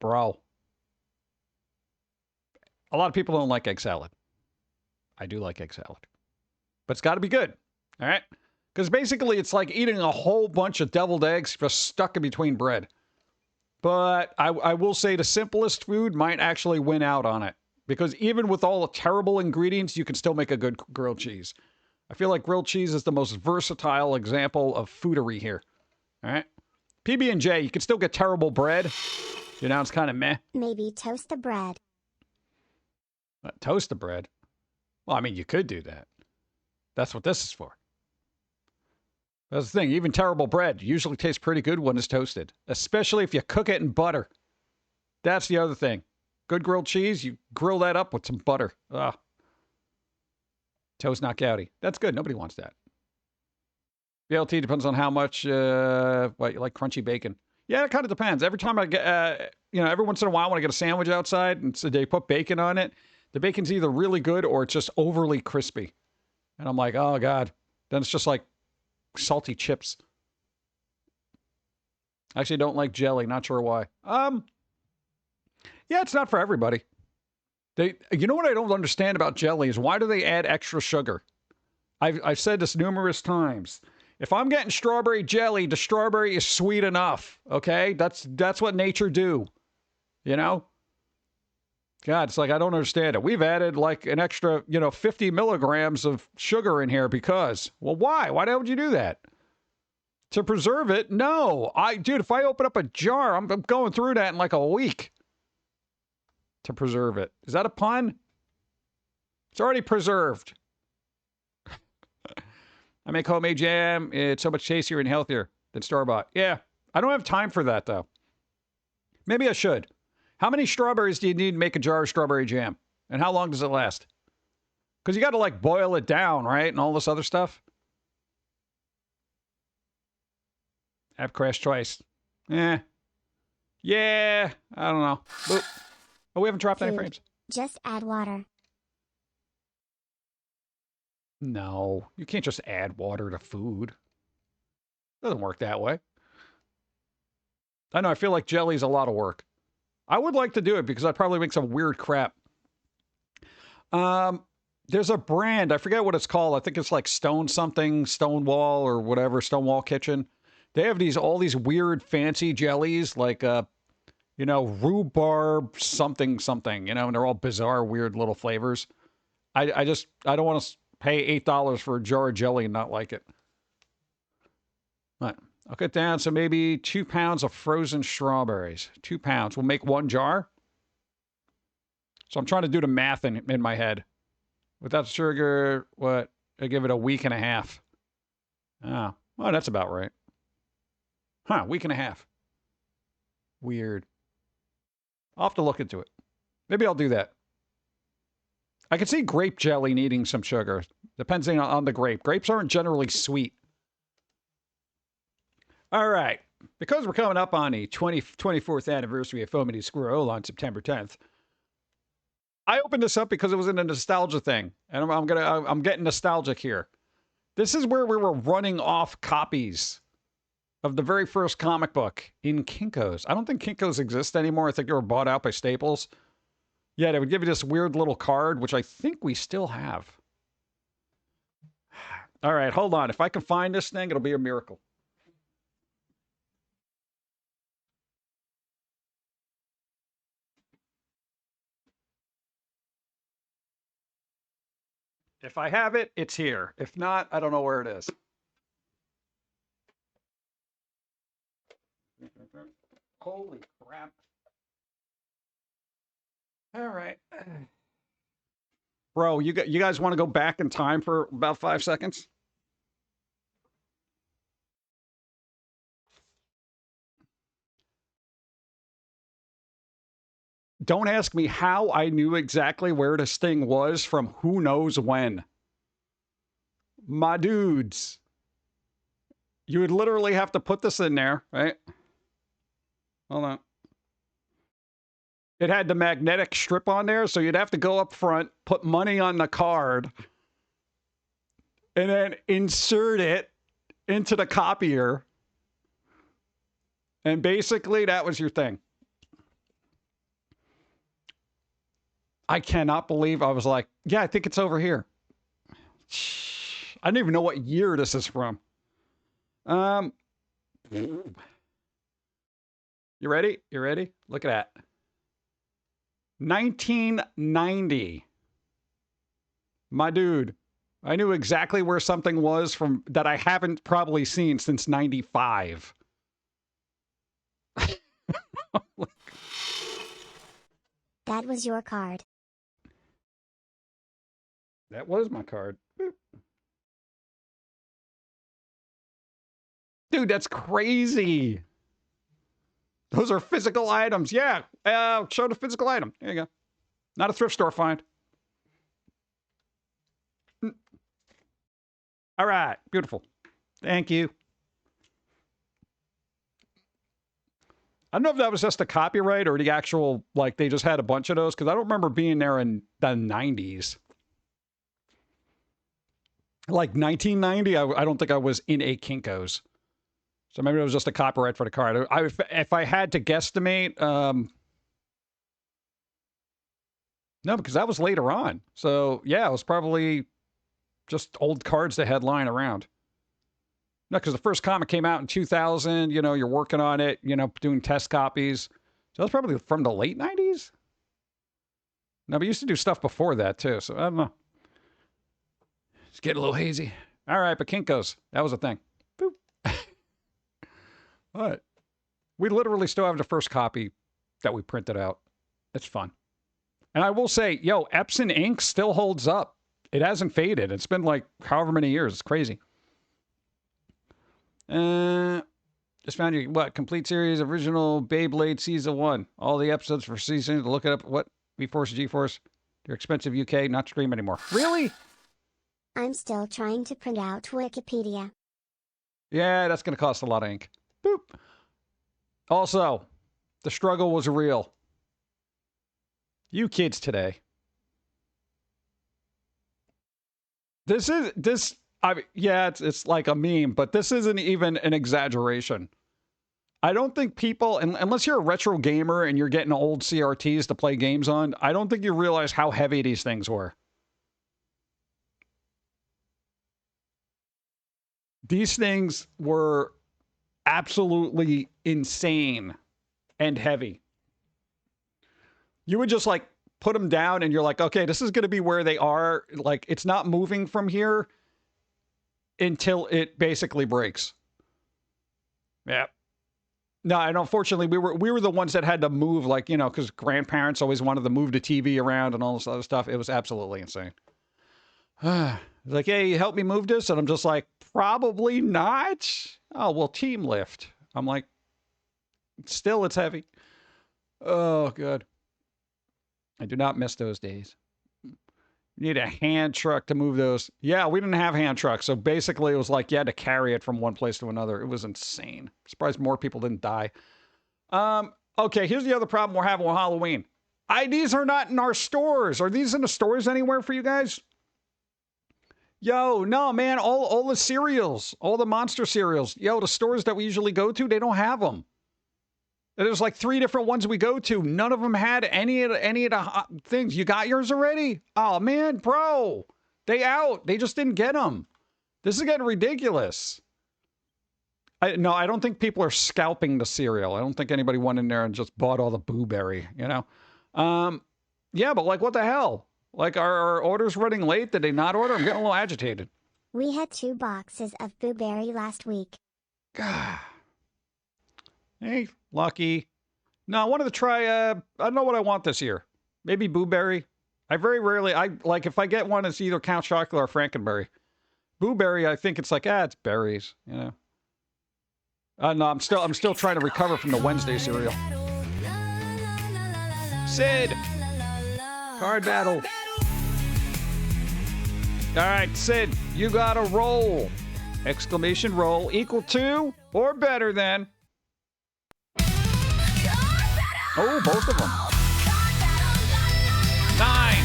bro. A lot of people don't like egg salad. I do like egg salad. But it's got to be good. All right? Because basically it's like eating a whole bunch of deviled eggs just stuck in between bread. But I will say the simplest food might actually win out on it. Because even with all the terrible ingredients, you can still make a good grilled cheese. I feel like grilled cheese is the most versatile example of foodery here. All right? PB&J, you can still get terrible bread. You know, it's kind of meh. Maybe toast the bread. Toast the bread? Well, I mean, you could do that. That's what this is for. That's the thing. Even terrible bread usually tastes pretty good when it's toasted. Especially if you cook it in butter. That's the other thing. Good grilled cheese, you grill that up with some butter. Ugh. Toast knockouty. That's good. Nobody wants that. BLT depends on how much, you like crunchy bacon. Yeah, it kind of depends. Every time I get, every once in a while when I get a sandwich outside and so they put bacon on it, the bacon's either really good or it's just overly crispy. And I'm like, oh, God. Then it's just like salty chips. I actually don't like jelly. Not sure why. Yeah, it's not for everybody. You know what I don't understand about jelly is why do they add extra sugar? I've said this numerous times. If I'm getting strawberry jelly, the strawberry is sweet enough. Okay, that's what nature do. You know. God, it's like I don't understand it. We've added like an extra, 50 milligrams of sugar in here because, well, why? Why would you do that? To preserve it? No. Dude, if I open up a jar, I'm going through that in like a week. To preserve it. Is that a pun? It's already preserved. I make homemade jam. It's so much tastier and healthier than store-bought. Yeah. I don't have time for that, though. Maybe I should. How many strawberries do you need to make a jar of strawberry jam? And how long does it last? Because you got to, like, boil it down, right? And all this other stuff. I've crashed twice. Yeah, I don't know. Boop. Oh, we haven't dropped any Food. frames. Just add water. No, you can't just add water to food. Doesn't work that way. I know, I feel like jelly's a lot of work. I would like to do it because I'd probably make some weird crap. There's a brand, I forget what it's called. I think it's like Stonewall or whatever, Stonewall Kitchen. They have all these weird fancy jellies, like, rhubarb something, and they're all bizarre, weird little flavors. I don't want to pay $8 for a jar of jelly and not like it. All right, I'll cut down, so maybe 2 pounds of frozen strawberries. 2 pounds. We'll make 1 jar. So I'm trying to do the math in my head. Without sugar, what? I give it a week and a half. Oh, well, that's about right. Huh, week and a half. Weird. I'll have to look into it. Maybe I'll do that. I can see grape jelly needing some sugar. Depending on the grape. Grapes aren't generally sweet. All right. Because we're coming up on the 24th anniversary of Foamy Squirrel on September 10th, I opened this up because it was in a nostalgia thing. And I'm getting nostalgic here. This is where we were running off copies of the very first comic book in Kinko's. I don't think Kinko's exist anymore. I think they were bought out by Staples. Yeah, they would give you this weird little card, which I think we still have. All right, hold on. If I can find this thing, it'll be a miracle. If I have it, it's here. If not, I don't know where it is. Holy crap. All right. Bro, you guys want to go back in time for about 5 seconds? Don't ask me how I knew exactly where this thing was from who knows when. My dudes. You would literally have to put this in there, right? Hold on. It had the magnetic strip on there, so you'd have to go up front, put money on the card, and then insert it into the copier. And basically, that was your thing. I cannot believe I was like, yeah, I think it's over here. I don't even know what year this is from. You ready? You ready? Look at that. 1990. My dude, I knew exactly where something was from that I haven't probably seen since 95. That was your card. That was my card. Boop. Dude, that's crazy. Those are physical items. Yeah. Show the physical item. There you go. Not a thrift store find. All right. Beautiful. Thank you. I don't know if that was just a copyright or the actual, like, they just had a bunch of those, because I don't remember being there in the 90s. Like 1990, I don't think I was in a Kinko's. So maybe it was just a copyright for the card. If I had to guesstimate, no, because that was later on. So yeah, it was probably just old cards they had lying around. No, because the first comic came out in 2000. You know, you're working on it. You know, doing test copies. So that's probably from the late 90s. No, but we used to do stuff before that too. So I don't know. It's getting a little hazy. All right, but Kinko's, that was a thing. Boop. What? We literally still have the first copy that we printed out. It's fun. And I will say, yo, Epson ink still holds up. It hasn't faded. It's been like however many years. It's crazy. Just found your, what, complete series, original Beyblade Season 1. All the episodes for season. Look it up. What? V-Force, G-Force. They're expensive UK. Not stream anymore. Really? I'm still trying to print out Wikipedia. Yeah, that's going to cost a lot of ink. Boop. Also, the struggle was real. You kids today. Yeah, it's like a meme, but this isn't even an exaggeration. I don't think people, unless you're a retro gamer and you're getting old CRTs to play games on, I don't think you realize how heavy these things were. These things were absolutely insane and heavy. You would just like put them down and you're like, okay, this is going to be where they are. Like, it's not moving from here until it basically breaks. Yeah. No, and unfortunately, we were the ones that had to move, like, you know, because grandparents always wanted to move the TV around and all this other stuff. It was absolutely insane. Like, hey, help me move this? And I'm just like, probably not. Oh, well, team lift. I'm like, still, it's heavy. Oh, good. I do not miss those days. You need a hand truck to move those. Yeah, we didn't have hand trucks. So basically, it was like you had to carry it from one place to another. It was insane. I'm surprised more people didn't die. Okay, here's the other problem we're having with Halloween. IDs are not in our stores. Are these in the stores anywhere for you guys? Yo, no, man. All the cereals, all the monster cereals. Yo, the stores that we usually go to, they don't have them. There's like 3 different ones we go to. None of them had any of the things. You got yours already? Oh, man, bro. They out. They just didn't get them. This is getting ridiculous. No, I don't think people are scalping the cereal. I don't think anybody went in there and just bought all the Blueberry, you know? Yeah, but like, what the hell? Like, are our orders running late? Did they not order? I'm getting a little agitated. We had 2 boxes of Blueberry last week. Hey, lucky. No, I wanted to try, I don't know what I want this year. Maybe Blueberry. I very rarely, like, if I get one, it's either Count Chocula or Frankenberry. Blueberry, I think it's like, it's berries, you know. No, I'm still trying to recover from the Wednesday cereal. Sid! Card battle. All right, Sid, you got a roll. Exclamation roll equal to or better than. Oh, both of them. 9.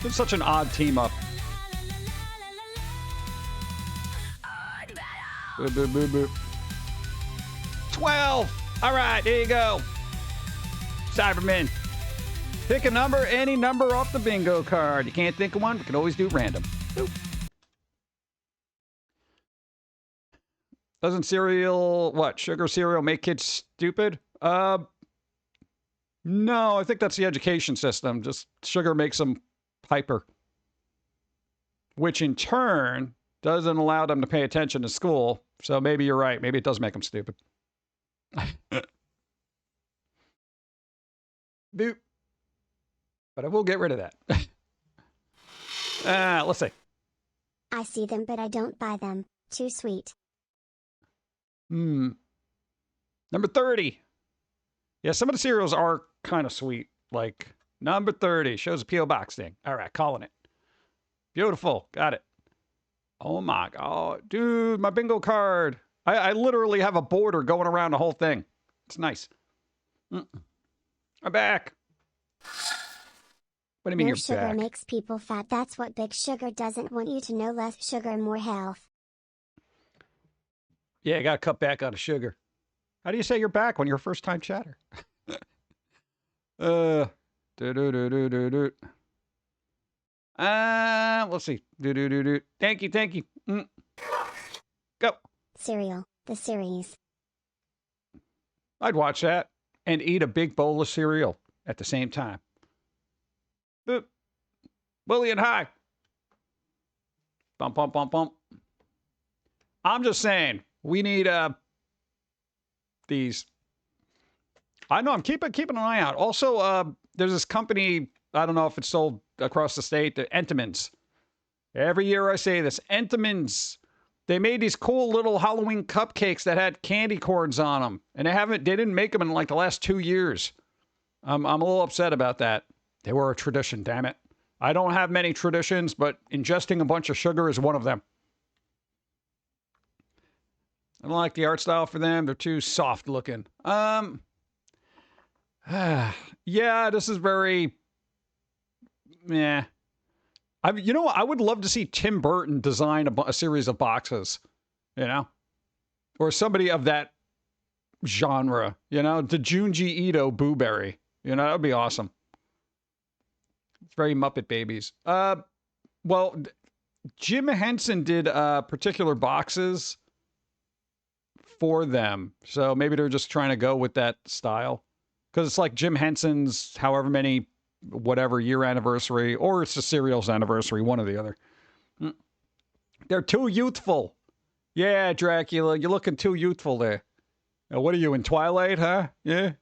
It's such an odd team up. Boop, boop, boop, boop. 12. All right, there you go. Cyberman. Pick a number, any number off the bingo card. You can't think of one, we can always do random. Boop. Doesn't cereal, what, sugar cereal make kids stupid? No, I think that's the education system. Just sugar makes them hyper. Which in turn doesn't allow them to pay attention to school. So maybe you're right. Maybe it does make them stupid. Boop. But I will get rid of that. Let's see. I see them, but I don't buy them. Too sweet. Number 30. Yeah, some of the cereals are kind of sweet. Like, number 30 shows a P.O. Box thing. All right, calling it. Beautiful. Got it. Oh, my God. Dude, my bingo card. I literally have a border going around the whole thing. It's nice. I'm back. What do you mean More you're sugar back? makes people fat. That's what Big Sugar doesn't want you to know. Less sugar, more health. Yeah, I got to cut back on the sugar. How do you say you're back when you're a first-time chatter? Let's see. Thank you. Go. Cereal, the series. I'd watch that. and eat a big bowl of cereal at the same time. Boop. William, hi. Bump, bump, bump, bump. I'm just saying, we need these. I know, I'm keeping an eye out. Also, there's this company, I don't know if it's sold across the state, the Entenmann's. Every year I say this, Entenmann's. They made these cool little Halloween cupcakes that had candy corns on them. And they didn't make them in like the last 2 years. I'm a little upset about that. They were a tradition, damn it. I don't have many traditions, but ingesting a bunch of sugar is one of them. I don't like the art style for them. They're too soft looking. Yeah, this is very, meh. You know what? I would love to see Tim Burton design a series of boxes, you know? Or somebody of that genre, you know? The Junji Ito Boo-Berry. You know, that would be awesome. It's very Muppet Babies. Well, Jim Henson did particular boxes for them. So maybe they're just trying to go with that style. Because it's like Jim Henson's however many, whatever, year anniversary, or it's the cereal's anniversary, one or the other. They're too youthful. Yeah, Dracula, you're looking too youthful there. What are you, in Twilight, huh? Yeah.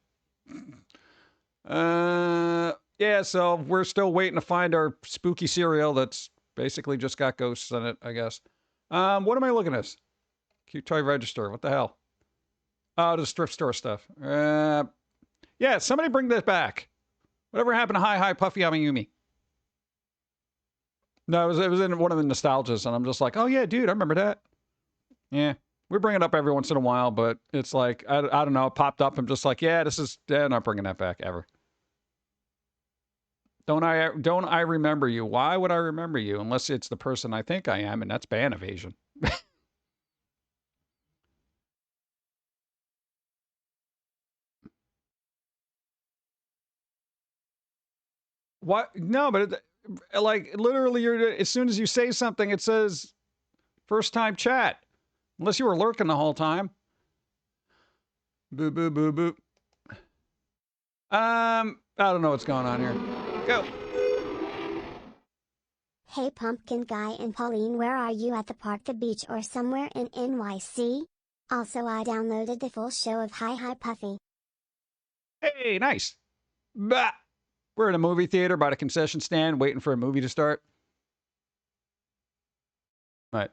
Yeah, so we're still waiting to find our spooky cereal that's basically just got ghosts in it, I guess. What am I looking at? Cute toy register. What the hell? Oh, the thrift store stuff. Yeah, somebody bring that back. Whatever happened to Hi Hi Puffy Amayumi? No, it was in one of the nostalgias, and I'm just like, oh yeah, dude, I remember that. Yeah, we bring it up every once in a while, but it's like, I don't know, it popped up. I'm just like, yeah, not bringing that back ever. Don't I remember you? Why would I remember you? Unless it's the person I think I am, and that's ban evasion. What? No, but like literally, as soon as you say something, it says first time chat. Unless you were lurking the whole time. Boo, boo, boo, boo. I don't know what's going on here. Go. Hey Pumpkin Guy and Pauline, where are you, at the park, the beach, or somewhere in NYC? Also, I downloaded the full show of Hi Hi Puffy. Hey, nice. Bah. We're in a movie theater by the concession stand waiting for a movie to start. Right.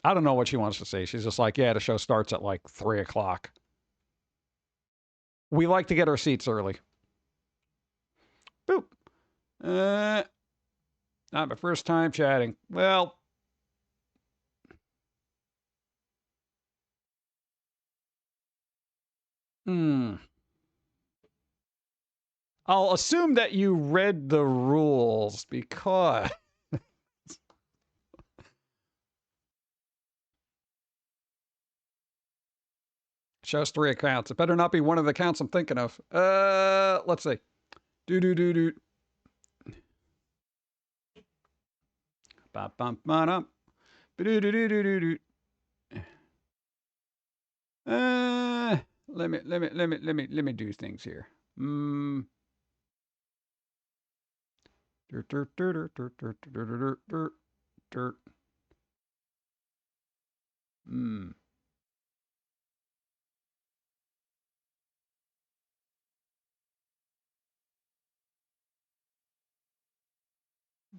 I don't know what she wants to say. She's just like, yeah, the show starts at like 3 o'clock. We like to get our seats early. Boop. Not my first time chatting. Well. I'll assume that you read the rules because shows 3 accounts. It better not be one of the accounts I'm thinking of. Let's see. Do. Bop bump bum. Do. Let me do things here. Dirt.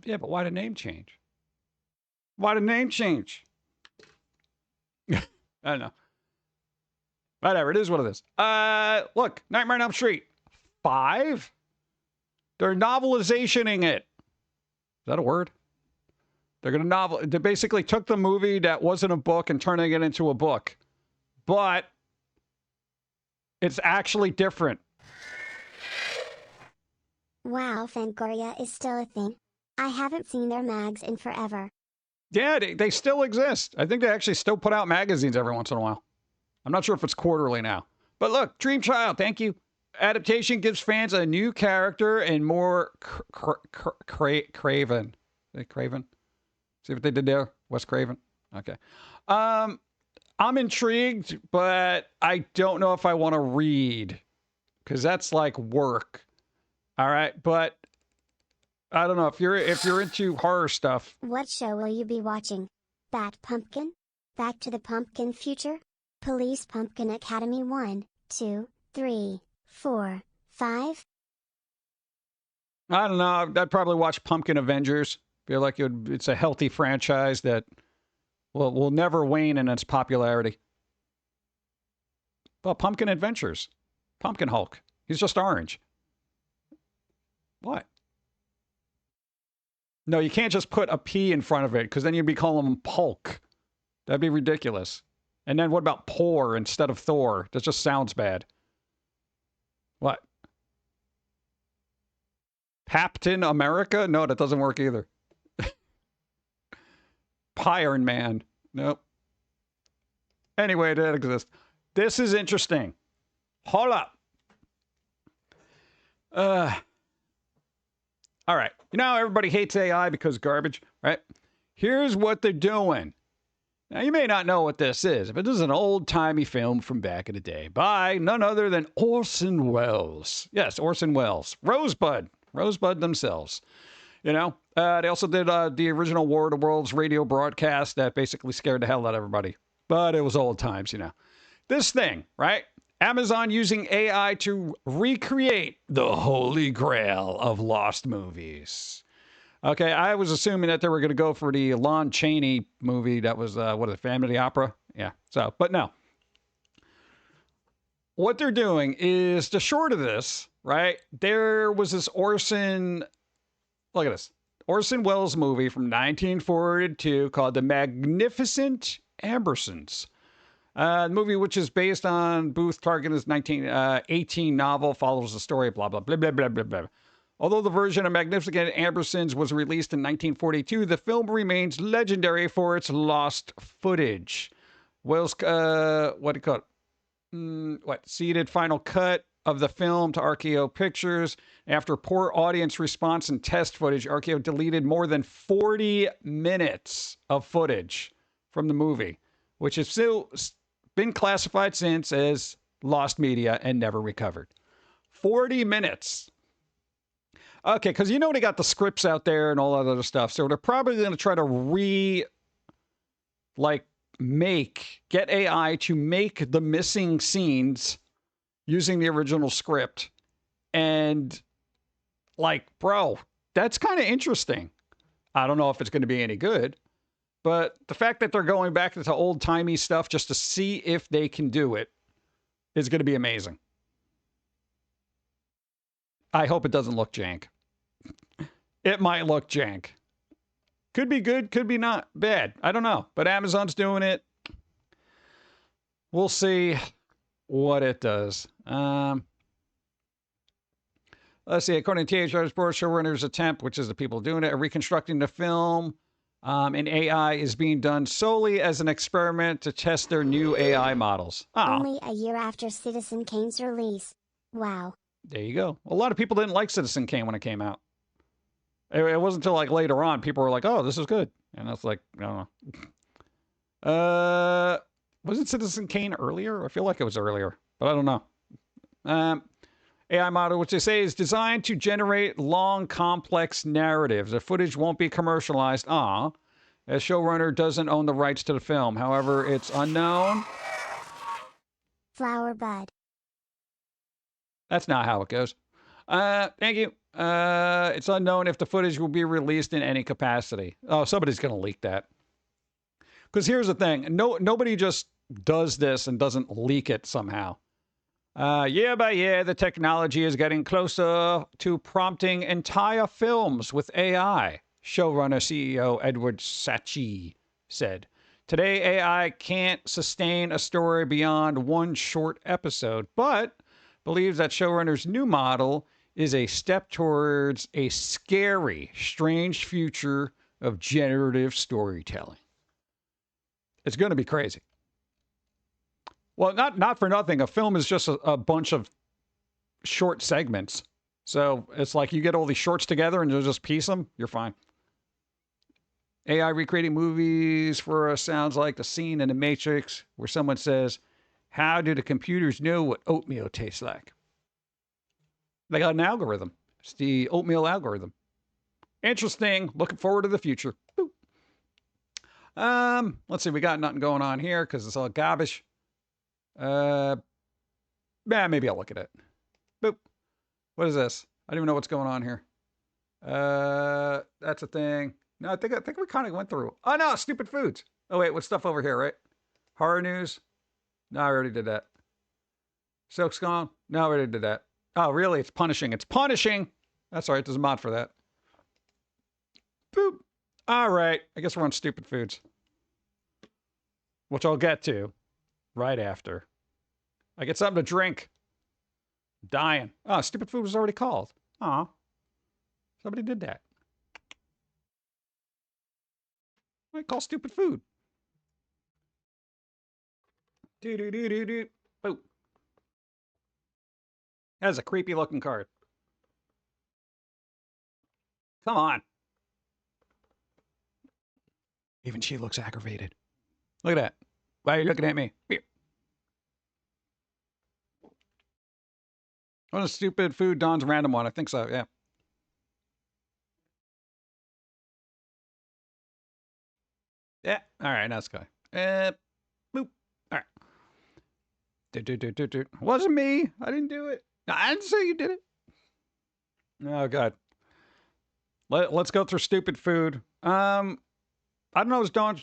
Yeah, but why the name change? Why the name change? I don't know. Whatever, it is what it is. Look, Nightmare on Elm Street 5? They're novelizationing it. Is that a word? They basically took the movie that wasn't a book and turning it into a book. But it's actually different. Wow, Fangoria is still a thing. I haven't seen their mags in forever. Yeah, they still exist. I think they actually still put out magazines every once in a while. I'm not sure if it's quarterly now. But look, Dream Child, thank you. Adaptation gives fans a new character and more Craven. Is it Craven? See what they did there? Wes Craven? Okay. I'm intrigued, but I don't know if I want to read because that's like work. All right, but I don't know if you're into horror stuff. What show will you be watching? Bat Pumpkin? Back to the Pumpkin Future? Police Pumpkin Academy 1, 2, 3, 4, 5? I don't know. I'd probably watch Pumpkin Avengers. Feel like it's a healthy franchise that will never wane in its popularity. Well, Pumpkin Adventures. Pumpkin Hulk. He's just orange. What? No, you can't just put a P in front of it, because then you'd be calling him Pulk. That'd be ridiculous. And then what about Poor instead of Thor? That just sounds bad. What? Captain America? No, that doesn't work either. Iron Man. Nope. Anyway, that exists. This is interesting. Hold up. All right. You know how everybody hates AI because garbage, right? Here's what they're doing. Now, you may not know what this is, but this is an old-timey film from back in the day by none other than Orson Welles. Yes, Orson Welles. Rosebud. Rosebud themselves. You know, they also did the original War of the Worlds radio broadcast that basically scared the hell out of everybody. But it was old times, you know. This thing, right? Amazon using AI to recreate the holy grail of lost movies. Okay, I was assuming that they were going to go for the Lon Chaney movie that was, what is it, Phantom of the Opera? Yeah, so, but no. What they're doing is, the short of this, right, there was this Orson Welles movie from 1942 called The Magnificent Ambersons. The movie, which is based on Booth Tarkington's 1918 novel, follows the story, blah, blah, blah, blah, blah, blah, blah. Although the version of Magnificent Ambersons was released in 1942, the film remains legendary for its lost footage. Welles, what do you call it? Seeded final cut of the film to RKO Pictures. After poor audience response and test footage, RKO deleted more than 40 minutes of footage from the movie, which has still been classified since as lost media and never recovered. 40 minutes. Okay, because you know they got the scripts out there and all that other stuff, so they're probably going to try to get AI to make the missing scenes using the original script. And, bro, that's kind of interesting. I don't know if it's going to be any good, but the fact that they're going back into old-timey stuff just to see if they can do it is going to be amazing. I hope it doesn't look jank. It might look jank. Could be good, could be not bad. I don't know. But Amazon's doing it. We'll see what it does. Let's see. According to THR's board, showrunners attempt, which is the people doing it, reconstructing the film in AI is being done solely as an experiment to test their new AI models. Only a year after Citizen Kane's release. Wow. There you go. A lot of people didn't like Citizen Kane when it came out. It wasn't until later on people were like, "Oh, this is good," and that's like, I don't know. Wasn't Citizen Kane earlier? I feel like it was earlier, but I don't know. AI model, which they say is designed to generate long, complex narratives. The footage won't be commercialized. As showrunner doesn't own the rights to the film. However, it's unknown. Flower bud. That's not how it goes. Thank you. It's unknown if the footage will be released in any capacity. Oh, somebody's going to leak that. Because here's the thing. Nobody just does this and doesn't leak it somehow. Year by year, the technology is getting closer to prompting entire films with AI, showrunner CEO Edward Sachi said. Today, AI can't sustain a story beyond one short episode, but believes that showrunner's new model is a step towards a scary, strange future of generative storytelling. It's going to be crazy. Well, not for nothing. A film is just a bunch of short segments. So it's like you get all these shorts together and you'll just piece them. You're fine. AI recreating movies for us sounds like the scene in The Matrix where someone says, "How do the computers know what oatmeal tastes like?" They got an algorithm. It's the oatmeal algorithm. Interesting. Looking forward to the future. Boop. Let's see. We got nothing going on here because it's all garbage. Yeah, maybe I'll look at it. Boop. What is this? I don't even know what's going on here. That's a thing. No, I think we kind of went through. Oh no, stupid foods. Oh wait, what's stuff over here, right? Horror news. No, I already did that. Silk's gone. No, I already did that. Oh, really? It's punishing. It's punishing. That's all right. There's a mod for that. Boop. All right. I guess we're on stupid foods, which I'll get to right after. I get something to drink. I'm dying. Oh, stupid food was already called. Aw. Somebody did that. I call stupid food. Do. Boop. That's a creepy looking card. Come on. Even she looks aggravated. Look at that. Why are you looking at me? Here. What a stupid food. Don's random one. I think so, yeah. Yeah. All right, that's good. Boop. All right. Do. Wasn't me. I didn't do it. No, I didn't say you did it. Oh, God. Let's go through stupid food. I don't know. Is Dawn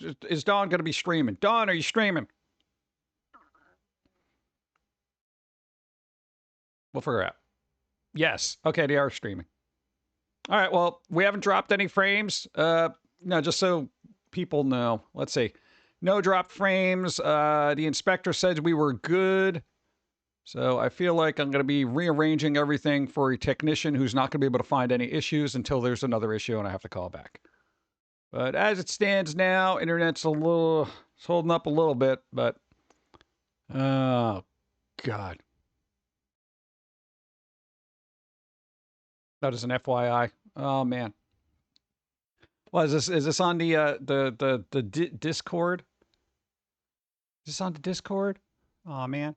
going to be streaming? Dawn, are you streaming? We'll figure it out. Yes. Okay, they are streaming. All right. Well, we haven't dropped any frames. No, just so people know. Let's see. No drop frames. The inspector said we were good. So I feel like I'm going to be rearranging everything for a technician who's not going to be able to find any issues until there's another issue and I have to call back. But as it stands now, internet's it's holding up a little bit, but oh God. That is an FYI. Oh man. What is this? Is this on the Discord? Is this on the Discord? Oh man.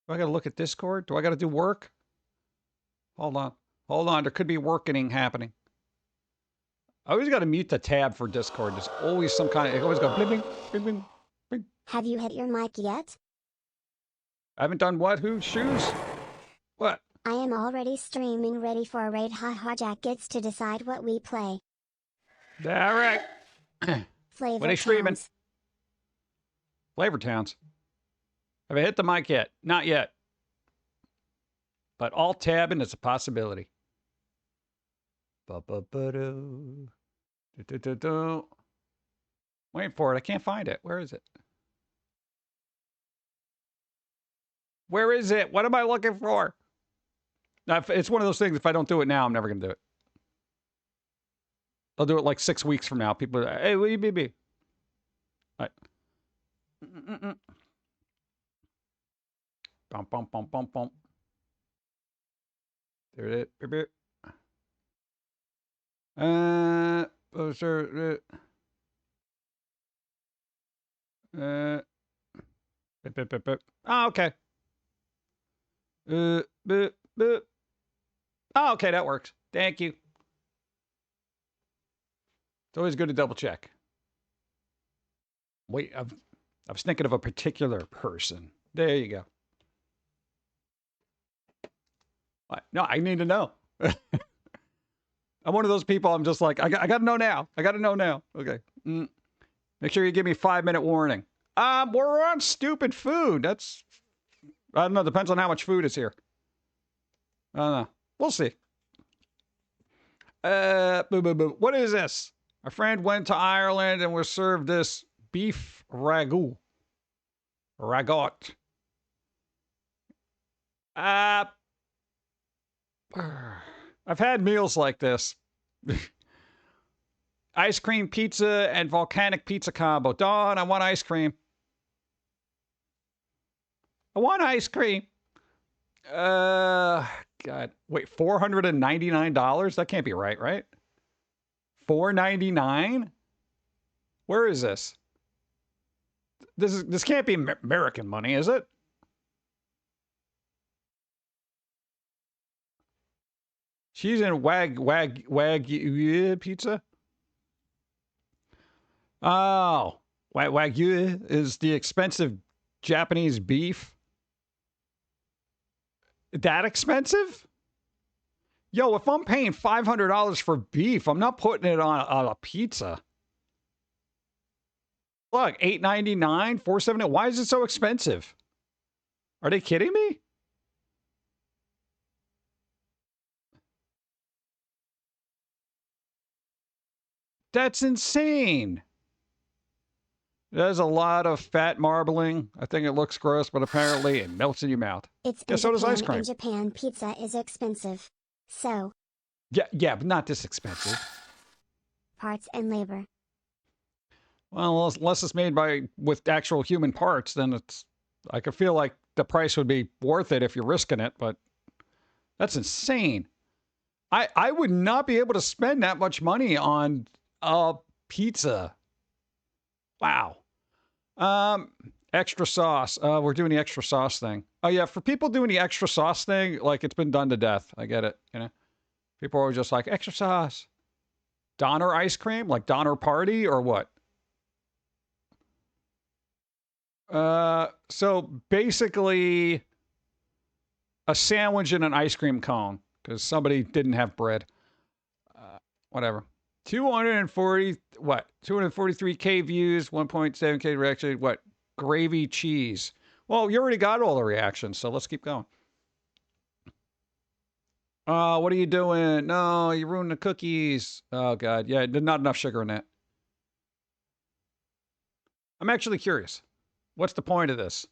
Do I got to look at Discord? Do I got to do work? Hold on. Hold on. There could be working happening. I always got to mute the tab for Discord. There's always some kind of... It always goes bling, bling, bling, bling, bling. Have you hit your mic yet? I haven't done what? Who? Shoes? What? I am already streaming ready for a raid. Haha, Jack gets to decide what we play. All right. Flavor When are you streaming? Towns. Flavor Towns. Have I hit the mic yet? Not yet. But alt tabbing is a possibility. Wait for it. I can't find it. Where is it? Where is it? What am I looking for? Now, it's one of those things, if I don't do it now, I'm never going to do it. I'll do it like 6 weeks from now. People are like, hey, will you be? All right. Bum, bum, bum, bum, bum. There it is. Oh, okay. Oh, okay, that works. Thank you. It's always good to double check. Wait, I was thinking of a particular person. There you go. What? No, I need to know. I'm one of those people. I'm just like, I got to know now. I got to know now. Okay. Make sure you give me 5-minute warning. We're on stupid food. That's, I don't know. Depends on how much food is here. I don't know. We'll see. What is this? A friend went to Ireland and was served this beef ragout. I've had meals like this. Ice cream pizza and volcanic pizza combo. Dawn, I want ice cream. I want ice cream. God. Wait, $499? That can't be right, right? $4.99? Where is this? This can't be American money, is it? She's in Wagyu pizza. Oh, Wagyu is the expensive Japanese beef. That expensive? Yo, if I'm paying $500 for beef, I'm not putting it on a pizza. Look, $8.99, $4.70. Why is it so expensive? Are they kidding me? That's insane. There's a lot of fat marbling. I think it looks gross, but apparently it melts in your mouth. It's Yeah, in so does Japan. ice cream. In Japan, pizza is expensive. So, Yeah, but not this expensive. parts and labor. Well, unless it's made with actual human parts, then it's. I could feel like the price would be worth it if you're risking it, but that's insane. I would not be able to spend that much money on a pizza. Wow. Extra sauce. We're doing the extra sauce thing. Oh yeah, for people doing the extra sauce thing, like it's been done to death. I get it. You know, people are just like extra sauce. Donner ice cream, like Donner Party, or what? So basically, a sandwich and an ice cream cone because somebody didn't have bread. Whatever. 243K views, 1.7K reaction. What? Gravy cheese. Well, you already got all the reactions, so let's keep going. What are you doing? No, you ruined the cookies. Oh, God. Yeah, not enough sugar in that. I'm actually curious. What's the point of this?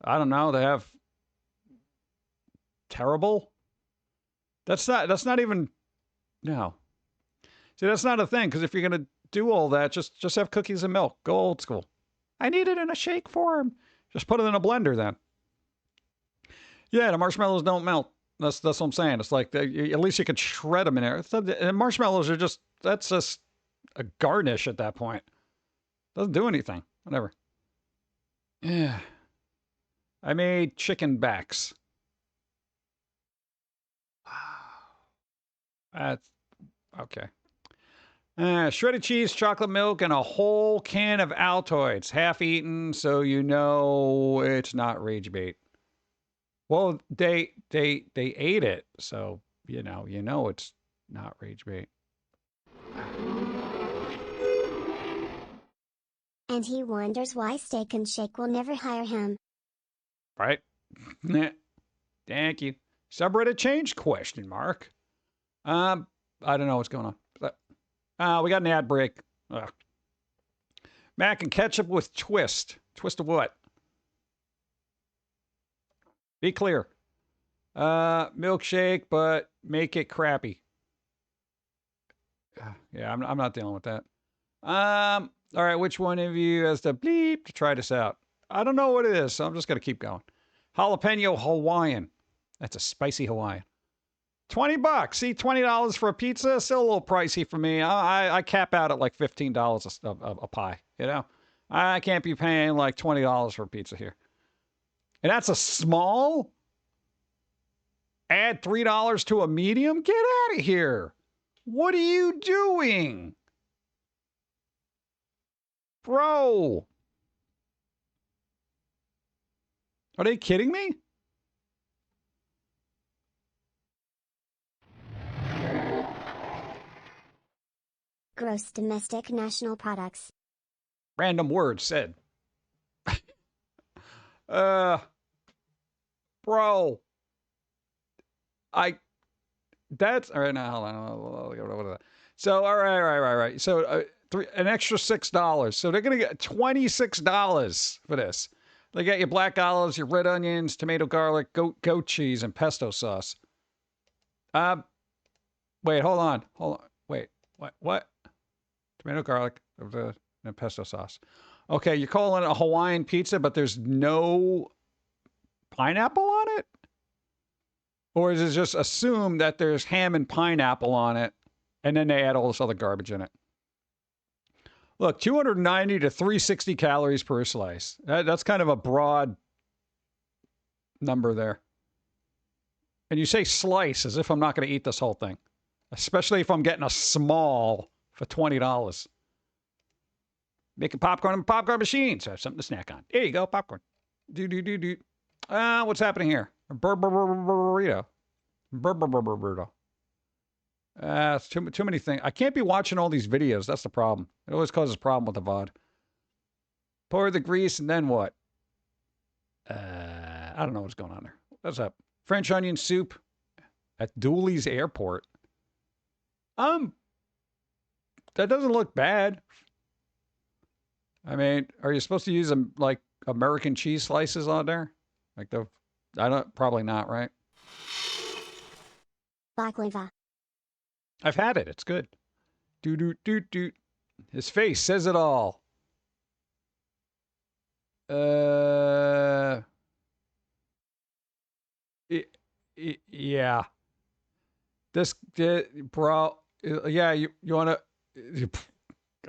I don't know. They have terrible. That's not even. No. See, that's not a thing, because if you're going to do all that, just have cookies and milk. Go old school. I need it in a shake form. Just put it in a blender then. Yeah, the marshmallows don't melt. That's what I'm saying. It's like, at least you could shred them in there. And marshmallows are that's just a garnish at that point. Doesn't do anything. Whatever. Yeah. I made chicken backs. That's okay. Shredded cheese, chocolate milk, and a whole can of Altoids, half eaten, so you know it's not rage bait. Well, they ate it, so you know it's not rage bait. And he wonders why Steak and Shake will never hire him. Right? Thank you. Subreddit change? Question mark. I don't know what's going on. We got an ad break. Ugh. Mac and ketchup with twist. Twist of what? Be clear. Milkshake, but make it crappy. Yeah, I'm not dealing with that. All right, which one of you has the bleep to try this out? I don't know what it is, so I'm just going to keep going. Jalapeno Hawaiian. That's a spicy Hawaiian. $20. See, $20 for a pizza, still a little pricey for me. I cap out at like $15 a pie, you know? I can't be paying like $20 for a pizza here. And that's a small? Add $3 to a medium? Get out of here. What are you doing? Bro. Are they kidding me? Gross domestic national products. Random words said. Bro. That's all right. Now, hold on. So, all right. So, an extra $6. So they're gonna get $26 for this. They got your black olives, your red onions, tomato, garlic, goat cheese, and pesto sauce. Wait, hold on. Wait, what? Tomato, garlic, and pesto sauce. Okay, you're calling it a Hawaiian pizza, but there's no pineapple on it? Or is it just assumed that there's ham and pineapple on it, and then they add all this other garbage in it? Look, 290 to 360 calories per slice. That's kind of a broad number there. And you say slice as if I'm not going to eat this whole thing. Especially if I'm getting a small for $20. Making popcorn in a popcorn machine. So I have something to snack on. There you go, popcorn. Do. What's happening here? Burrito. Burrito. It's too many things. I can't be watching all these videos. That's the problem. It always causes a problem with the VOD. Pour the grease and then what? I don't know what's going on there. What's up? French onion soup at Dooley's Airport. That doesn't look bad. I mean, are you supposed to use like American cheese slices on there? Like probably not, right? Baklava. I've had it. It's good. Do. His face says it all. Yeah. This, bro. Yeah, you want to...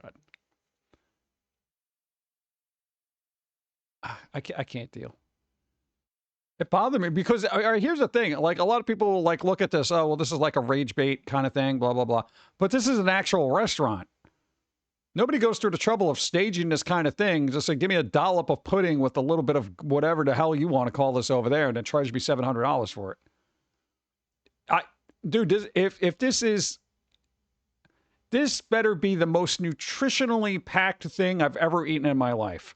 God. I can't deal. It bothered me because here's the thing. Like, a lot of people like look at this. Oh, well, this is like a rage bait kind of thing, blah, blah, blah. But this is an actual restaurant. Nobody goes through the trouble of staging this kind of thing. Just like, give me a dollop of pudding with a little bit of whatever the hell you want to call this over there, and then charge me $700 for it. Dude, if this is... This better be the most nutritionally packed thing I've ever eaten in my life.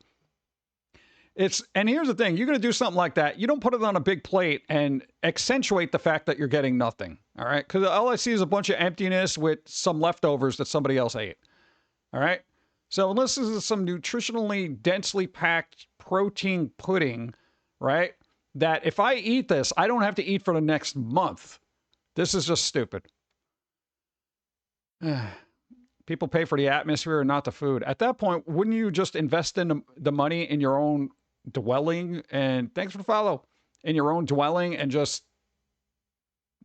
And here's the thing, you're going to do something like that. You don't put it on a big plate and accentuate the fact that you're getting nothing. All right. Because all I see is a bunch of emptiness with some leftovers that somebody else ate. All right. So unless this is some nutritionally densely packed protein pudding, right? That if I eat this, I don't have to eat for the next month. This is just stupid. People pay for the atmosphere and not the food. At that point, wouldn't you just invest in the money in your own dwelling? And thanks for the follow. In your own dwelling and just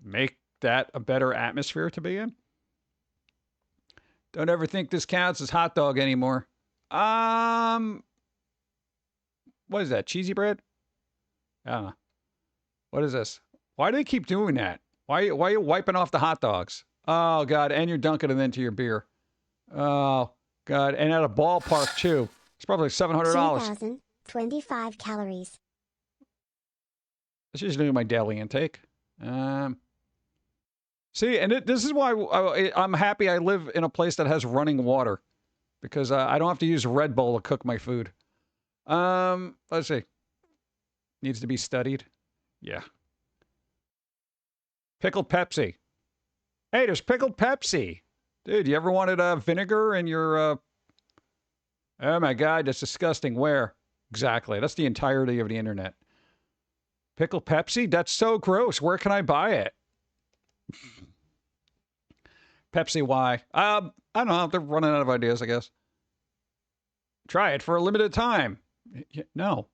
make that a better atmosphere to be in? Don't ever think this counts as hot dog anymore. What is that? Cheesy bread? I don't know. What is this? Why do they keep doing that? Why are you wiping off the hot dogs? Oh, God. And you're dunking it into your beer. Oh, God. And at a ballpark, too. It's probably $700. 2,025 calories. That's just doing my daily intake. See, and this is why I'm happy I live in a place that has running water. Because I don't have to use Red Bull to cook my food. Let's see. Needs to be studied. Yeah. Pickled Pepsi. Hey, there's pickled Pepsi. Dude, you ever wanted vinegar in your... Oh, my God, that's disgusting. Where? Exactly. That's the entirety of the internet. Pickled Pepsi? That's so gross. Where can I buy it? Pepsi, why? I don't know. They're running out of ideas, I guess. Try it for a limited time. No.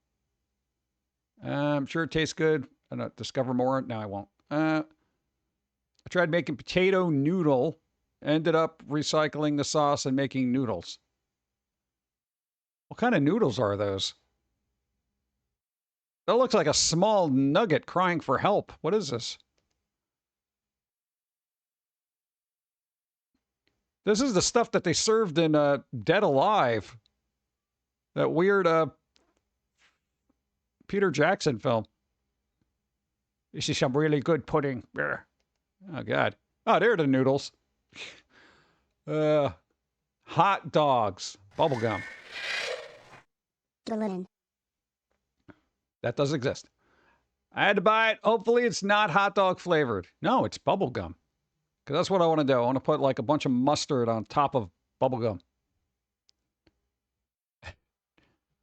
I'm sure it tastes good. I don't discover more. No, I won't. I tried making potato noodle. Ended up recycling the sauce and making noodles. What kind of noodles are those? That looks like a small nugget crying for help. What is this? This is the stuff that they served in Dead Alive. That weird Peter Jackson film. You see some really good pudding. Oh, God. Oh, there are the noodles. Hot dogs. Bubblegum. Berlin. That does exist. I had to buy it. Hopefully it's not hot dog flavored. No, it's bubblegum. Because that's what I want to do. I want to put like a bunch of mustard on top of bubblegum.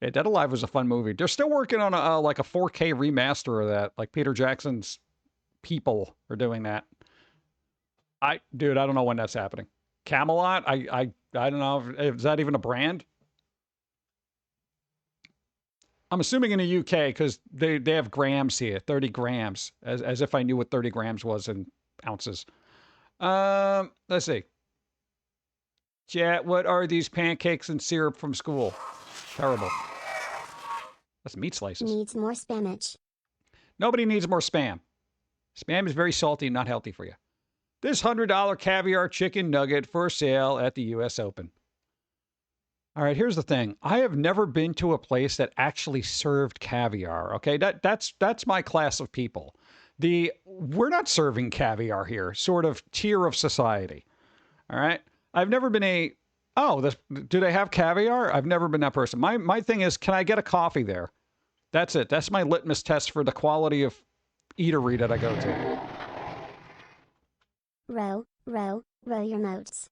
Yeah, Dead Alive was a fun movie. They're still working on like a 4K remaster of that. Like Peter Jackson's people are doing that. Dude, I don't know when that's happening. Camelot? I don't know. Is that even a brand? I'm assuming in the UK because they have grams here. 30 grams. As if I knew what 30 grams was in ounces. Let's see. Chat, what are these pancakes and syrup from school? Terrible. That's meat slices. Needs more spamage. Nobody needs more spam. Spam is very salty and not healthy for you. This $100 caviar chicken nugget for sale at the U.S. Open. All right, here's the thing. I have never been to a place that actually served caviar. Okay, that's my class of people. We're not serving caviar here, sort of tier of society. All right, I've never been do they have caviar? I've never been that person. My thing is, can I get a coffee there? That's it. That's my litmus test for the quality of eatery that I go to. Row your moats.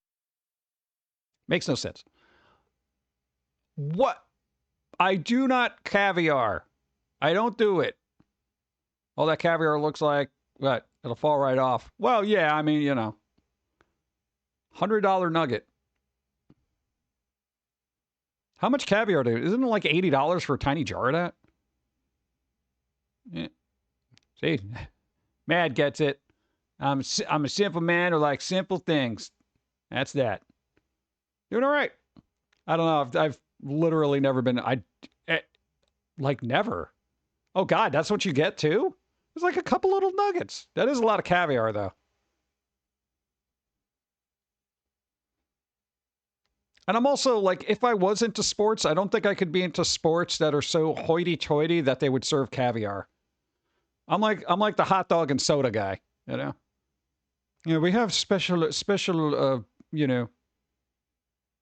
Makes no sense. What? I do not caviar. I don't do it. All that caviar looks like, what? It'll fall right off. Well, yeah, I mean, you know. $100 nugget. How much caviar do? Isn't it like $80 for a tiny jar of that? Yeah. See? Mad gets it. I'm a simple man who likes simple things. That's that. Doing all right. I don't know. I've literally never been. Like never. Oh God, that's what you get too? It's like a couple little nuggets. That is a lot of caviar though. And I'm also like, if I was into sports, I don't think I could be into sports that are so hoity-toity that they would serve caviar. I'm like the hot dog and soda guy, you know. You know, we have special, you know,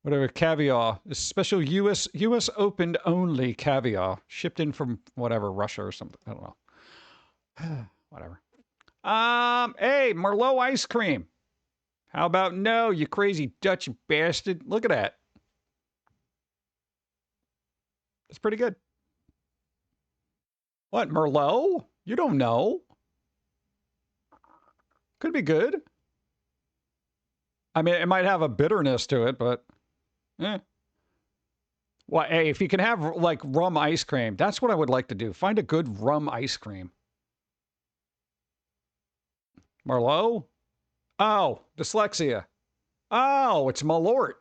whatever caviar, special U.S. opened only caviar shipped in from whatever Russia or something. I don't know. Whatever. Hey, Merlot ice cream. How about no, you crazy Dutch bastard? Look at that. It's pretty good. What, Merlot? You don't know. Could be good. I mean, it might have a bitterness to it, but eh. Well, hey, if you can have like rum ice cream, that's what I would like to do. Find a good rum ice cream. Merlot? Oh, dyslexia. Oh, it's Malort.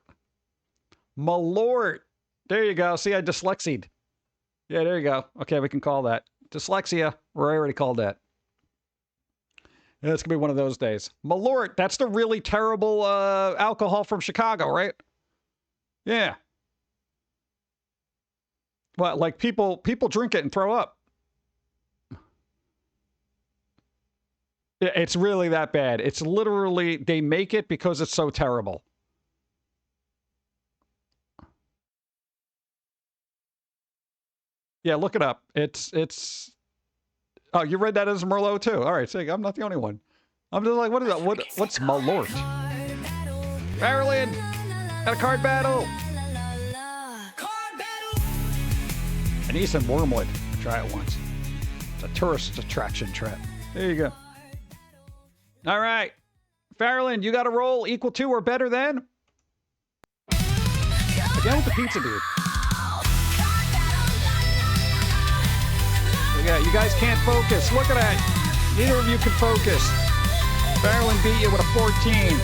Malort. There you go. See, I dyslexied. Yeah, there you go. Okay, we can call that. Dyslexia. We already called that. Yeah, it's going to be one of those days. Malort. That's the really terrible alcohol from Chicago, right? Yeah. Well, like people drink it and throw up. It's really that bad. It's literally, they make it because it's so terrible. Yeah, look it up. It's. Oh, you read that as Merlot too. All right, so I'm not the only one. I'm just like, what is that? What's Malort? Marilyn, got a card battle. I need some wormwood. Try it once. It's a tourist attraction trap. There you go. All right. Farrelland, you got a roll equal to or better than? Again with the pizza dude. Yeah, you guys can't focus. Look at that. Neither of you can focus. Farrelland beat you with a 14.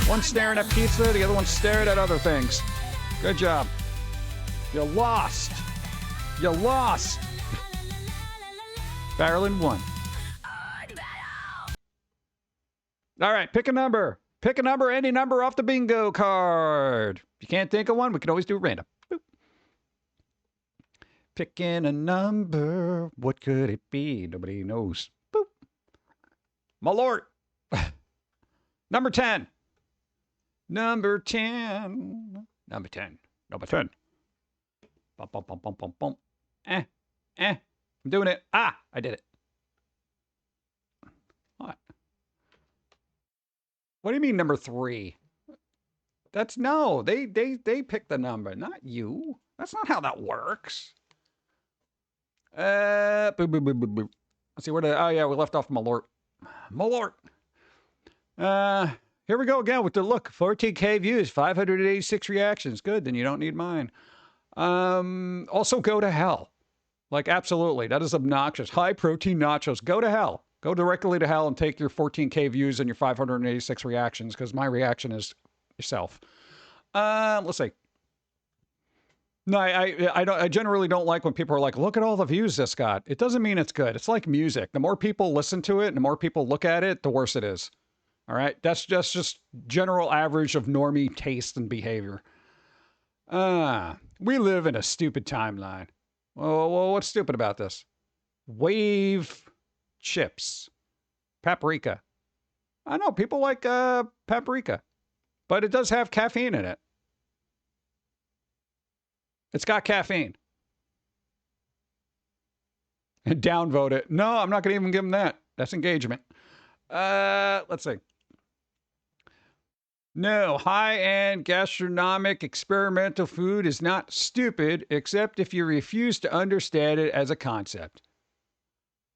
One staring at pizza, the other one staring at other things. Good job. You lost. You lost. Farrelland won. All right, pick a number. Pick a number, any number off the bingo card. If you can't think of one, we can always do random. Boop. Picking a number. What could it be? Nobody knows. Boop. Malort. Number 10. Number 10. Number 10. Number 10. Bum, bum, bum, bum, bum, bum. I'm doing it. Ah, I did it. What? What do you mean number 3? That's no. They pick the number, not you. That's not how that works. Boop, boop, boop, boop, boop. Let's see where the. Oh yeah, we left off Malort. Malort. Here we go again with the look. 14K views, 586 reactions. Good, then you don't need mine. Also go to hell. Like absolutely, that is obnoxious. High protein nachos. Go to hell. Go directly to hell and take your 14K views and your 586 reactions, because my reaction is yourself. Let's see. No, I generally don't like when people are like, look at all the views this got. It doesn't mean it's good. It's like music. The more people listen to it and the more people look at it, the worse it is. All right. That's just general average of normie taste and behavior. We live in a stupid timeline. Well, what's stupid about this? Wave chips. Paprika. I know people like paprika, but it does have caffeine in it. It's got caffeine. And downvote it. No, I'm not going to even give them that. That's engagement. Let's see. No, high-end gastronomic experimental food is not stupid, except if you refuse to understand it as a concept.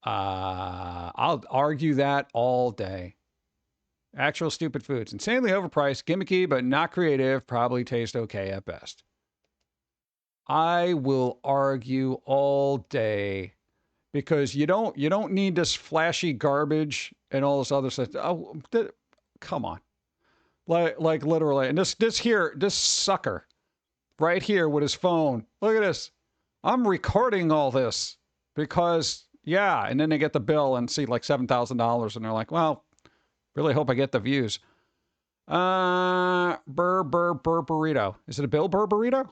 I'll argue that all day. Actual stupid foods. Insanely overpriced, gimmicky, but not creative, probably taste okay at best. I will argue all day because you don't need this flashy garbage and all this other stuff. Oh, come on. Like literally. And this sucker right here with his phone. Look at this. I'm recording all this because, yeah. And then they get the bill and see like $7,000 and they're like, well, really hope I get the views. Burr burrito. Is it a Bill Burr burrito?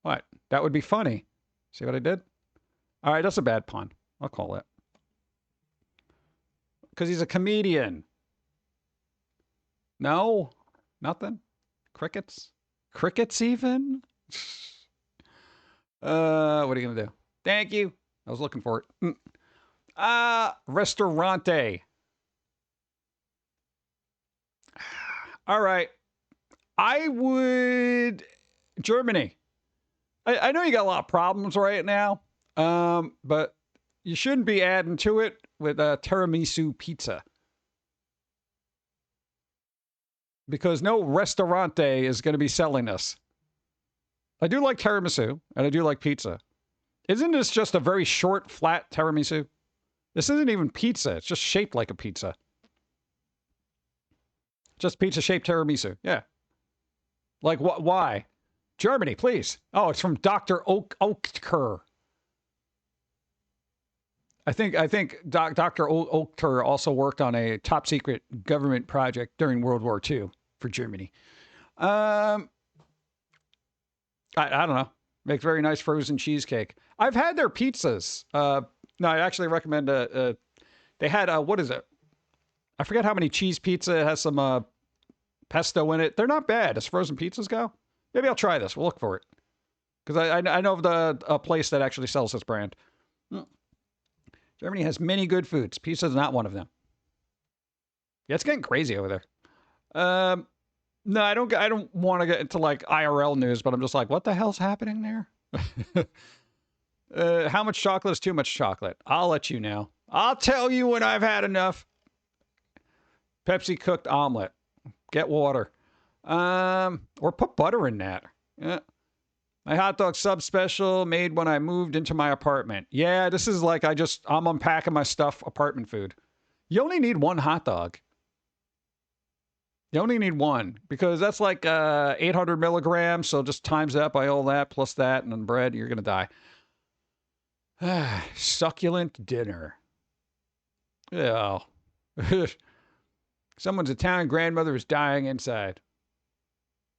What? That would be funny. See what I did? All right, that's a bad pun. I'll call it. Because he's a comedian. No? Nothing? Crickets even? What are you going to do? Thank you. I was looking for it. Restaurante. All right. I would... Germany. I know you got a lot of problems right now, but you shouldn't be adding to it with a tiramisu pizza. Because no restaurante is going to be selling this. I do like tiramisu, and I do like pizza. Isn't this just a very short, flat tiramisu? This isn't even pizza. It's just shaped like a pizza. Just pizza-shaped tiramisu. Yeah. Like, why? Germany, please. Oh, it's from Dr. Oetker. I think Dr. Oetker also worked on a top secret government project during World War II for Germany. I don't know. Makes very nice frozen cheesecake. I've had their pizzas. No, I actually recommend. They had what is it? I forget how many cheese pizza. It has some pesto in it. They're not bad as frozen pizzas go. Maybe I'll try this. We'll look for it. Because I know of a place that actually sells this brand. Germany has many good foods. Pizza is not one of them. Yeah, it's getting crazy over there. No, I don't want to get into like IRL news, but I'm just like, what the hell's happening there? How much chocolate is too much chocolate? I'll let you know. I'll tell you when I've had enough. Pepsi cooked omelet. Get water. Or put butter in that. Yeah. My hot dog sub special made when I moved into my apartment. Yeah, this is like I'm unpacking my stuff apartment food. You only need one hot dog. You only need one because that's like 800 milligrams. So just times that by all that plus that and then bread, you're going to die. Succulent dinner. Yeah. Someone's Italian grandmother is dying inside.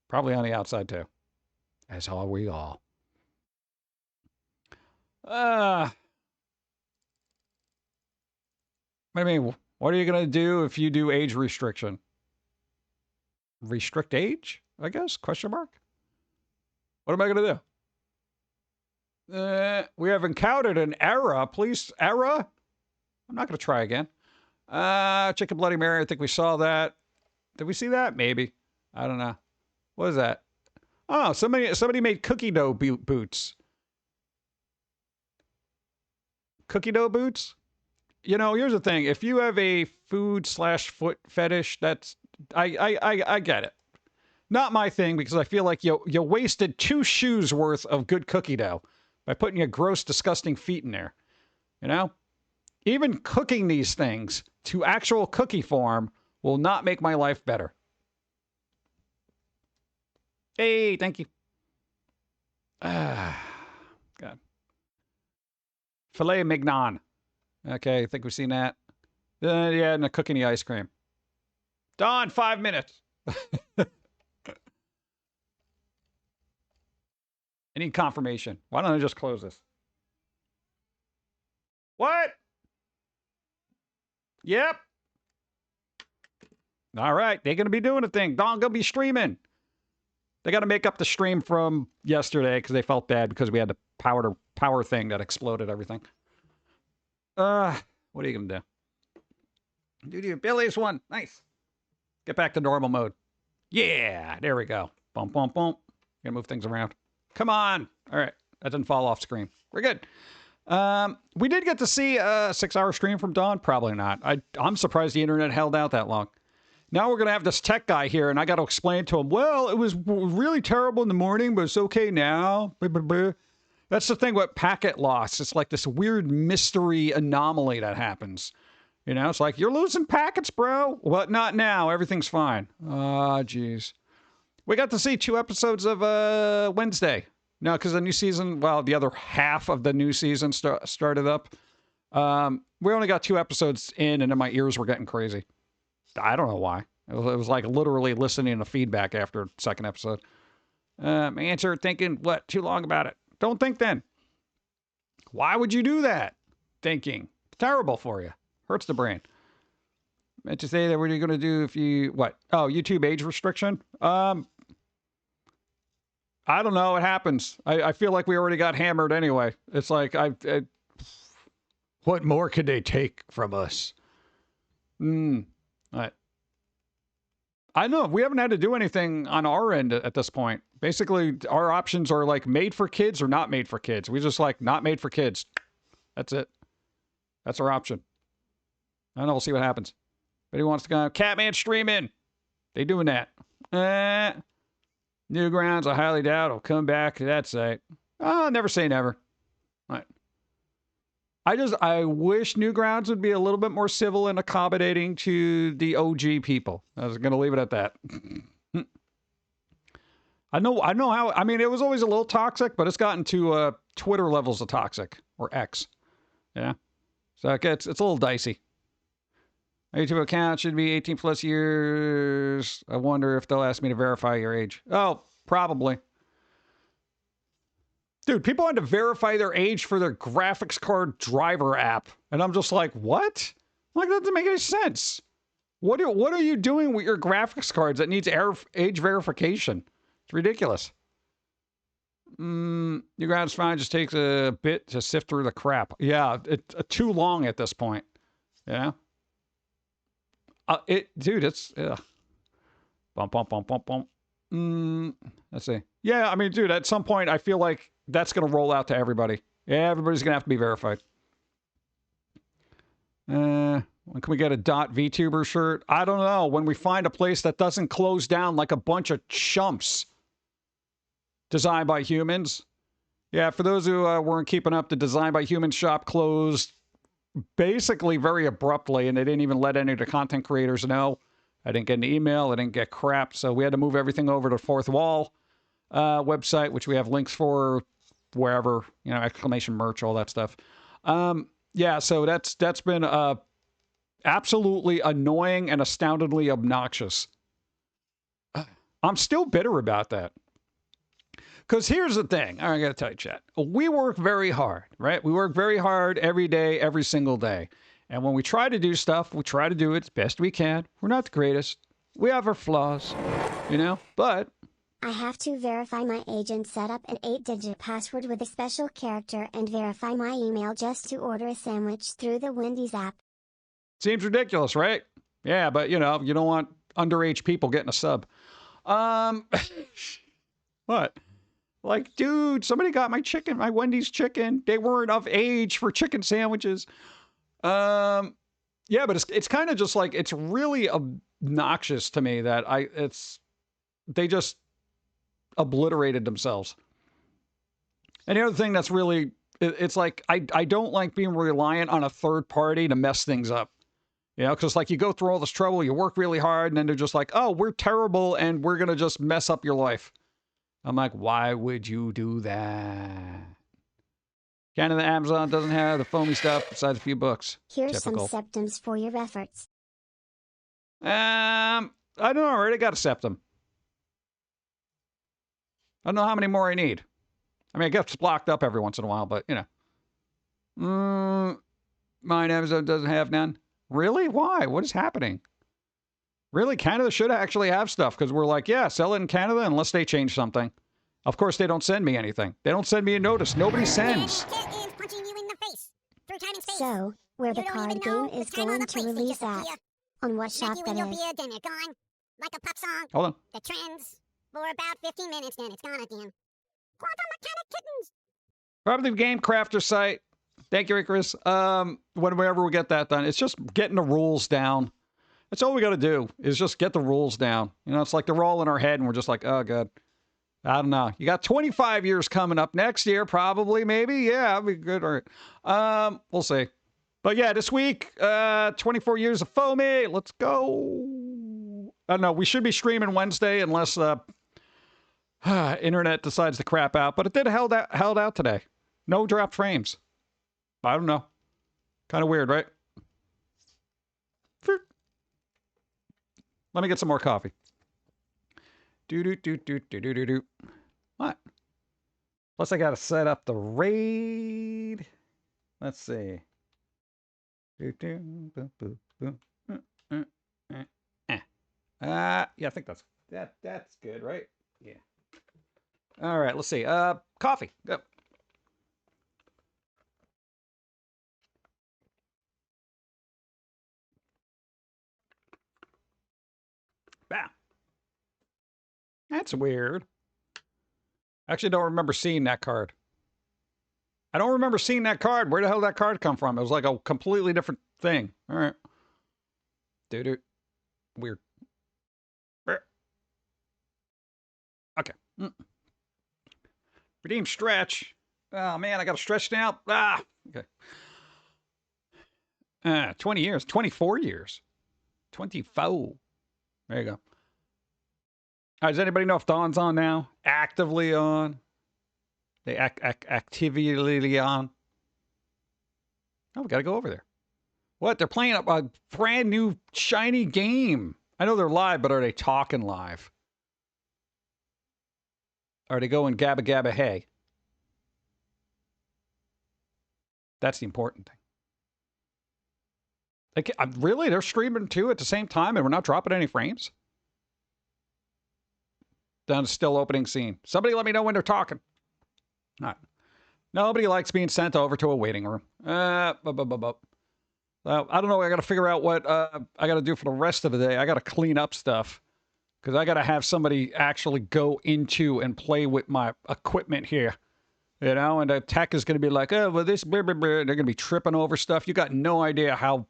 Probably on the outside, too. As are we all. I mean, what are you going to do if you do age restriction? Restrict age, I guess? Question mark? What am I going to do? We have encountered an error. Please, error? I'm not going to try again. Chicken Bloody Mary, I think we saw that. Did we see that? Maybe. I don't know. What is that? Oh, somebody made cookie dough boots. Cookie dough boots? You know, here's the thing. If you have a food/foot fetish, I get it. Not my thing because I feel like you wasted 2 shoes worth of good cookie dough by putting your gross, disgusting feet in there. You know? Even cooking these things to actual cookie form will not make my life better. Hey, thank you. God. Filet mignon. Okay, I think we've seen that. Yeah, and a cookie and the ice cream. Dawn, 5 minutes. I need confirmation. Why don't I just close this? What? Yep. All right, they're going to be doing a thing. Dawn going to be streaming. They got to make up the stream from yesterday because they felt bad because we had the power thing that exploded everything. What are you going to do? Do Billy's one. Nice. Get back to normal mode. Yeah, there we go. Bump, bump, bump. Gonna move things around. Come on. All right, that didn't fall off screen. We're good. We did get to see a 6-hour stream from Dawn. Probably not. I'm surprised the internet held out that long. Now we're gonna have this tech guy here, and I got to explain to him. Well, it was really terrible in the morning, but it's okay now. Blah, blah, blah. That's the thing with packet loss. It's like this weird mystery anomaly that happens. You know, it's like, you're losing packets, bro. What? Not now. Everything's fine. Ah, jeez. We got to see 2 episodes of Wednesday. No, because the new season, well, the other half of the new season started up. We only got 2 episodes in, and then my ears were getting crazy. I don't know why. It was like literally listening to feedback after the 2nd episode. Answer thinking, what? Too long about it. Don't think then. Why would you do that? Thinking. Terrible for you. Hurts the brain. Meant to say that what are you going to do if you... What? Oh, YouTube age restriction? I don't know. It happens. I feel like we already got hammered anyway. It's like, what more could they take from us? Right. I know. We haven't had to do anything on our end at this point. Basically, our options are like made for kids or not made for kids. We just like not made for kids. That's it. That's our option. I don't know. We'll see what happens. But he wants to go, Catman streaming. They doing that. Newgrounds, I highly doubt will come back to that site. Oh, never say never. Right. I wish Newgrounds would be a little bit more civil and accommodating to the OG people. I was going to leave it at that. I know how, I mean, it was always a little toxic, but it's gotten to Twitter levels of toxic, or X. Yeah. So it's a little dicey. My YouTube account should be 18 plus years. I wonder if they'll ask me to verify your age. Oh, probably. Dude, people had to verify their age for their graphics card driver app. And I'm just like, what? Like, that doesn't make any sense. What are you doing with your graphics cards that needs age verification? It's ridiculous. Your ground's fine. Just takes a bit to sift through the crap. Yeah, it's too long at this point. Yeah. Dude, it's bump, bump, bump, bump, bump. Let's see. Yeah, I mean, dude, at some point, I feel like that's going to roll out to everybody. Yeah, everybody's going to have to be verified. When can we get a .VTuber shirt? I don't know. When we find a place that doesn't close down like a bunch of chumps designed by humans. Yeah, for those who weren't keeping up, the Design by Humans shop closed basically very abruptly, and they didn't even let any of the content creators know. I didn't get an email. I didn't get crap. So we had to move everything over to FOURTHWALL website, which we have links for wherever, you know, exclamation merch, all that stuff. Yeah, so that's been absolutely annoying and astoundingly obnoxious. I'm still bitter about that. Because here's the thing. I got to tell you, chat. We work very hard, right? We work very hard every day, every single day. And when we try to do stuff, we try to do it as best we can. We're not the greatest. We have our flaws, you know? But I have to verify my age and set up an 8-digit password with a special character and verify my email just to order a sandwich through the Wendy's app. Seems ridiculous, right? Yeah, but, you know, you don't want underage people getting a sub. What? Like, dude, somebody got my chicken, my Wendy's chicken. They weren't of age for chicken sandwiches. Yeah, but it's kind of just like, it's really obnoxious to me that they just obliterated themselves. And the other thing that's really, it's like, I don't like being reliant on a third party to mess things up. You know, because like you go through all this trouble, you work really hard, and then they're just like, oh, we're terrible, and we're going to just mess up your life. I'm like, why would you do that? Canada, Amazon doesn't have the foamy stuff besides a few books. Here's Typical. some septums for your efforts. I don't know. I already got a septum. I don't know how many more I need. I mean, it gets blocked up every once in a while, but, you know. Mine Amazon doesn't have none. Really? Why? What is happening? Really? Canada should actually have stuff because we're like, yeah, sell it in Canada unless they change something. Of course, they don't send me anything. They don't send me a notice. Nobody sends. Cat is punching you in the face. Through time and space. So, where the You don't card even know game is the time or going the to place they release at. disappear. On what Smack shop you that in your is. beard, then you're gone. Like a pop song. Hold on. The trends. For about 15 minutes, then it's gone again. Quantum mechanic kittens. Probably the Game Crafter site. Thank you, Icarus. Whenever we get that done, it's just getting the rules down. That's all we got to do is just get the rules down. You know, it's like they're all in our head and we're just like, oh, God. I don't know. You got 25 years coming up next year, probably, maybe. Yeah, that'd be good. All right. We'll see. But yeah, this week, 24 years of Foamy. Let's go. I don't know. We should be streaming Wednesday unless internet decides to crap out. But it did held out today. No dropped frames. I don't know. Kind of weird, right? Let me get some more coffee. Do. What? Plus, I got to set up the raid. Let's see. Yeah, I think that's good, right? Yeah. All right, let's see. Coffee. Yep. Bam. That's weird. I actually don't remember seeing that card. I don't remember seeing that card. Where the hell did that card come from? It was like a completely different thing. All right. Dude. Weird. Okay. Redeem stretch. Oh, man, I got to stretch now. Okay. 20 years. 24 years. 24. There you go. All right, does anybody know if Dawn's on now? Actively on? They actively on? Oh, we got to go over there. What? They're playing a brand new shiny game. I know they're live, but are they talking live? Are they going gabba gabba hey? That's the important thing. Like, really? They're streaming two at the same time and we're not dropping any frames? Down to still opening scene. Somebody let me know when they're talking. Not. Nobody likes being sent over to a waiting room. I don't know. I got to figure out what I got to do for the rest of the day. I got to clean up stuff because I got to have somebody actually go into and play with my equipment here. You know, and the tech is going to be like, oh, well, this, blah, blah, blah. They're going to be tripping over stuff. You got no idea how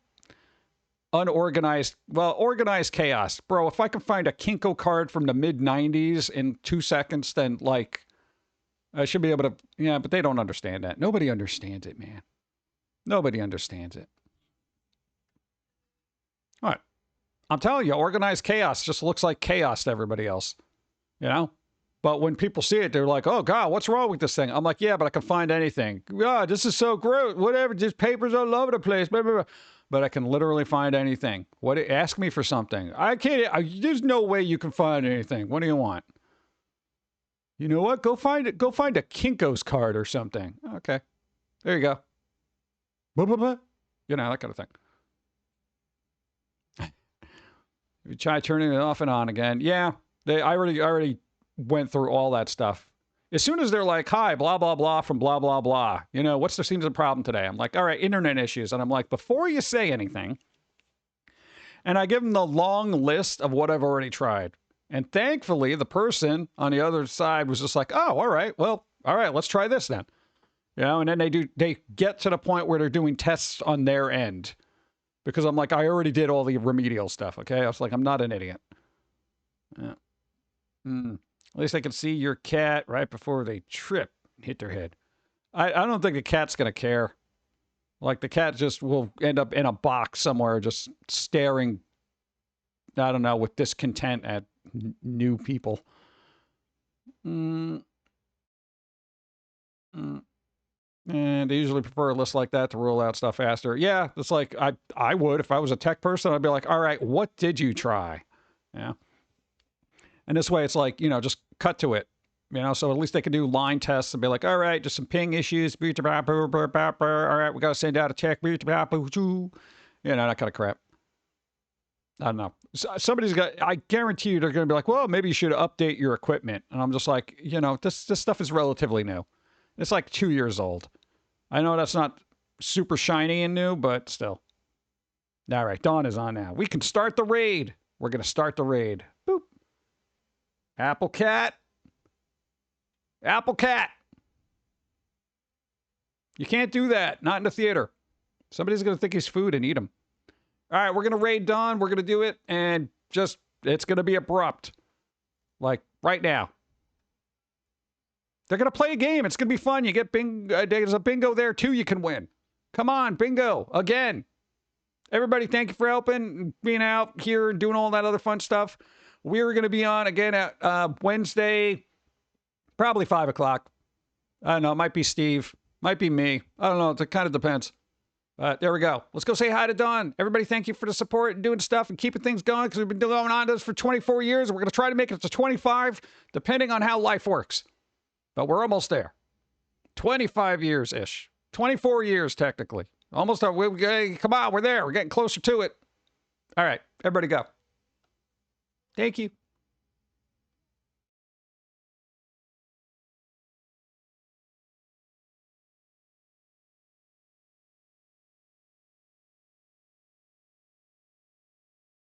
unorganized, well, organized chaos. Bro, if I can find a Kinko card from the mid-90s in 2 seconds, then, like, I should be able to, yeah, but they don't understand that. Nobody understands it, man. Nobody understands it. All right. I'm telling you, organized chaos just looks like chaos to everybody else. You know? But when people see it, they're like, oh, God, what's wrong with this thing? I'm like, yeah, but I can find anything. God, this is so gross. Whatever, just papers all over the place. Blah, blah, blah. But I can literally find anything. What? Ask me for something. I can't. There's no way you can find anything. What do you want? You know what? Go find it. Go find a Kinko's card or something. Okay. There you go. Blah, blah, blah. You know, that kind of thing. You try turning it off and on again. Yeah. I already went through all that stuff. As soon as they're like, hi, blah, blah, blah from blah, blah, blah. You know, what's there seems a problem today? I'm like, all right, internet issues. And I'm like, before you say anything, and I give them the long list of what I've already tried. And thankfully, the person on the other side was just like, oh, all right, well, all right, let's try this then. You know, and then they get to the point where they're doing tests on their end. Because I'm like, I already did all the remedial stuff, okay? I was like, I'm not an idiot. Yeah. At least I can see your cat right before they trip and hit their head. I don't think the cat's going to care. Like, the cat just will end up in a box somewhere just staring, I don't know, with discontent at new people. Mm, mm. And they usually prefer a list like that to rule out stuff faster. Yeah, it's like I would if I was a tech person. I'd be like, all right, what did you try? Yeah. And this way, it's like, you know, just cut to it. You know, so at least they can do line tests and be like, all right, just some ping issues. All right, we got to send out a check. You know, that kind of crap. I don't know. Somebody's got, I guarantee you they're going to be like, well, maybe you should update your equipment. And I'm just like, you know, this stuff is relatively new. It's like 2 years old. I know that's not super shiny and new, but still. All right, Dawn is on now. We can start the raid. We're going to start the raid. Boop. Apple Cat. Apple Cat. You can't do that. Not in the theater. Somebody's going to think he's food and eat him. All right, we're going to raid Dawn. We're going to do it. And just, it's going to be abrupt. Like, right now. They're going to play a game. It's going to be fun. You get bingo. There's a bingo there, too, you can win. Come on, bingo. Again. Everybody, thank you for helping, being out here, and doing all that other fun stuff. We're going to be on again at Wednesday, probably 5 o'clock. I don't know. It might be Steve. Might be me. I don't know. It kind of depends. There we go. Let's go say hi to Dawn. Everybody, thank you for the support and doing stuff and keeping things going because we've been going on this for 24 years. We're going to try to make it to 25, depending on how life works. But we're almost there. 25 years-ish. 24 years, technically. Almost. Come on, we're there. We're getting closer to it. All right. Everybody go. Thank you.